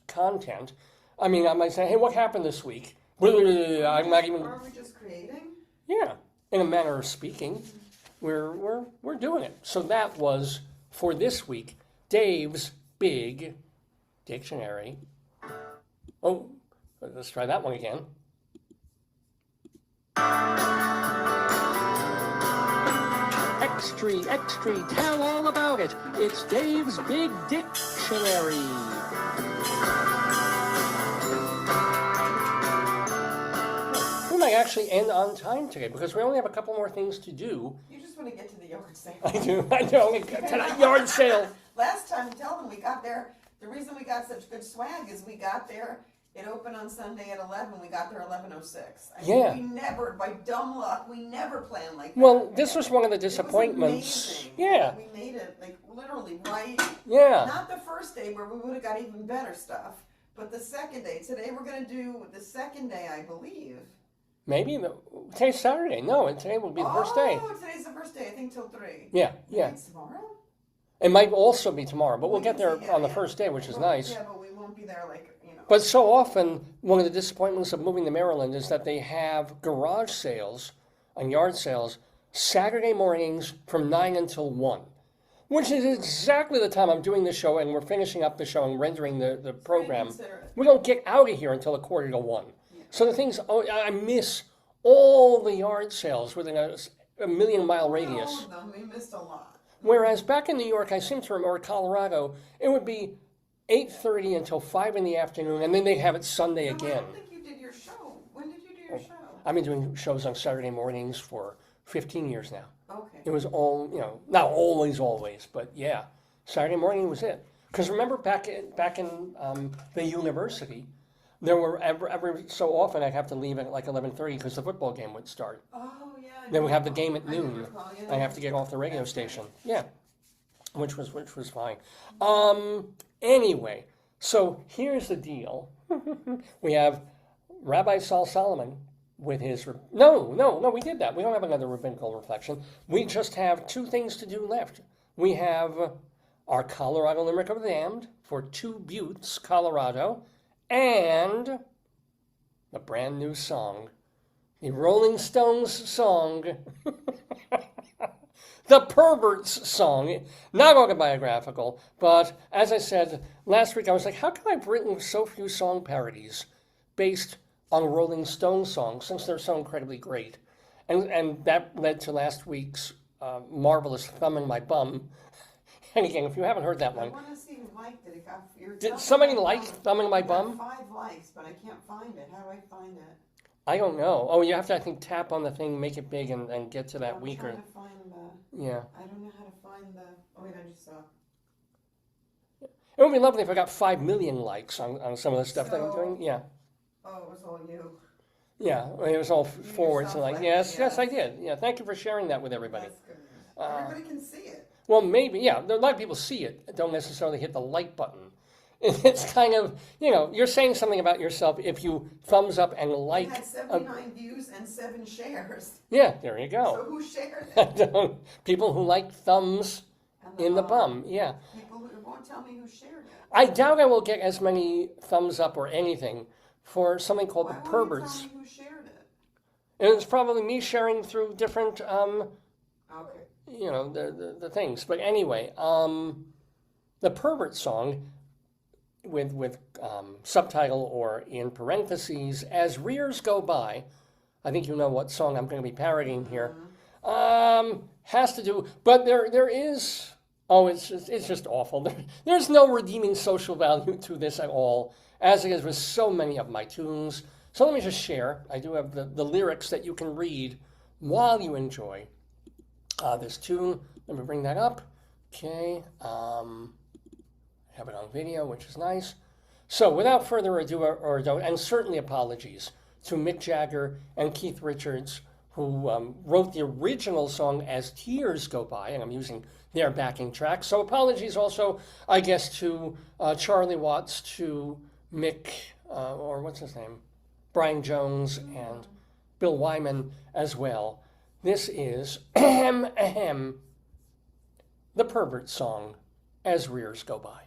content. I mean, I might say, hey, what happened this week? I'm not even. Aren't we just creating? Yeah, in a manner of speaking, we're doing it. So that was for this week, Dave's Big Dictionary. Oh, let's try that one again. extra, tell all about it. It's Dave's Big Dictionary. We might actually end on time today because we only have a couple more things to do. You just want to get to the yard sale. I know, to that yard sale. Last time, tell them we got there. The reason we got such good swag is we got there. It opened on Sunday at 11. We got there 11:06. Yeah. We never, by dumb luck, we never planned like that. Well, this was one of the It was disappointments. amazing. Yeah. We made it like literally right. Yeah. Not the first day where we would have got even better stuff, but the second day. Today we're gonna do the second day, I believe. Maybe today's Saturday. No, today will be the first day. Oh, today's the first day. I think till 3. Yeah. It's tomorrow. It might also be tomorrow, but we'll We get can there see, on the first day, which is nice. Yeah, but we won't be there like, you know. But so often, one of the disappointments of moving to Maryland is that they have garage sales and yard sales Saturday mornings from 9 until 1, which is exactly the time I'm doing the show and we're finishing up the show and rendering the program. We don't get out of here until 1:45. Yeah. So the things, I miss all the yard sales within a million-mile radius. All of them, we missed a lot. Whereas back in New York, I seem to remember Colorado, it would be 8:30 until 5 in the afternoon, and then they have it Sunday No, again. I don't think you did your show. When did you do your show? I've been doing shows on Saturday mornings for 15 years now. Okay. It was all, not always, but yeah, Saturday morning was it. Because remember back in the university, there were every so often I'd have to leave at like 11:30 because the football game would start. Oh, yeah. Then we have the game at I do noon. recall, yeah. I have to get off the radio station. Yeah, which was fine. Anyway, so here's the deal. We have Rabbi Sol Solomon with his... No, we did that. We don't have another rabbinical reflection. We just have 2 things to do left. We have our Colorado Limerick of the Damned for 2 Buttes, Colorado, and a brand new song. The Rolling Stones song, the Pervert's song, not autobiographical, but as I said last week, I was like, how come I've written so few song parodies based on Rolling Stones songs since they're so incredibly great? And that led to last week's marvelous Thumb in My Bum. And again, if you haven't heard that I one, want to see who liked it. did somebody like Thumb in My Bum? 5 likes, but I can't find it. How do I find it? I don't know. Oh, you have to, I think, tap on the thing, make it big, and get to that I'm weaker. trying to find the... Yeah. I don't know how to find the... Oh, wait, I just saw... It would be lovely if I got 5 million likes on some of the stuff that I'm doing. Yeah. Oh, it was all you. Yeah. It was all forwards and like, yes, yourself, I did. Yeah. Thank you for sharing that with everybody. That's good news. Everybody can see it. Well, maybe, yeah. A lot of people see it, don't necessarily hit the like button. It's kind of, you're saying something about yourself if you thumbs up and like. It had 79 views and 7 shares. Yeah, there you go. So who shared it? People who like thumbs And in the bum, yeah. People who won't tell me who shared it. I doubt I will get as many thumbs up or anything for something called Why the won't Perverts. you tell me who shared it? And it's probably me sharing through different, Okay. the things. But anyway, the Pervert song with subtitle or in parentheses, As Rears Go By, I think you know what song I'm going to be parodying here, has to do, but there is, it's just awful. There's no redeeming social value to this at all, as it is with so many of my tunes. So let me just share. I do have the lyrics that you can read while you enjoy this tune. Let me bring that up. Okay. Have it on video, which is nice. So without further ado or and certainly apologies to Mick Jagger and Keith Richards, who wrote the original song As Tears Go By, and I'm using their backing track. So apologies also, I guess, to Charlie Watts, to Mick, or what's his name? Brian Jones and Bill Wyman as well. This is the Pervert song, As Rears Go By.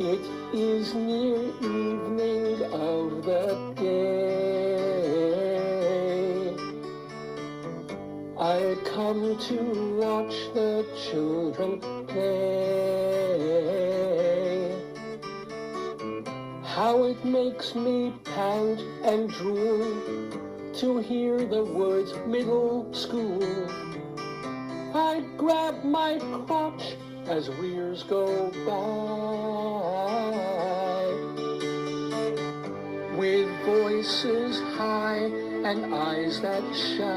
It is near evening of the day. I come to watch the children play. How it makes me pant and drool to hear the words middle school. I grab my crotch as years go by, with voices high and eyes that shine.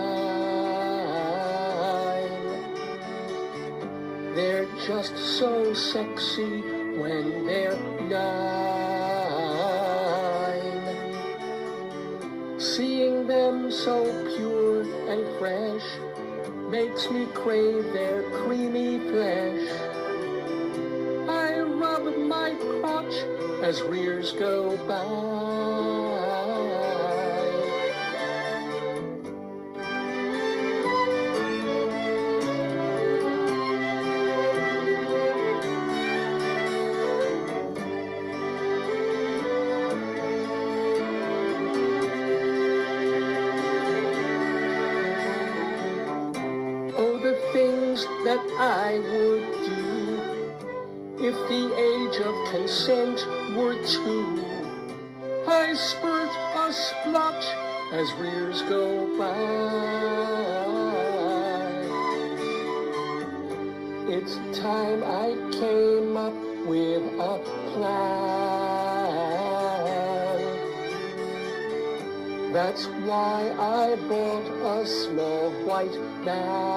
They're just so sexy when they're 9. Seeing them so pure and fresh makes me crave their creamy flesh. I rub my crotch as years go by. That I would do if the age of consent were 2. I spurt a splotch as years go by. It's time I came up with a plan. That's why I bought a small white man.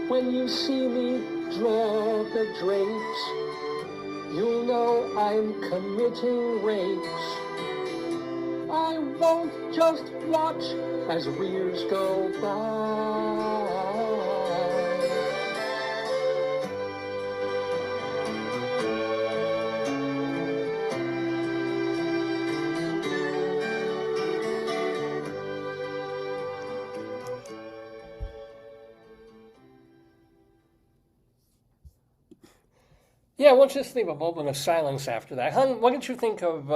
When you see me draw the drapes, you'll know I'm committing rapes. I won't just watch as years go by. Yeah, we'll just leave a moment of silence after that. Hon, what did you think of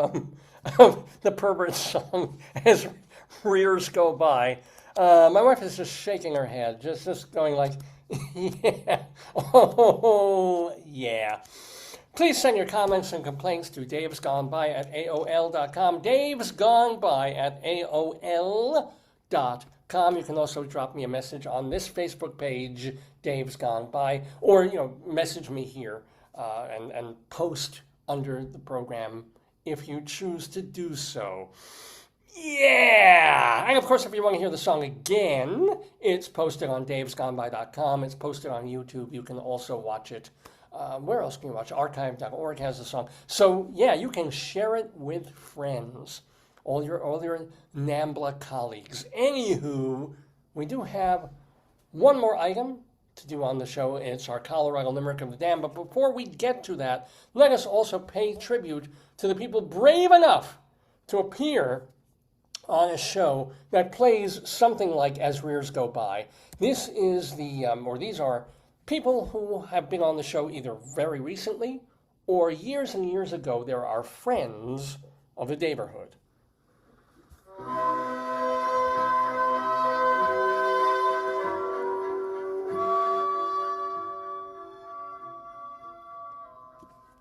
the Pervert song as years go by? My wife is just shaking her head, just going like, yeah, oh, yeah. Please send your comments and complaints to davesgoneby@aol.com, davesgoneby@aol.com. You can also drop me a message on this Facebook page, Dave's Gone By, or, message me here. And post under the program if you choose to do so. Yeah! And of course, if you want to hear the song again, it's posted on davesgoneby.com. It's posted on YouTube. You can also watch it. Where else can you watch it? Archive.org has the song. So, yeah, you can share it with friends, all your NAMBLA colleagues. Anywho, we do have one more item to do on the show. It's our Colorado Limerick of the Dam. But before we get to that, let us also pay tribute to the people brave enough to appear on a show that plays something like As Years Go By. This is these are people who have been on the show either very recently or years and years ago. There are friends of the Daverhood.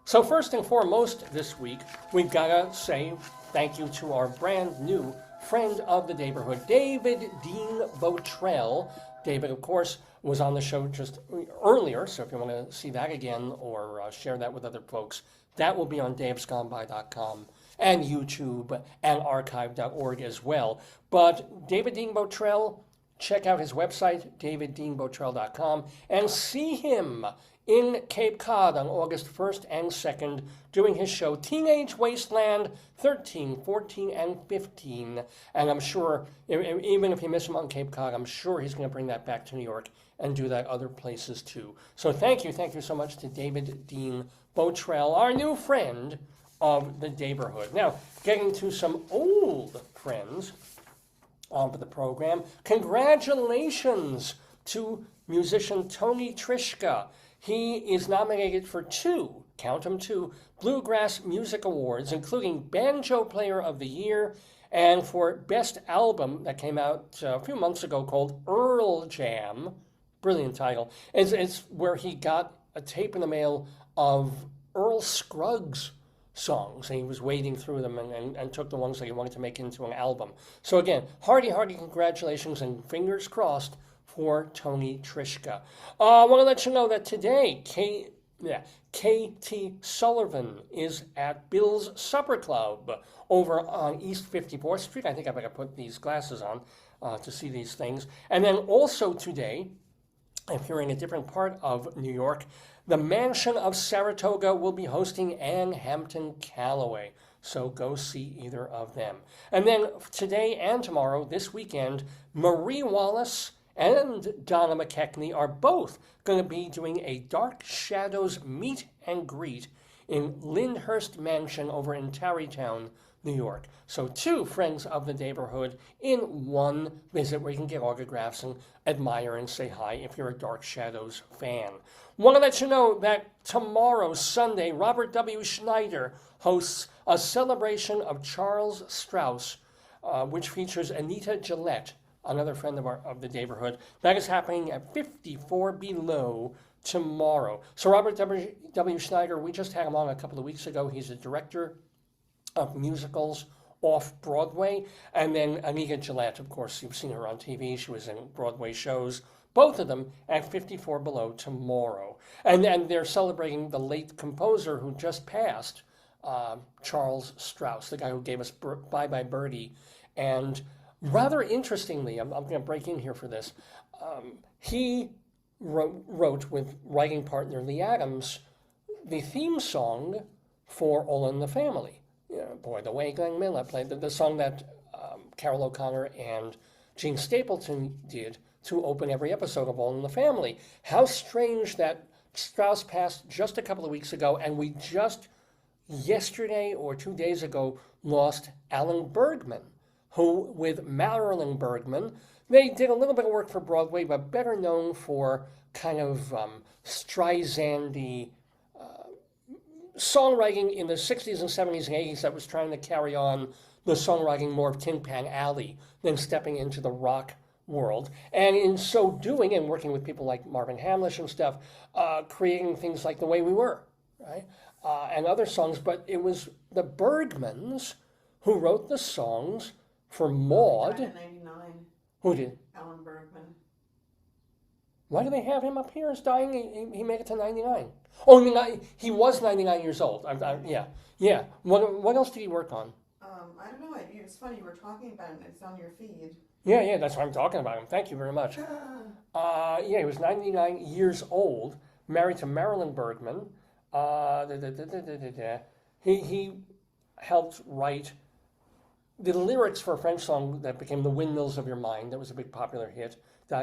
So first and foremost this week, we've got to say thank you to our brand new friend of the Daverhood, David Dean Bottrell. David, of course, was on the show just earlier, so if you want to see that again or share that with other folks, that will be on davesgoneby.com and YouTube and archive.org as well. But David Dean Bottrell, check out his website, daviddeanbottrell.com, and see him in Cape Cod on August 1st and 2nd, doing his show Teenage Wasteland 13, 14, and 15. And I'm sure, even if you miss him on Cape Cod, I'm sure he's going to bring that back to New York and do that other places too. So thank you so much to David Dean Bottrell, our new friend of the Daverhood. Now, getting to some old friends of the program, congratulations to musician Tony Trischka. He is nominated for 2, count them 2, Bluegrass Music Awards, including Banjo Player of the Year, and for Best Album that came out a few months ago called Earl Jam. Brilliant title. It's where he got a tape in the mail of Earl Scruggs songs, and he was wading through them and took the ones that he wanted to make into an album. So again, hearty congratulations and fingers crossed for Tony Trischka. I want to let you know that today, K.T. Sullivan is at Bill's Supper Club over on East 54th Street. I think I better put these glasses on to see these things. And then also today, if you're in a different part of New York, the Mansion of Saratoga will be hosting Ann Hampton Calloway. So go see either of them. And then today and tomorrow, this weekend, Marie Wallace and Donna McKechnie are both going to be doing a Dark Shadows meet and greet in Lyndhurst Mansion over in Tarrytown, New York. So 2 friends of the Daverhood in one visit where you can get autographs and admire and say hi if you're a Dark Shadows fan. Want to let you know that tomorrow, Sunday, Robert W. Schneider hosts a celebration of Charles Strauss, which features Anita Gillette, another friend of the Daverhood. That is happening at 54 Below tomorrow. So Robert W. Schneider, we just had him on a couple of weeks ago. He's a director of musicals off-Broadway. And then Anita Gillette, of course, you've seen her on TV. She was in Broadway shows, both of them at 54 Below tomorrow. And they're celebrating the late composer who just passed, Charles Strauss, the guy who gave us Bye Bye Birdie. And rather interestingly, I'm going to break in here for this, he wrote with writing partner Lee Adams the theme song for All in the Family. Boy, the way Glenn Miller played the song that Carol O'Connor and Gene Stapleton did to open every episode of All in the Family. How strange that Strauss passed just a couple of weeks ago, and we just yesterday or 2 days ago lost Alan Bergman, who, with Marilyn Bergman, they did a little bit of work for Broadway, but better known for kind of Streisand-y songwriting in the 60s and 70s and 80s that was trying to carry on the songwriting more of Tin Pan Alley than stepping into the rock world. And in so doing, and working with people like Marvin Hamlish and stuff, creating things like The Way We Were, right? And other songs, but it was the Bergmans who wrote the songs for Maude. He died in 99. Who did? Alan Bergman. Why do they have him up here as dying? He made it to 99. Oh, I mean, he was 99 years old. Yeah. What else did he work on? I don't know. It's funny you were talking about him. It's on your feed. Yeah, that's why I'm talking about him. Thank you very much. He was 99 years old, married to Marilyn Bergman. He helped write the lyrics for a French song that became The Windmills of Your Mind. That was a big popular hit. He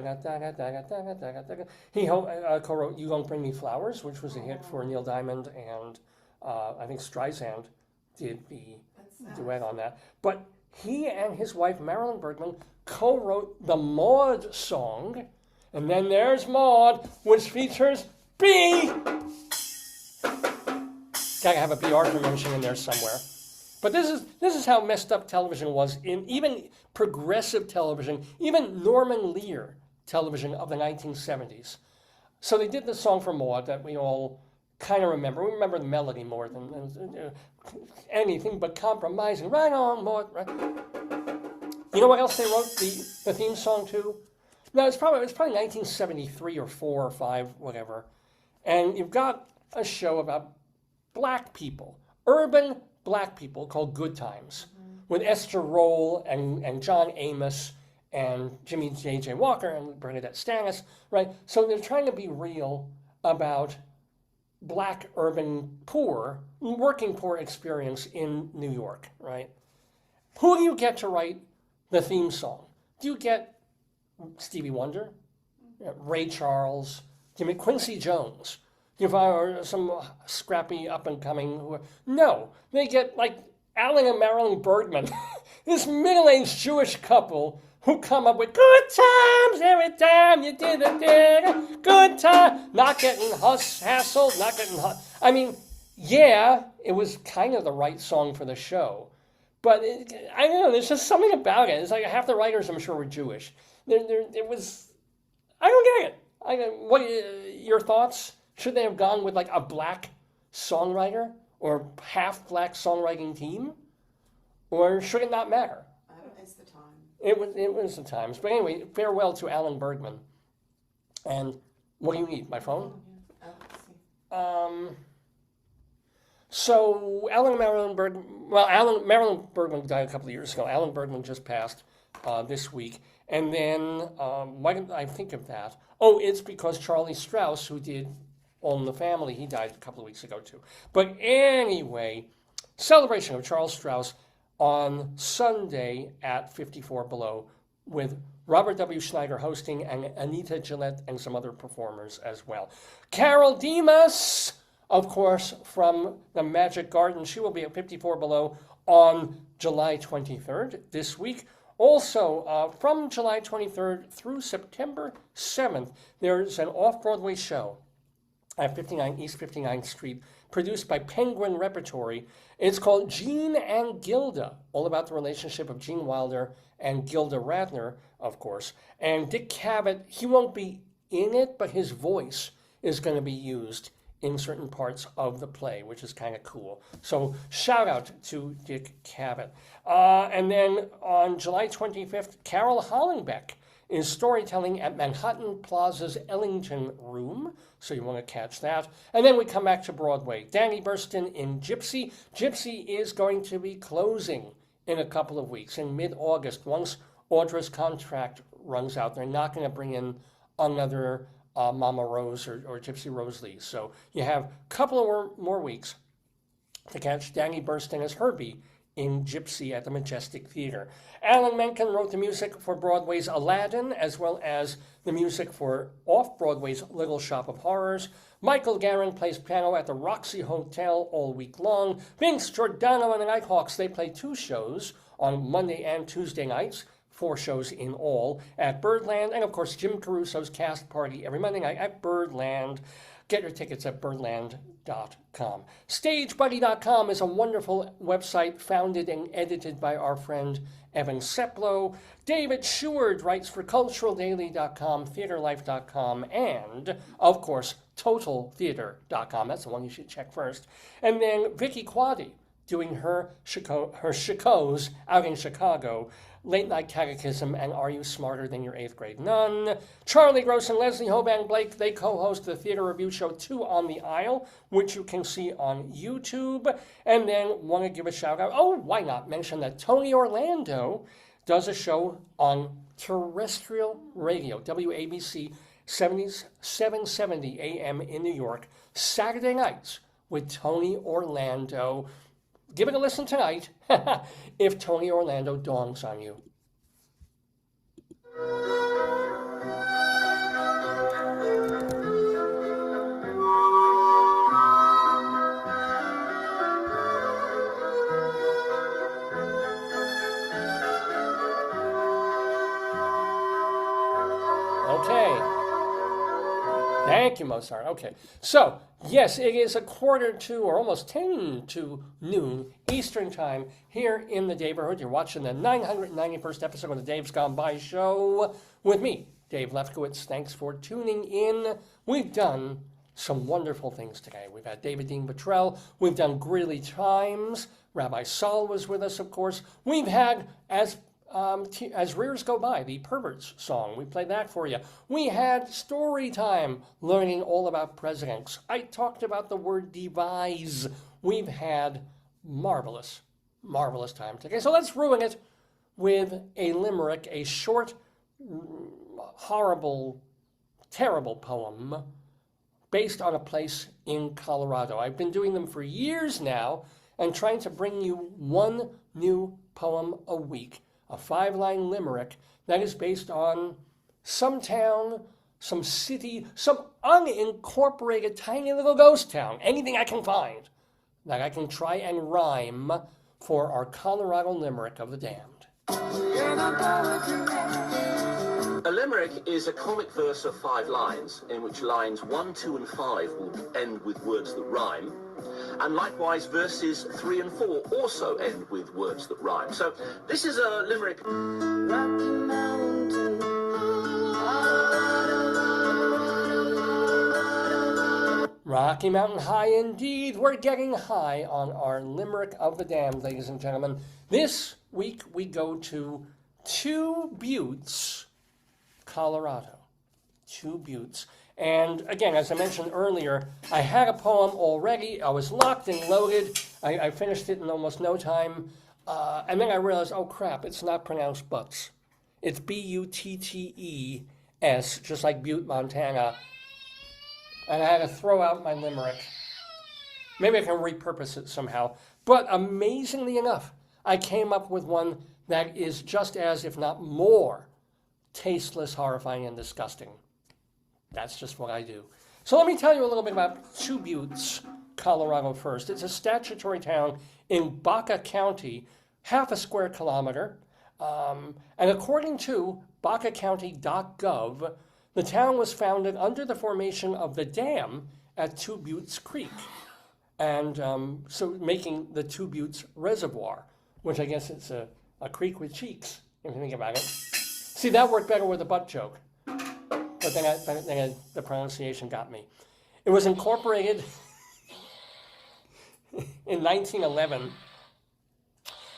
co-wrote You Don't Bring Me Flowers, which was a hit for Neil Diamond, and I think Streisand did the duet on that. But he and his wife, Marilyn Bergman, co-wrote the Maude song, and then there's Maude, which features B. Gotta have a B. Arthur mention in there somewhere. But this is how messed up television was in even progressive television, even Norman Lear television of the 1970s. So they did the song for Maude that we all kind of remember. We remember the melody more than anything but compromising. Right on, Maude. Right. You know what else they wrote the theme song to? No, it's probably 1973 or 4 or 5, whatever. And you've got a show about black people, urban black people, called Good Times, with Esther Roll and John Amos and Jimmy J.J. Walker and Bernadette Stannis, right? So they're trying to be real about black urban poor, working poor experience in New York, right? Who do you get to write the theme song? Do you get Stevie Wonder, Ray Charles, Quincy Jones? Or some scrappy up-and-coming... No, they get, like, Alan and Marilyn Bergman, this middle-aged Jewish couple who come up with good times every time you did a thing, good time, not getting hassled, not getting... I mean, yeah, it was kind of the right song for the show, but I don't know, there's just something about it. It's like half the writers, I'm sure, were Jewish. It was... I don't get it. What your thoughts? Should they have gone with like a black songwriter or half-black songwriting team? Or should it not matter? It's the time. It was the times. But anyway, farewell to Alan Bergman. And what do you need? My phone? So Marilyn Bergman died a couple of years ago. Alan Bergman just passed this week. And then, why did I think of that? Oh, it's because Charlie Strauss, who did All in the Family, he died a couple of weeks ago too. But anyway, celebration of Charles Strauss on Sunday at 54 Below with Robert W. Schneider hosting and Anita Gillette and some other performers as well. Carol Demas, of course, from the Magic Garden. She will be at 54 Below on July 23rd this week. Also, from July 23rd through September 7th, there's an off-Broadway show at 59 East 59th Street, produced by Penguin Repertory. It's called Gene and Gilda, all about the relationship of Gene Wilder and Gilda Radner, of course. And Dick Cavett, he won't be in it, but his voice is going to be used in certain parts of the play, which is kind of cool. So shout out to Dick Cavett. And then on July 25th, Carol Hollenbeck is storytelling at Manhattan Plaza's Ellington Room, so you want to catch that. And then we come back to Broadway. Danny Burston in Gypsy. Gypsy is going to be closing in a couple of weeks, in mid-August, once Audra's contract runs out. They're not going to bring in another Mama Rose or Gypsy Rose Lee. So you have a couple of more weeks to catch Danny Burston as Herbie in Gypsy at the Majestic Theater. Alan Menken wrote the music for Broadway's Aladdin, as well as the music for off-Broadway's Little Shop of Horrors. Michael Guerin plays piano at the Roxy Hotel all week long. Vince Giordano and the Nighthawks, they play 2 shows on Monday and Tuesday nights, 4 shows in all at Birdland. And of course, Jim Caruso's cast party every Monday night at Birdland. Get your tickets at birdland.com. StageBuddy.com is a wonderful website founded and edited by our friend Evan Seplow. David Sheward writes for CulturalDaily.com, TheaterLife.com, and, of course, TotalTheater.com. That's the one you should check first. And then Vicky Quaddy doing her Chicos out in Chicago. Late Night Catechism and Are You Smarter Than Your 8th Grade Nun? Charlie Gross and Leslie Hoban Blake, they co-host the theater review show 2 on the Aisle, which you can see on YouTube. And then want to give a shout out, why not mention that Tony Orlando does a show on terrestrial radio, WABC 770 AM in New York, Saturday nights with Tony Orlando. Give it a listen tonight if Tony Orlando dawns on you. Okay. Thank you, Mozart. Okay. So, yes, it is 1:45 or almost 10 to noon Eastern Time here in the Daverhood. You're watching the 991st episode of the Dave's Gone By show with me, Dave Lefkowitz. Thanks for tuning in. We've done some wonderful things today. We've had David Dean Bottrell. We've done Greeley Chimes. Rabbi Sol was with us, of course. We've had, as Rears Go By, the Perverts song. We played that for you. We had StoryTime, learning all about presidents. I talked about the word devise. We've had marvelous time today. So let's ruin it with a limerick, a short, horrible, terrible poem based on a place in Colorado. I've been doing them for years now and trying to bring you one new poem a week. A 5-line limerick that is based on some town, some city, some unincorporated tiny little ghost town, anything I can find that I can try and rhyme for our Colorado Limerick of the Damned. A limerick is a comic verse of 5 lines, in which lines 1, 2, and 5 will end with words that rhyme. And likewise, verses 3 and 4 also end with words that rhyme. So this is a limerick. Rocky Mountain, Rocky Mountain High indeed. We're getting high on our Limerick of the Damned, ladies and gentlemen. This week we go to Two Buttes, Colorado. Two Buttes. And again, as I mentioned earlier, I had a poem already. I was locked and loaded. I finished it in almost no time. And then I realized, oh crap, it's not pronounced Butts. It's B-U-T-T-E-S, just like Butte, Montana. And I had to throw out my limerick. Maybe I can repurpose it somehow. But amazingly enough, I came up with one that is just as, if not more, tasteless, horrifying, and disgusting. That's just what I do. So let me tell you a little bit about Two Buttes, Colorado first. It's a statutory town in Baca County, half a square kilometer. And according to bacacounty.gov, the town was founded under the formation of the dam at Two Buttes Creek, and so making the Two Buttes Reservoir, which I guess it's a creek with cheeks, if you think about it. See, that worked better with a butt joke, but then the pronunciation got me. It was incorporated in 1911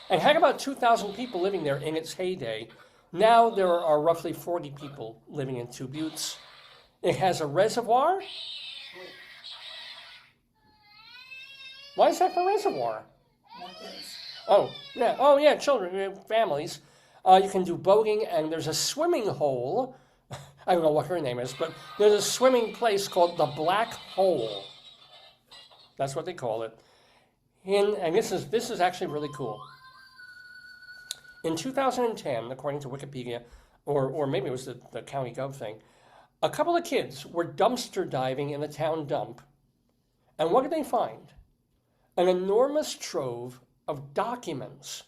and had about 2,000 people living there in its heyday. Now there are roughly 40 people living in Two Buttes. It has a reservoir. Why is that for reservoir? Oh, yeah, children, families. You can do boating, and there's a swimming hole. I don't know what her name is, but there's a swimming place called the Black Hole. That's what they call it. And this is actually really cool. In 2010, according to Wikipedia, or maybe it was the county gov thing, a couple of kids were dumpster diving in the town dump. And what did they find? An enormous trove of documents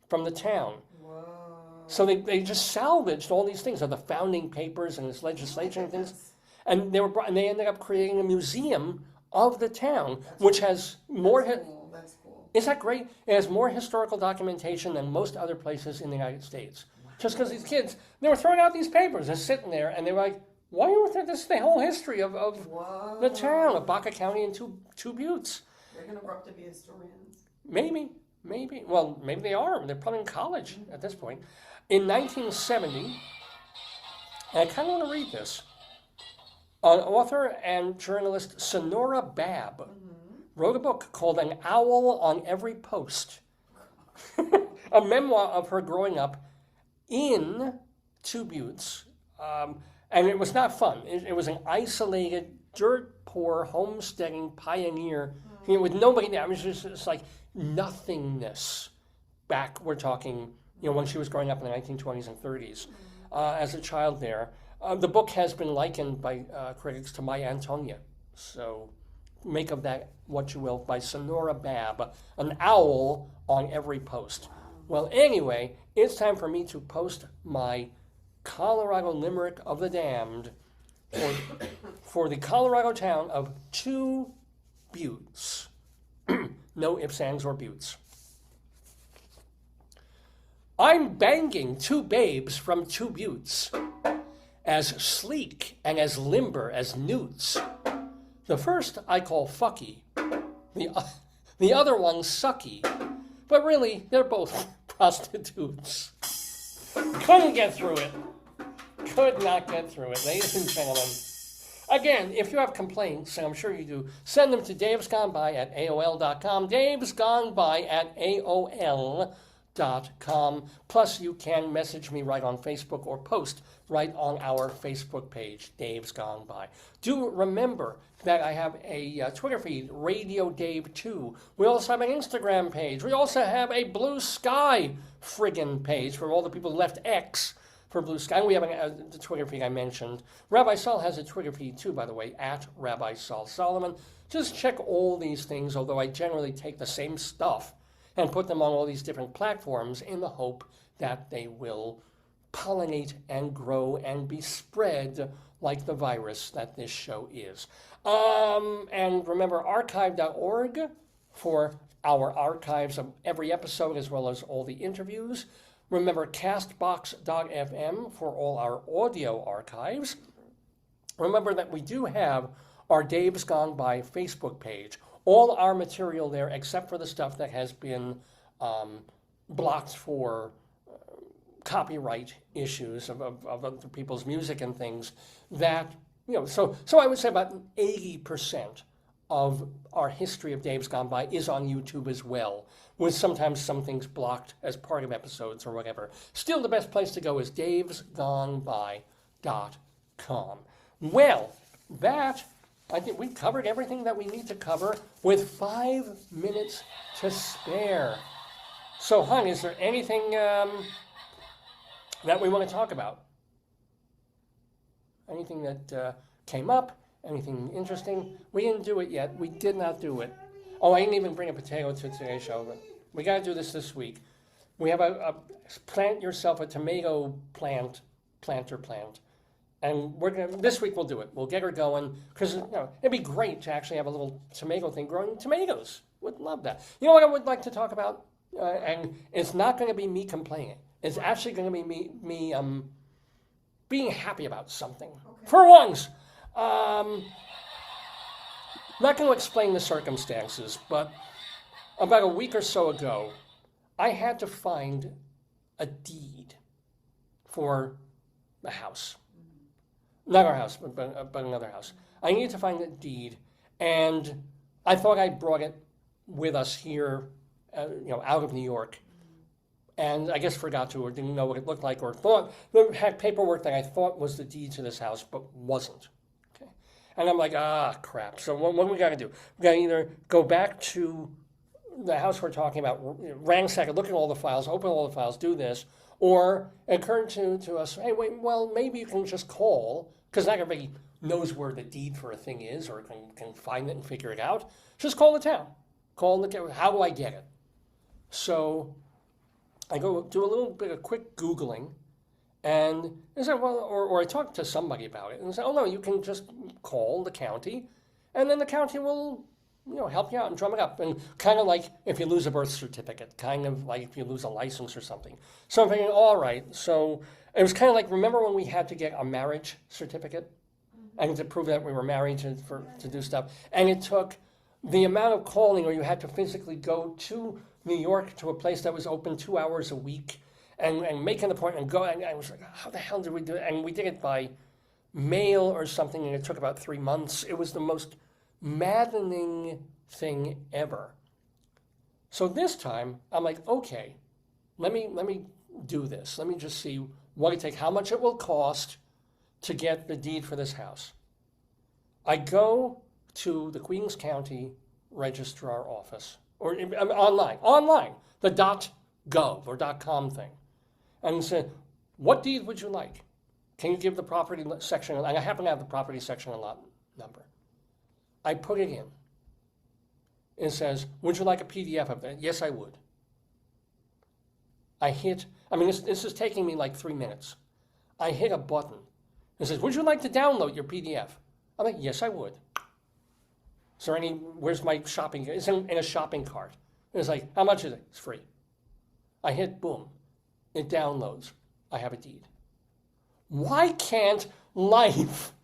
from the town. Whoa. So they just salvaged all these things, of the founding papers and this legislation and things. And they ended up creating a museum of the town, which has more... That's cool. Isn't that great? It has more historical documentation than most other places in the United States. Just because these kids, they were throwing out these papers, they're sitting there, and they were like, why are there? This is the whole history of the town, of Baca County and Two Buttes. They're going to grow up to be historians. Maybe. Well, maybe they are. They're probably in college at this point. In 1970, and I kind of want to read this, an author and journalist, Sonora Babb, wrote a book called An Owl on Every Post, a memoir of her growing up in Two Buttes. And it was not fun. It was an isolated, dirt-poor, homesteading pioneer with nobody there. I mean, it was just like nothingness back, we're talking, when she was growing up in the 1920s and 30s as a child there. The book has been likened by critics to My Antonia. So make of that what you will, by Sonora Babb, An Owl on Every Post. Well, anyway, it's time for me to post my Colorado Limerick of the Damned for the Colorado town of Two Buttes. No ifs, ands, or buttes. I'm banging two babes from Two Buttes, as sleek and as limber as newts. The first I call Fucky, the other one Sucky, but really they're both prostitutes. Couldn't get through it. Could not get through it, ladies and gentlemen. Again, if you have complaints, and I'm sure you do, send them to davesgoneby@aol.com, davesgoneby@aol.com. Plus, you can message me right on Facebook or post right on our Facebook page, Dave's Gone By. Do remember that I have a Twitter feed, Radio Dave 2. We also have an Instagram page. We also have a Blue Sky friggin' page for all the people who left X for Blue Sky. And we have the Twitter feed I mentioned. Rabbi Sol has a Twitter feed too, by the way, at Rabbi Sol Solomon. Just check all these things, although I generally take the same stuff and put them on all these different platforms in the hope that they will pollinate and grow and be spread like the virus that this show is. And remember, archive.org for our archives of every episode as well as all the interviews. Remember, castbox.fm for all our audio archives. Remember that we do have our Dave's Gone By Facebook page. All our material there, except for the stuff that has been blocked for copyright issues of other people's music and things, that, so I would say about 80% of our history of Dave's Gone By is on YouTube as well, with sometimes some things blocked as part of episodes or whatever. Still, the best place to go is davesgoneby.com. Well, I think we covered everything that we need to cover with 5 minutes to spare. So, hon, is there anything that we want to talk about? Anything that came up? Anything interesting? We didn't do it yet. We did not do it. Oh, I didn't even bring a potato to today's show, but we got to do this week. We have a plant yourself a tomato plant. And this week we'll do it. We'll get her going, because it'd be great to actually have a little tomato thing growing tomatoes. Would love that. You know what I would like to talk about? And it's not going to be me complaining. It's actually going to be me being happy about something. Okay. For once. Not going to explain the circumstances, but about a week or so ago, I had to find a deed for the house. Not our house, but another house. I needed to find a deed, and I thought I brought it with us here, out of New York, and I guess forgot to, or didn't know what it looked like, or thought it had paperwork that I thought was the deed to this house, but wasn't. Okay, and I'm like, crap. So what do we got to do? We got to either go back to the house we're talking about, ransack it, look at all the files, open all the files, do this, or it occurred to us, hey, wait, well, maybe you can just call, because not everybody knows where the deed for a thing is, or can find it and figure it out. Just call the town. How do I get it? So I go do a little bit of quick Googling, and they said, well, or I talked to somebody about it, and they said, oh, no, you can just call the county, and then the county will help you out and drum it up. And kind of like if you lose a birth certificate, kind of like if you lose a license or something. So I'm thinking, all right. So it was kind of like, remember when we had to get a marriage certificate? And to prove that we were married to do stuff. And it took the amount of calling, or you had to physically go to New York to a place that was open 2 hours a week and make an appointment and go. And I was like, how the hell did we do it? And we did it by mail or something, and it took about 3 months. It was the most maddening thing ever. So this time I'm like, okay, let me do this. Let me just see what it takes, how much it will cost to get the deed for this house. I go to the Queens County Registrar office, or online, the .gov or .com thing, and said, what deed would you like? Can you give the property section? And I happen to have the property section and lot number. I put it in. It says, would you like a PDF of that? Yes, I would. This is taking me like 3 minutes. I hit a button. It says, would you like to download your PDF? I'm like, yes, I would. Is there where's my shopping? It's in a shopping cart. It's like, how much is it? It's free. I hit boom. It downloads. I have a deed. Why can't life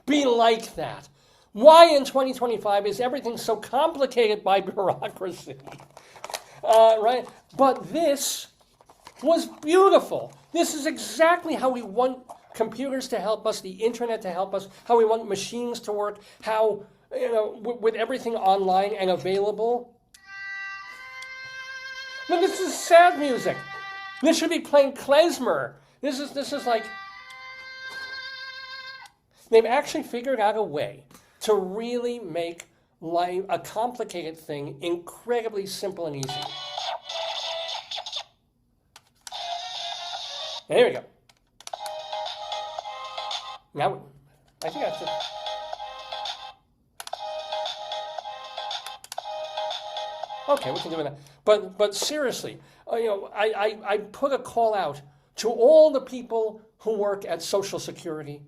be like that? Why in 2025 is everything so complicated by bureaucracy? Right? But this was beautiful. This is exactly how we want computers to help us, the internet to help us, how we want machines to work, how, with everything online and available. But this is sad music. This should be playing klezmer. This is like, they've actually figured out a way to really make life, a complicated thing, incredibly simple and easy. There we go. Now, I think that's it. Okay, we can do that. But seriously, I put a call out to all the people who work at Social Security.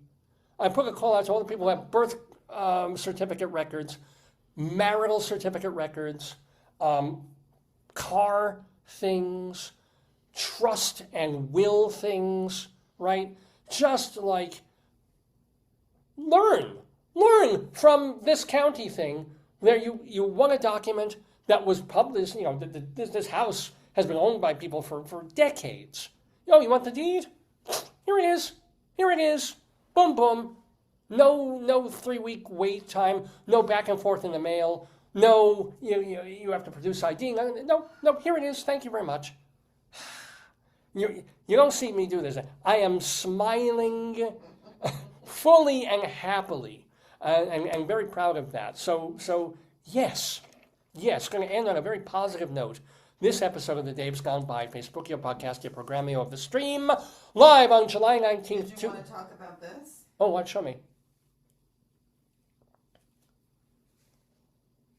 I put a call out to all the people who have birth certificate records, marital certificate records, car things, trust and will things, right? Just like learn Learn from this county thing where you want a document that was published, this house has been owned by people for decades. You want the deed? Here it is. Here it is. Boom, boom. No 3-week wait time. No back and forth in the mail. No, you have to produce ID. No, here it is. Thank you very much. You don't see me do this. I am smiling fully and happily and very proud of that. So yes, going to end on a very positive note. This episode of The Dave's Gone By, Facebook, your podcast, your programming of the stream, live on July 19th. Did you want to talk about this? Oh, what? Show me.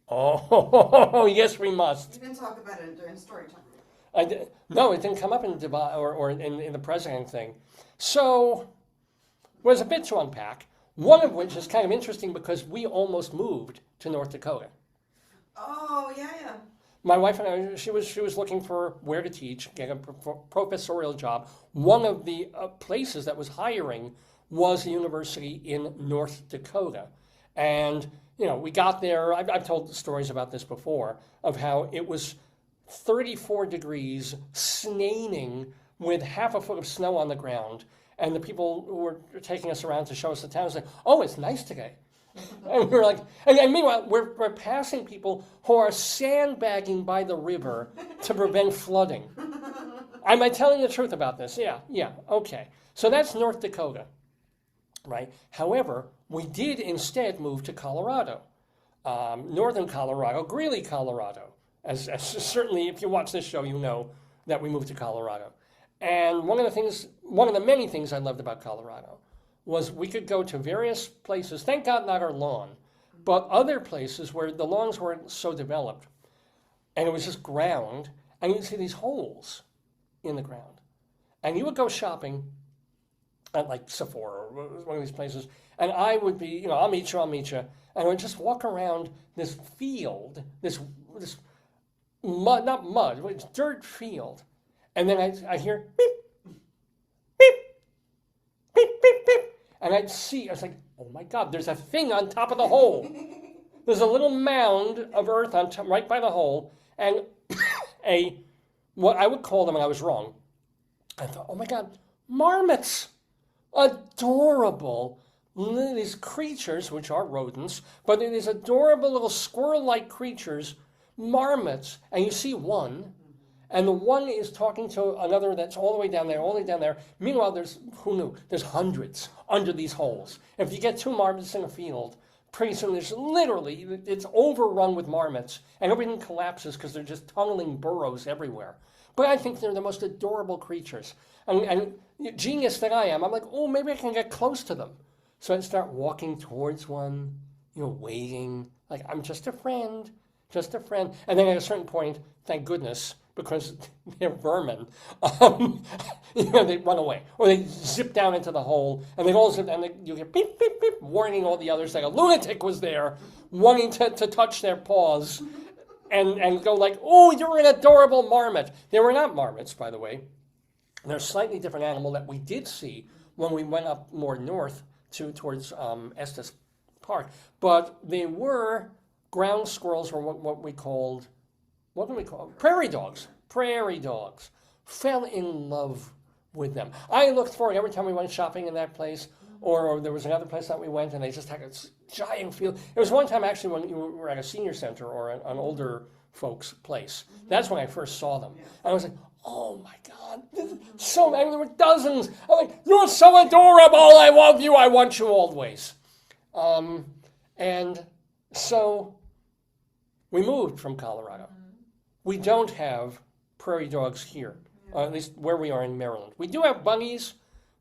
Oh, yes, we must. You didn't talk about it during story time. No, it didn't come up in the or in the president thing. So, there's a bit to unpack. One of which is kind of interesting because we almost moved to North Dakota. Oh, yeah. My wife and I, she was looking for where to teach, get a professorial job. One of the places that was hiring was a university in North Dakota. And, we got there. I've told stories about this before, of how it was 34 degrees, snaining with half a foot of snow on the ground. And the people who were taking us around to show us the town said, "Oh, it's nice today." And we were like, and meanwhile, we're passing people who are sandbagging by the river to prevent flooding. Am I telling the truth about this? Yeah, okay. So that's North Dakota, right? However, we did instead move to Colorado, northern Colorado, Greeley, Colorado. As certainly, if you watch this show, you know that we moved to Colorado. And one of the many things I loved about Colorado was we could go to various places, thank God not our lawn, but other places where the lawns weren't so developed, and it was just ground, and you'd see these holes in the ground. And you would go shopping at like Sephora or one of these places, and I would be, I'll meet you, and I would just walk around this field, this mud, not mud, it's dirt field, and then I hear beep, beep, beep, beep, beep. And I was like, oh my God, there's a thing on top of the hole. There's a little mound of earth on top, right by the hole, and what I would call them, and I was wrong. I thought, oh my God, marmots. Adorable, these creatures, which are rodents, but these adorable little squirrel-like creatures, marmots, and you see one, and the one is talking to another that's all the way down there, Meanwhile, who knew? There's hundreds under these holes. If you get 2 marmots in a field, pretty soon it's overrun with marmots, and everything collapses because they're just tunneling burrows everywhere. But I think they're the most adorable creatures. And genius that I am, I'm like, oh, maybe I can get close to them. So I start walking towards one, waiting, like I'm just a friend. And then at a certain point, thank goodness, because they're vermin, they run away. Or they zip down into the hole, and you hear beep, beep, beep, warning all the others that a lunatic was there, wanting to touch their paws, and go like, oh, you're an adorable marmot. They were not marmots, by the way. They're a slightly different animal that we did see when we went up more north towards Estes Park. But they were ground squirrels, or what we called, what do we call them? Prairie dogs. Prairie dogs. Fell in love with them. I looked forward every time we went shopping in that place, or there was another place that we went, and they just had a giant field. There was one time actually when you were at a senior center or an older folks' place. That's when I first saw them. And I was like, oh my God, so many, there were dozens. I'm like, you're so adorable, I love you, I want you always. And so we moved from Colorado. We don't have prairie dogs here, at least where we are in Maryland. We do have bunnies,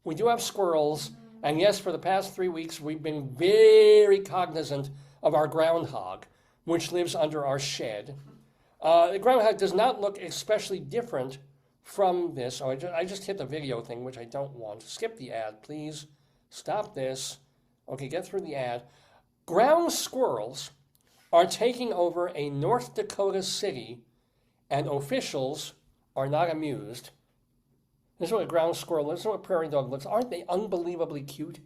we do have squirrels, and yes, for the past 3 weeks, we've been very cognizant of our groundhog, which lives under our shed. The groundhog does not look especially different from this. Oh, I just hit the video thing, which I don't want. Skip the ad, please. Stop this. Okay, get through the ad. Ground squirrels are taking over a North Dakota city, and officials are not amused. This is what a ground squirrel looks. This is what a prairie dog looks. Aren't they unbelievably cute?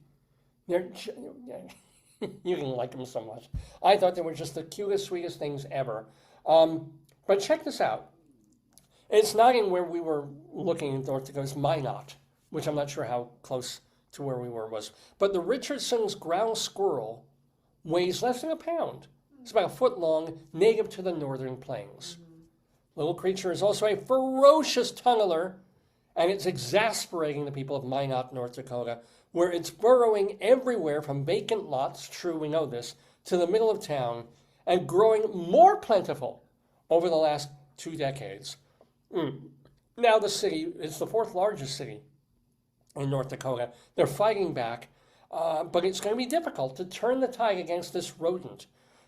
You can like them so much. I thought they were just the cutest, sweetest things ever. But check this out. It's not in where we were looking in North Dakota. It's Minot, which I'm not sure how close to where we were was. But the Richardson's ground squirrel weighs less than a pound. It's about a foot long, native to the northern plains. Little creature is also a ferocious tunneler, and it's exasperating the people of Minot, North Dakota, where it's burrowing everywhere from vacant lots, true, we know this, to the middle of town, and growing more plentiful over the last 2 decades. Now the city is the 4th largest city in North Dakota. They're fighting back, but it's going to be difficult to turn the tide against this rodent.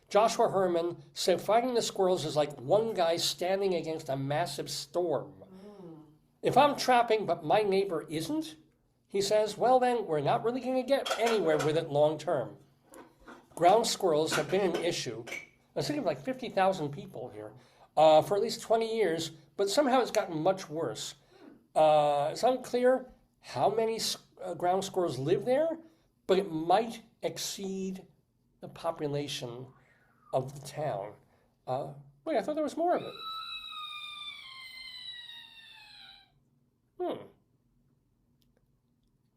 Joshua Herman said fighting the squirrels is like one guy standing against a massive storm. If I'm trapping but my neighbor isn't, he says, well then, we're not really going to get anywhere with it long term. Ground squirrels have been an issue. I was thinking of like 50,000 people here for at least 20 years, but somehow it's gotten much worse. It's unclear how many ground squirrels live there, but it might exceed the population of the town. Wait, I thought there was more of it.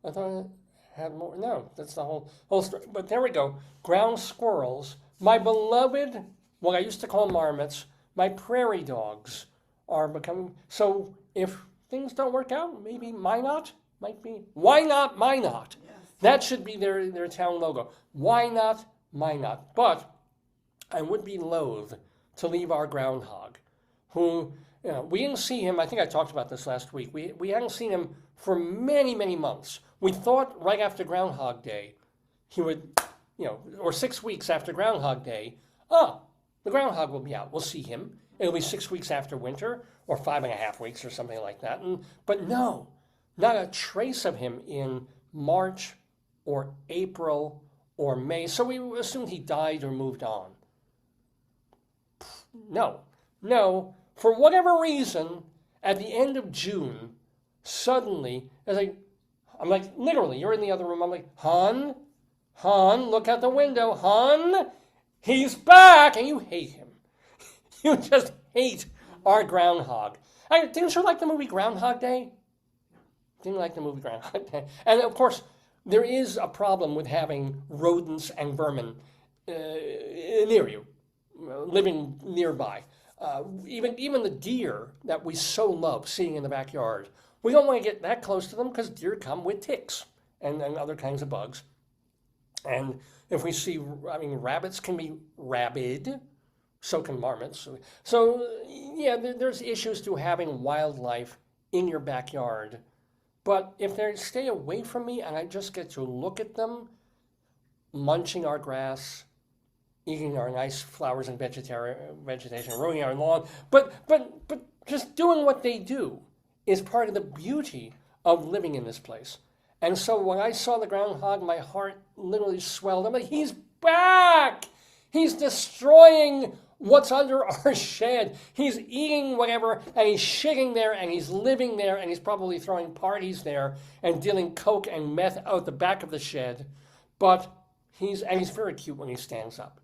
I thought it had more. No, that's the whole story. But there we go. Ground squirrels, my beloved, what I used to call marmots, my prairie dogs are becoming. So if things don't work out, maybe Minot might be. Why not Minot? Yes. That should be their town logo. Why not Minot? But I would be loath to leave our groundhog, who, we didn't see him. I think I talked about this last week. We hadn't seen him for many, many months. We thought right after Groundhog Day, he would, or 6 weeks after Groundhog Day, the groundhog will be out. We'll see him. It'll be 6 weeks after winter, or 5.5 weeks, or something like that. But no, not a trace of him in March or April or May. So we assumed he died or moved on. No. For whatever reason, at the end of June, suddenly, I'm like, literally, you're in the other room. I'm like, Hun, look out the window. Hun, he's back. And you hate him. You just hate our groundhog. Didn't you like the movie Groundhog Day? Didn't like the movie Groundhog Day. And of course, there is a problem with having rodents and vermin near you, living nearby. Even the deer that we so love seeing in the backyard, we don't want to get that close to them because deer come with ticks and other kinds of bugs. And if we see, rabbits can be rabid, so can marmots. So, yeah, there's issues to having wildlife in your backyard. But if they stay away from me and I just get to look at them munching our grass, eating our nice flowers and vegetation, ruining our lawn, but just doing what they do is part of the beauty of living in this place. And so when I saw the groundhog, my heart literally swelled. I'm like, he's back! He's destroying what's under our shed. He's eating whatever, and he's shitting there, and he's living there, and he's probably throwing parties there and dealing coke and meth out the back of the shed. But he's very cute when he stands up.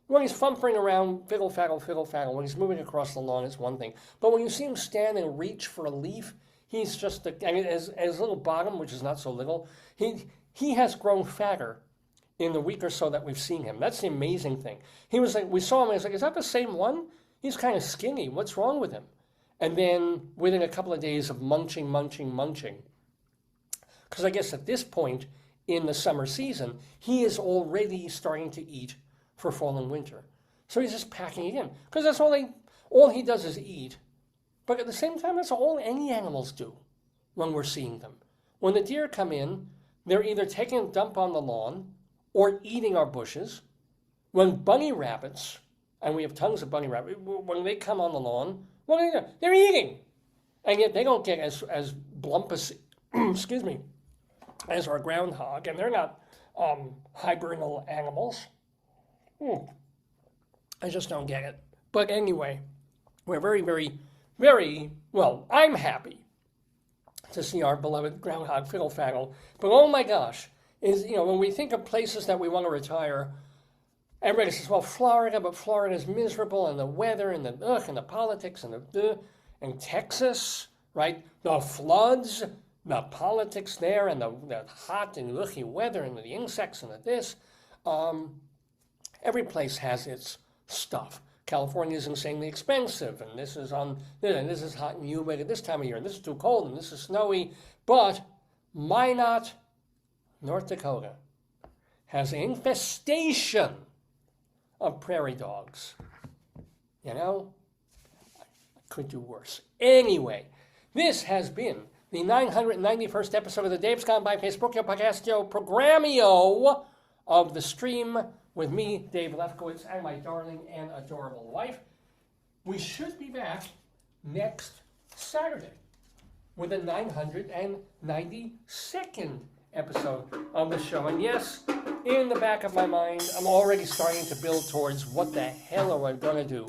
When he's fumbling around, fiddle-faddle, when he's moving across the lawn, it's one thing. But when you see him stand and reach for a leaf, he's just, as little Bottom, which is not so little, he has grown fatter in the week or so that we've seen him. That's the amazing thing. He was like, we saw him, and I was like, is that the same one? He's kind of skinny. What's wrong with him? And then within a couple of days of munching, because I guess at this point in the summer season, he is already starting to eat for fall and winter. So he's just packing it in. Because that's all he does is eat. But at the same time, that's all any animals do when we're seeing them. When the deer come in, they're either taking a dump on the lawn or eating our bushes. When bunny rabbits, and we have tons of bunny rabbits, when they come on the lawn, what are they doing? They're eating. And yet they don't get as plump as, as our groundhog, and they're not hibernal animals. I just don't get it. But anyway, we're very, very, very, I'm happy to see our beloved groundhog fiddle-faddle. But oh my gosh, is, when we think of places that we want to retire, everybody says, well, Florida, but Florida is miserable, and the weather, and the politics, and Texas, right? The floods, the politics there, and the hot and icky weather, and the insects, and the this. Every place has its stuff. California is insanely expensive, and this is hot and humid at this time of year, and this is too cold, and this is snowy. But Minot, North Dakota, has an infestation of prairie dogs. Could do worse. Anyway, this has been the 991st episode of the Dave's Gone By Facebook Podcastio Programmio of the stream with me, Dave Lefkowitz, and my darling and adorable wife. We should be back next Saturday with the 992nd episode of the show. And yes, in the back of my mind, I'm already starting to build towards what the hell are we going to do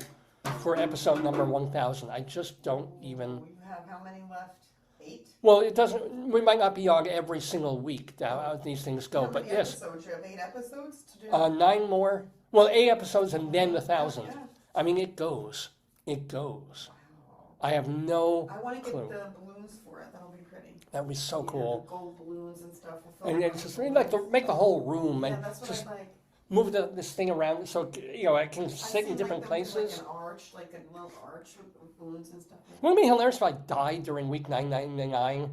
for episode number 1000. I just don't even... We have how many left? 8? Well, it doesn't... We might not be on every single week how these things go, but yes. Episodes? You have 8 episodes to do? 9 more. Well, 8 episodes and then the 1,000. Yeah. I mean, it goes. It goes. I have no I want to clue. get the balloons for it. That'll be pretty. That would be so cool. The gold balloons and stuff. And it's just really make the whole room and that's what just I like. move this thing around so I can sit in different places. Like an arch, like a little arch with balloons and stuff. Wouldn't it be hilarious if I died during week 999?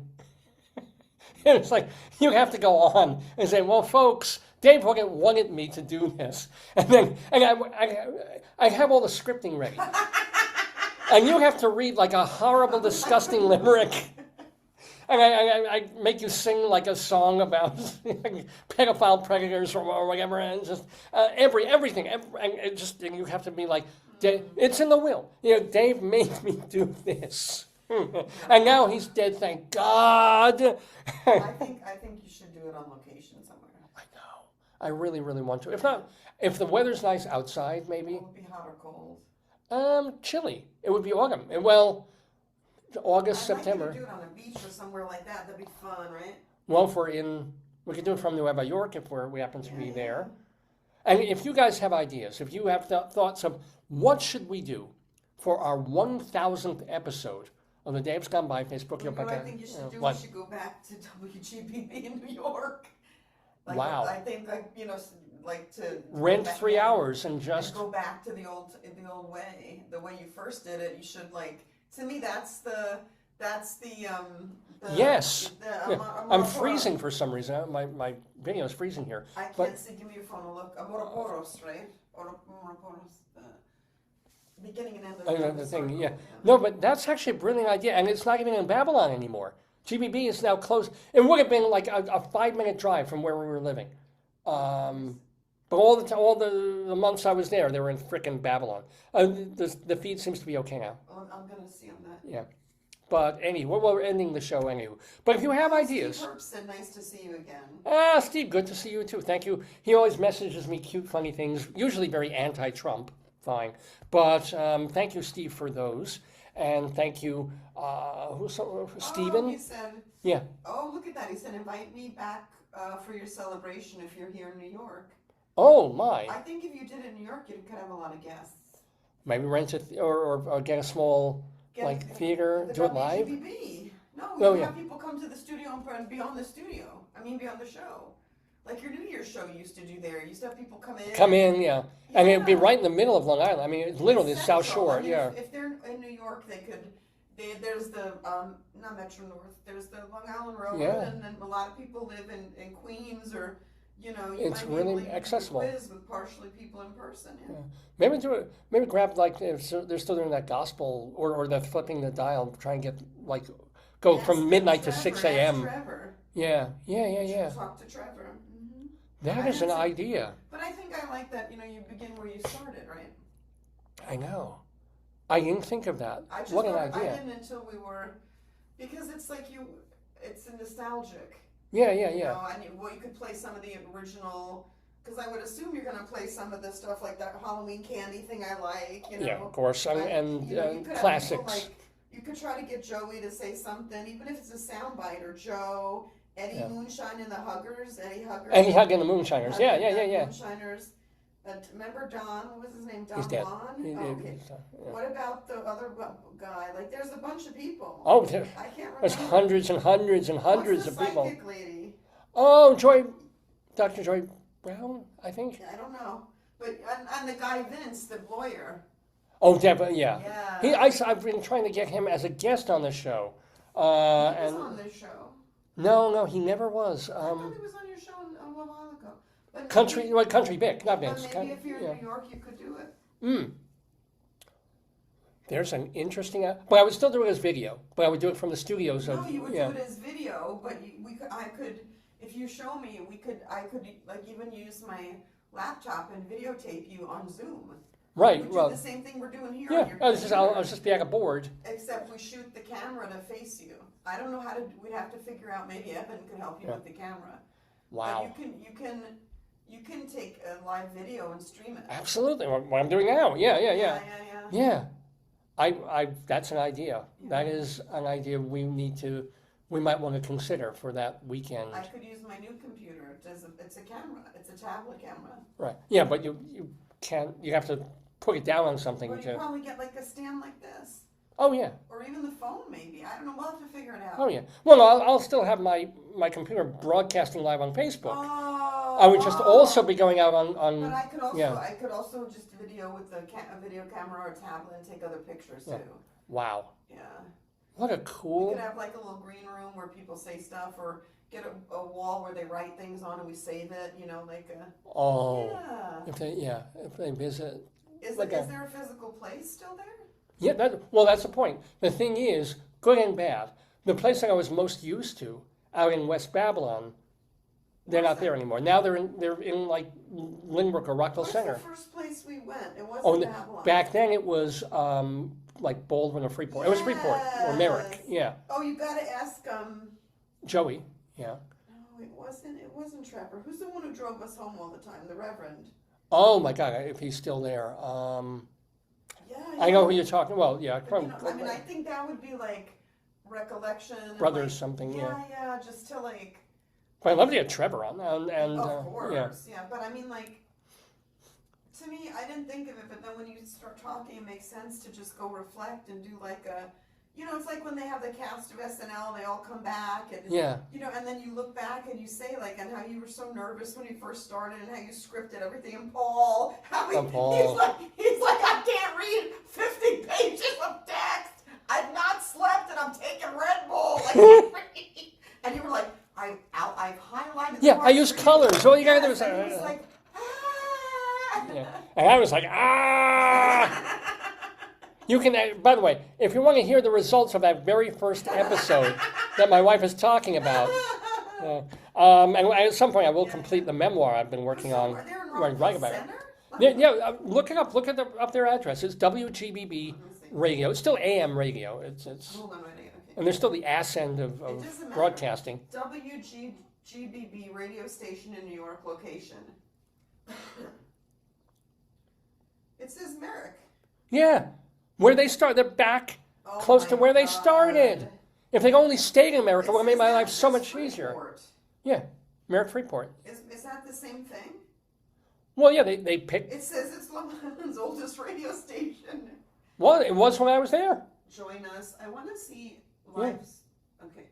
It's like you have to go on and say, well, folks, Dave Hogan wanted me to do this, and I have all the scripting ready, and you have to read like a horrible, disgusting limerick. And I make you sing like a song about pedophile predators or whatever, and just everything, and you have to be like, it's in the will. Dave made me do this, and now he's dead. Thank God. I think you should do it on location somewhere. I know. I really, really want to. If not, if the weather's nice outside, maybe. It would be hot or cold. Chilly. It would be autumn. Well. August, September. I'd like you to do it on a beach or somewhere like that. That'd be fun, right? Well, we could do it from New York if we happen to be there. And if you guys have ideas, if you have thoughts of what should we do for our 1000th episode of the Dave's Gone By Facebook podcast. I think you should do. We should go back to WGBB in New York. Wow. I think like to rent 3 hours and just go back to the old way, the way you first did it. You should to me that's the yes. I'm freezing for some reason. My video is freezing here. I can't see. Give me your phone and look. Ouroboros, right? Ouroboros. Beginning and end of the thing, yeah. No, but that's actually a brilliant idea, and it's not even in Babylon anymore. GBB is now closed. It would have been like a 5-minute drive from where we were living. But all the months I was there, they were in frickin' Babylon. The feed seems to be okay now. I'm going to see on that. Yeah. But anyway, we're ending the show anyway. But if you have ideas... Steve Herbst said, nice to see you again. Steve, good to see you too. Thank you. He always messages me cute, funny things, usually very anti-Trump. Fine. But thank you, Steve, for those. And thank you, Stephen? Oh, he said... Yeah. Oh, look at that. He said, invite me back for your celebration if you're here in New York. Oh, my. I think if you did it in New York, you could have a lot of guests. Maybe rent it or get a small theater, do it live? WGBB. No, you have people come to the studio and be on the studio. Be on the show. Like your New Year's show you used to do there. You used to have people come in. Yeah. And it'd be right in the middle of Long Island. It's literally the South Shore, yeah. If they're in New York, they could... There's the, not Metro North, there's the Long Island Road, and then a lot of people live in Queens or... it's really accessible. Quiz with partially people in person. Yeah. Maybe do it. Maybe grab if they're still doing that gospel or they're flipping the dial, try and get from midnight to 6 a.m. Trevor. Yeah. Talk to Trevor. Mm-hmm. That is an idea. But I think I like that. You begin where you started, right? I know. I didn't think of that. What an idea! I didn't until we were, because it's like it's a nostalgic. Yeah. And you could play some of the original, because I would assume you're going to play some of the stuff like that Halloween candy thing I like, Yeah, of course, and classics. You could try to get Joey to say something, even if it's a soundbite, or Joe, Eddie Moonshine and the Huggers, Eddie Huggers. Eddie Hugg and the Moonshiners. Yeah. Moonshiners. Remember Don? What was his name? Don He's dead. Juan? Okay. What about the other guy? Like, there's a bunch of people. Oh, I can't remember. there's hundreds and hundreds and hundreds What's of people. psychic lady? Oh, Dr. Joy Brown, I think. I don't know. But and the guy Vince, the lawyer. Oh, definitely, yeah. Yeah. I've been trying to get him as a guest on the show. He was on this show. No, he never was. I thought he was on your show a while ago. But Country Vic, not Vince. But maybe if you're in New York, you could do it. There's an interesting. But I would still do it as video. But I would do it from the studios. No, you would do it as video. But I could, if you show me, I could like even use my laptop and videotape you on Zoom. Right. We Well, do the same thing we're doing here. yeah. I'll just be like a board. Except we shoot the camera to face you. I don't know how to. We'd have to figure out. Maybe Evan could help you with the camera. Wow. But you can take a live video and stream it. Absolutely. What I'm doing now. Yeah. That's an idea. Yeah. That is an idea we might want to consider for that weekend. I could use my new computer. It's a camera. It's a tablet camera. Right. Yeah, but you can't. You have to put it down on something Or you to. probably get like a stand like this, Oh yeah. or even the phone. Maybe I don't know. We'll have to figure it out. Oh yeah. Well, I'll still have my computer broadcasting live on Facebook. I would just also be going out on. But I could also yeah. I could also just video with a video camera or a tablet and take other pictures too. Wow. Yeah. What a You cool. could have like a little green room where people say stuff, or get a wall where they write things on and we save it. You know, like a. Oh. Yeah. If they visit. Is like there a physical place still there? Yeah. That's the point. The thing is, good and bad. The place that I was most used to out in West Babylon, they're not there anymore. Now they're in like Limerick or Rockville What's Center. the first place we went? It wasn't Oh, Babylon. back then it was like Baldwin or Freeport. It was Freeport or Merrick. Yeah. Oh, you got to ask Joey. Yeah. No, it wasn't Trevor. Who's the one who drove us home all the time? The Reverend. Oh my God! If he's still there. Yeah. I know who you're talking. Well, yeah. But, I think that would be like recollection. Brothers like, something. Yeah. Just to like. But I'd love to get Trevor on, and Of course. yeah. But I mean, like, to me, I didn't think of it, but then when you start talking, it makes sense to just go reflect and do like a, it's like when they have the cast of SNL, they all come back, and and then you look back and you say like, and how you were so nervous when you first started, and how you scripted everything, and Paul, he's like, I can't read 50 pages of text. I've not slept, and I'm taking Red Bull. I can't read. And you were like, I've highlighted. Yeah, I use colors. All you gotta do is. And he was like, yeah. And I was like, ah. You can, by the way, if you want to hear the results of that very first episode that my wife is talking about, and at some point I will complete the memoir I've been working on. Write about it. Yeah, look it up. Look at up their address. It's WGBB radio. It's still AM radio. It's. Hold on, okay. And there's still the ass end of broadcasting. WGBB radio station in New York location. It says Merrick. Yeah. Where they start, they're back close to where they started. If they'd only stayed in America, it would have made my life so much easier. Yeah, Merrick Freeport. Is that the same thing? Well, yeah, they picked. It says it's Long Island's oldest radio station. Well, it was when I was there. Join us. I want to see lives. Okay.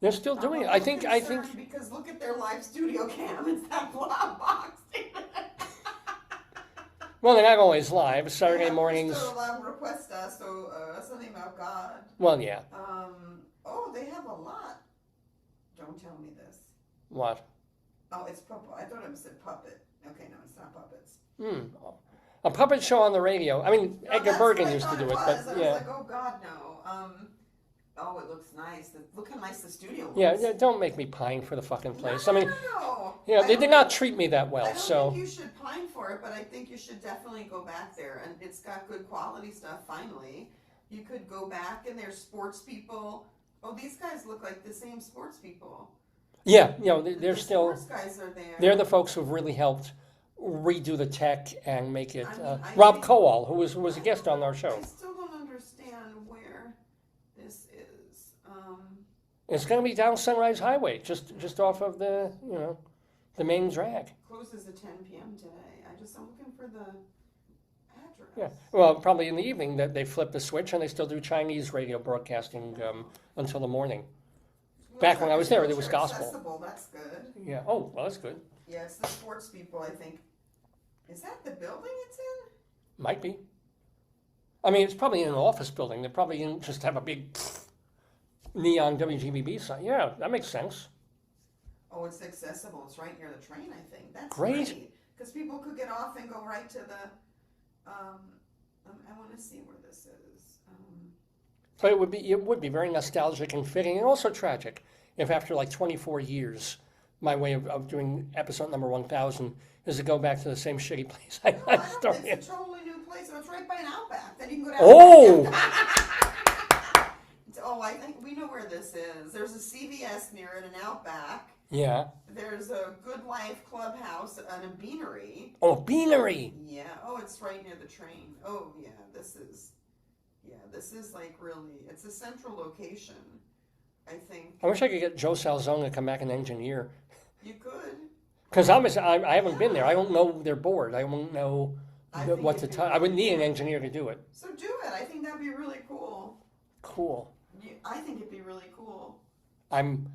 They're still doing it. I think. Because look at their live studio cam. It's that blob box. Well, they're not always live. Saturday mornings. Request us, so something about God. Well, yeah. Oh, they have a lot. Don't tell me this. What? Oh, it's puppet. I thought it said puppet. Okay, no, it's not puppets. A puppet show on the radio. I mean, No, Edgar Bergen used to do it, but I was yeah. like, oh God, no. Oh, it looks nice. Look how nice the studio looks. Yeah, don't make me pine for the fucking place. I mean, No. they did not treat me that well, I don't so. think you should pine for it, but I think you should definitely go back there. And it's got good quality stuff, finally. You could go back, and there's sports people. Oh, these guys look like the same sports people. Yeah, they're The still. sports guys are there. They're the folks who've really helped redo the tech and make it. I Rob think- Kowal, who was a guest on our show. I still don't understand where this is. It's going to be down Sunrise Highway, just off of the the main drag. Closes at 10 p.m. today. I'm looking for the address. Yeah. Well, probably in the evening that they flip the switch and they still do Chinese radio broadcasting until the morning. Back when I was there, it was gospel. Accessible. That's good. Yeah. Oh, well, that's good. Yeah, it's the sports people, I think. Is that the building it's in? Might be. I mean, it's probably in an office building. They probably just have a big neon WGBB sign. Yeah, that makes sense. Oh, it's accessible. It's right near the train, I think. That's Great. Because people could get off and go right to the. I want to see where this is. But it would be very nostalgic and fitting, and also tragic if after like 24 years, my way of doing episode number 1000 is to go back to the same shitty place I started. It's a totally new place. So it's right by an Outback. Then you can go down. Oh! Oh, I think we know where this is. There's a CVS near it, an Outback. Yeah. There's a Good Life Clubhouse and a Beanery. Oh, Beanery. Yeah. Oh, it's right near the train. Oh, yeah. This is like really. It's a central location. I think. I wish I could get Joe Salzone to come back and engineer. You could. Because I haven't been there. I don't know their board. I don't know what to tell. I would need an engineer to do it. So do it. I think that'd be really cool. Cool. I think it'd be really cool. I'm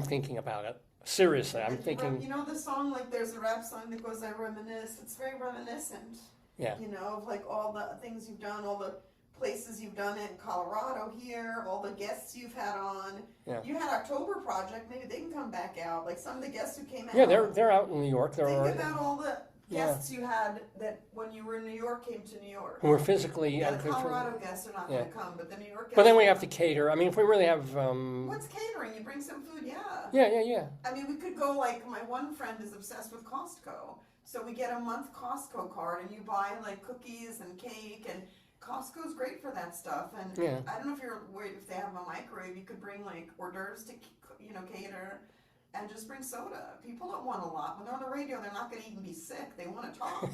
thinking about it. Seriously, I'm thinking. You know the song, like there's a rap song that goes, I reminisce. It's very reminiscent. Yeah. You know, of like all the things you've done, all the places you've done it in Colorado here, all the guests you've had on. Yeah. You had October Project, maybe they can come back out. Like some of the guests who came out. Yeah, they're out in New York. Think about all the guests you had that when you were in New York came to New York. Who were physically. Yeah, the Colorado guests are not going to come, but the New York guests. But then we have to cater. I mean, if we really have. What's catering? You bring some food, yeah. Yeah. I mean, we could go like my one friend is obsessed with Costco, so we get a month Costco card, and you buy like cookies and cake, and Costco's great for that stuff. And I don't know if they have a microwave, you could bring like hors d'oeuvres to cater, and just bring soda. People don't want a lot when they're on the radio. They're not going to even be sick. They want to talk.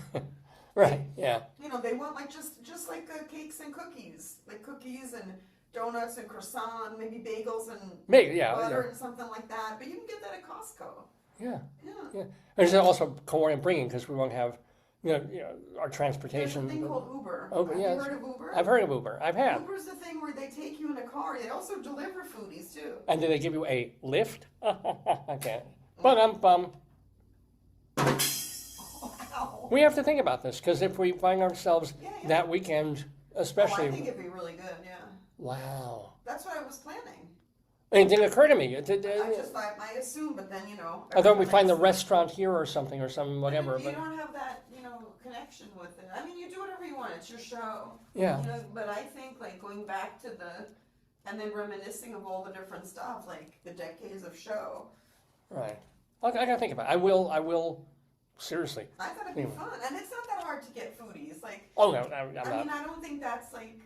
Right. Yeah. You know, they want like just like cakes and cookies, and donuts and croissant, maybe bagels and butter and something like that. But you can get that at Costco. Yeah. There's also coordinate bringing because we won't have, our transportation. There's a thing called Uber. Oh, Have you heard of Uber? I've heard of Uber. I have. Uber's the thing where they take you in a car. They also deliver foodies too. And do they give you a lift? Okay. Bum. Wow. We have to think about this because if we find ourselves that weekend, especially. I think it'd be really good. Yeah. Wow. That's what I was planning. It didn't occur to me. I assumed, but then I thought we find the restaurant here or something whatever. You don't have that, connection with it. I mean, you do whatever you want. It's your show. Yeah. But I think like going back to and then reminiscing of all the different stuff, like the decades of show. Right. I gotta think about it. I will. Seriously. I thought it'd be fun, and it's not that hard to get foodies. Like. Oh no, I'm not. I mean, I don't think that's like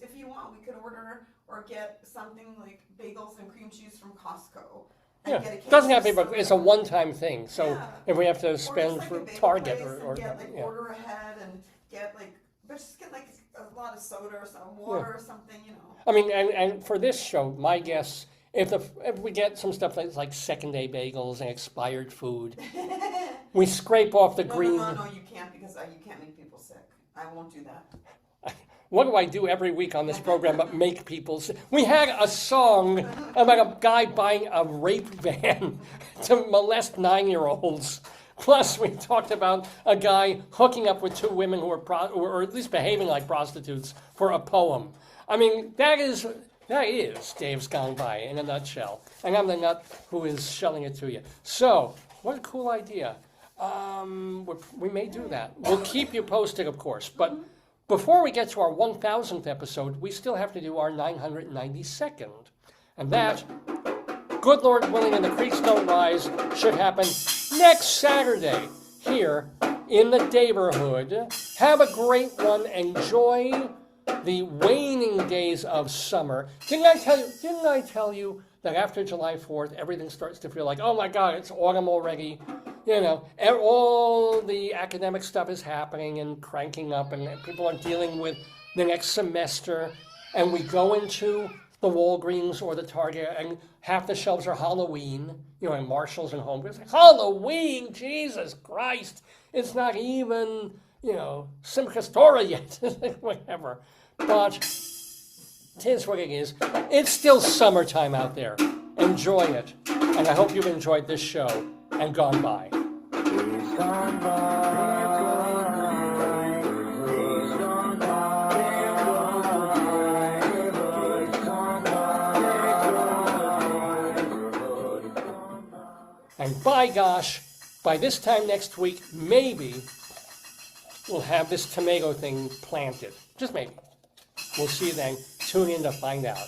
if you want, we could order or get something like bagels and cream cheese from Costco. And get a case doesn't have to be, of but it's a one-time thing. So if we have to or spend just, for like, a Target place or and get order ahead and get just get like a lot of soda or some water or something, I mean, and for this show, my guess, if we get some stuff like second day bagels and expired food, we scrape off the green. No, you can't because you can't make people sick. I won't do that. What do I do every week on this program but make people sick? We had a song about a guy buying a rape van to molest 9-year-olds. Plus, we talked about a guy hooking up with 2 women who were or at least behaving like prostitutes for a poem. I mean, that is Dave's Gone By in a nutshell. And I'm the nut who is shelling it to you. So, what a cool idea. We may do that. We'll keep you posted, of course. But before we get to our 1000th episode, we still have to do our 992nd. And that, good Lord willing and the creeks don't rise, should happen next Saturday here in the Daverhood. Have a great one. Enjoy the waning days of summer. Didn't I tell you that after July 4th, everything starts to feel like, oh my God, it's autumn already. All the academic stuff is happening and cranking up, and people are dealing with the next semester, and we go into the Walgreens or the Target, and half the shelves are Halloween, and Marshalls and Home Goods. Halloween, Jesus Christ! It's not even, Simcha Torah yet, whatever. But tis what it is. It's still summertime out there. Enjoy it, and I hope you've enjoyed this show and gone by. And by gosh, by this time next week, maybe we'll have this tomato thing planted. Just maybe. We'll see you then. Tune in to find out.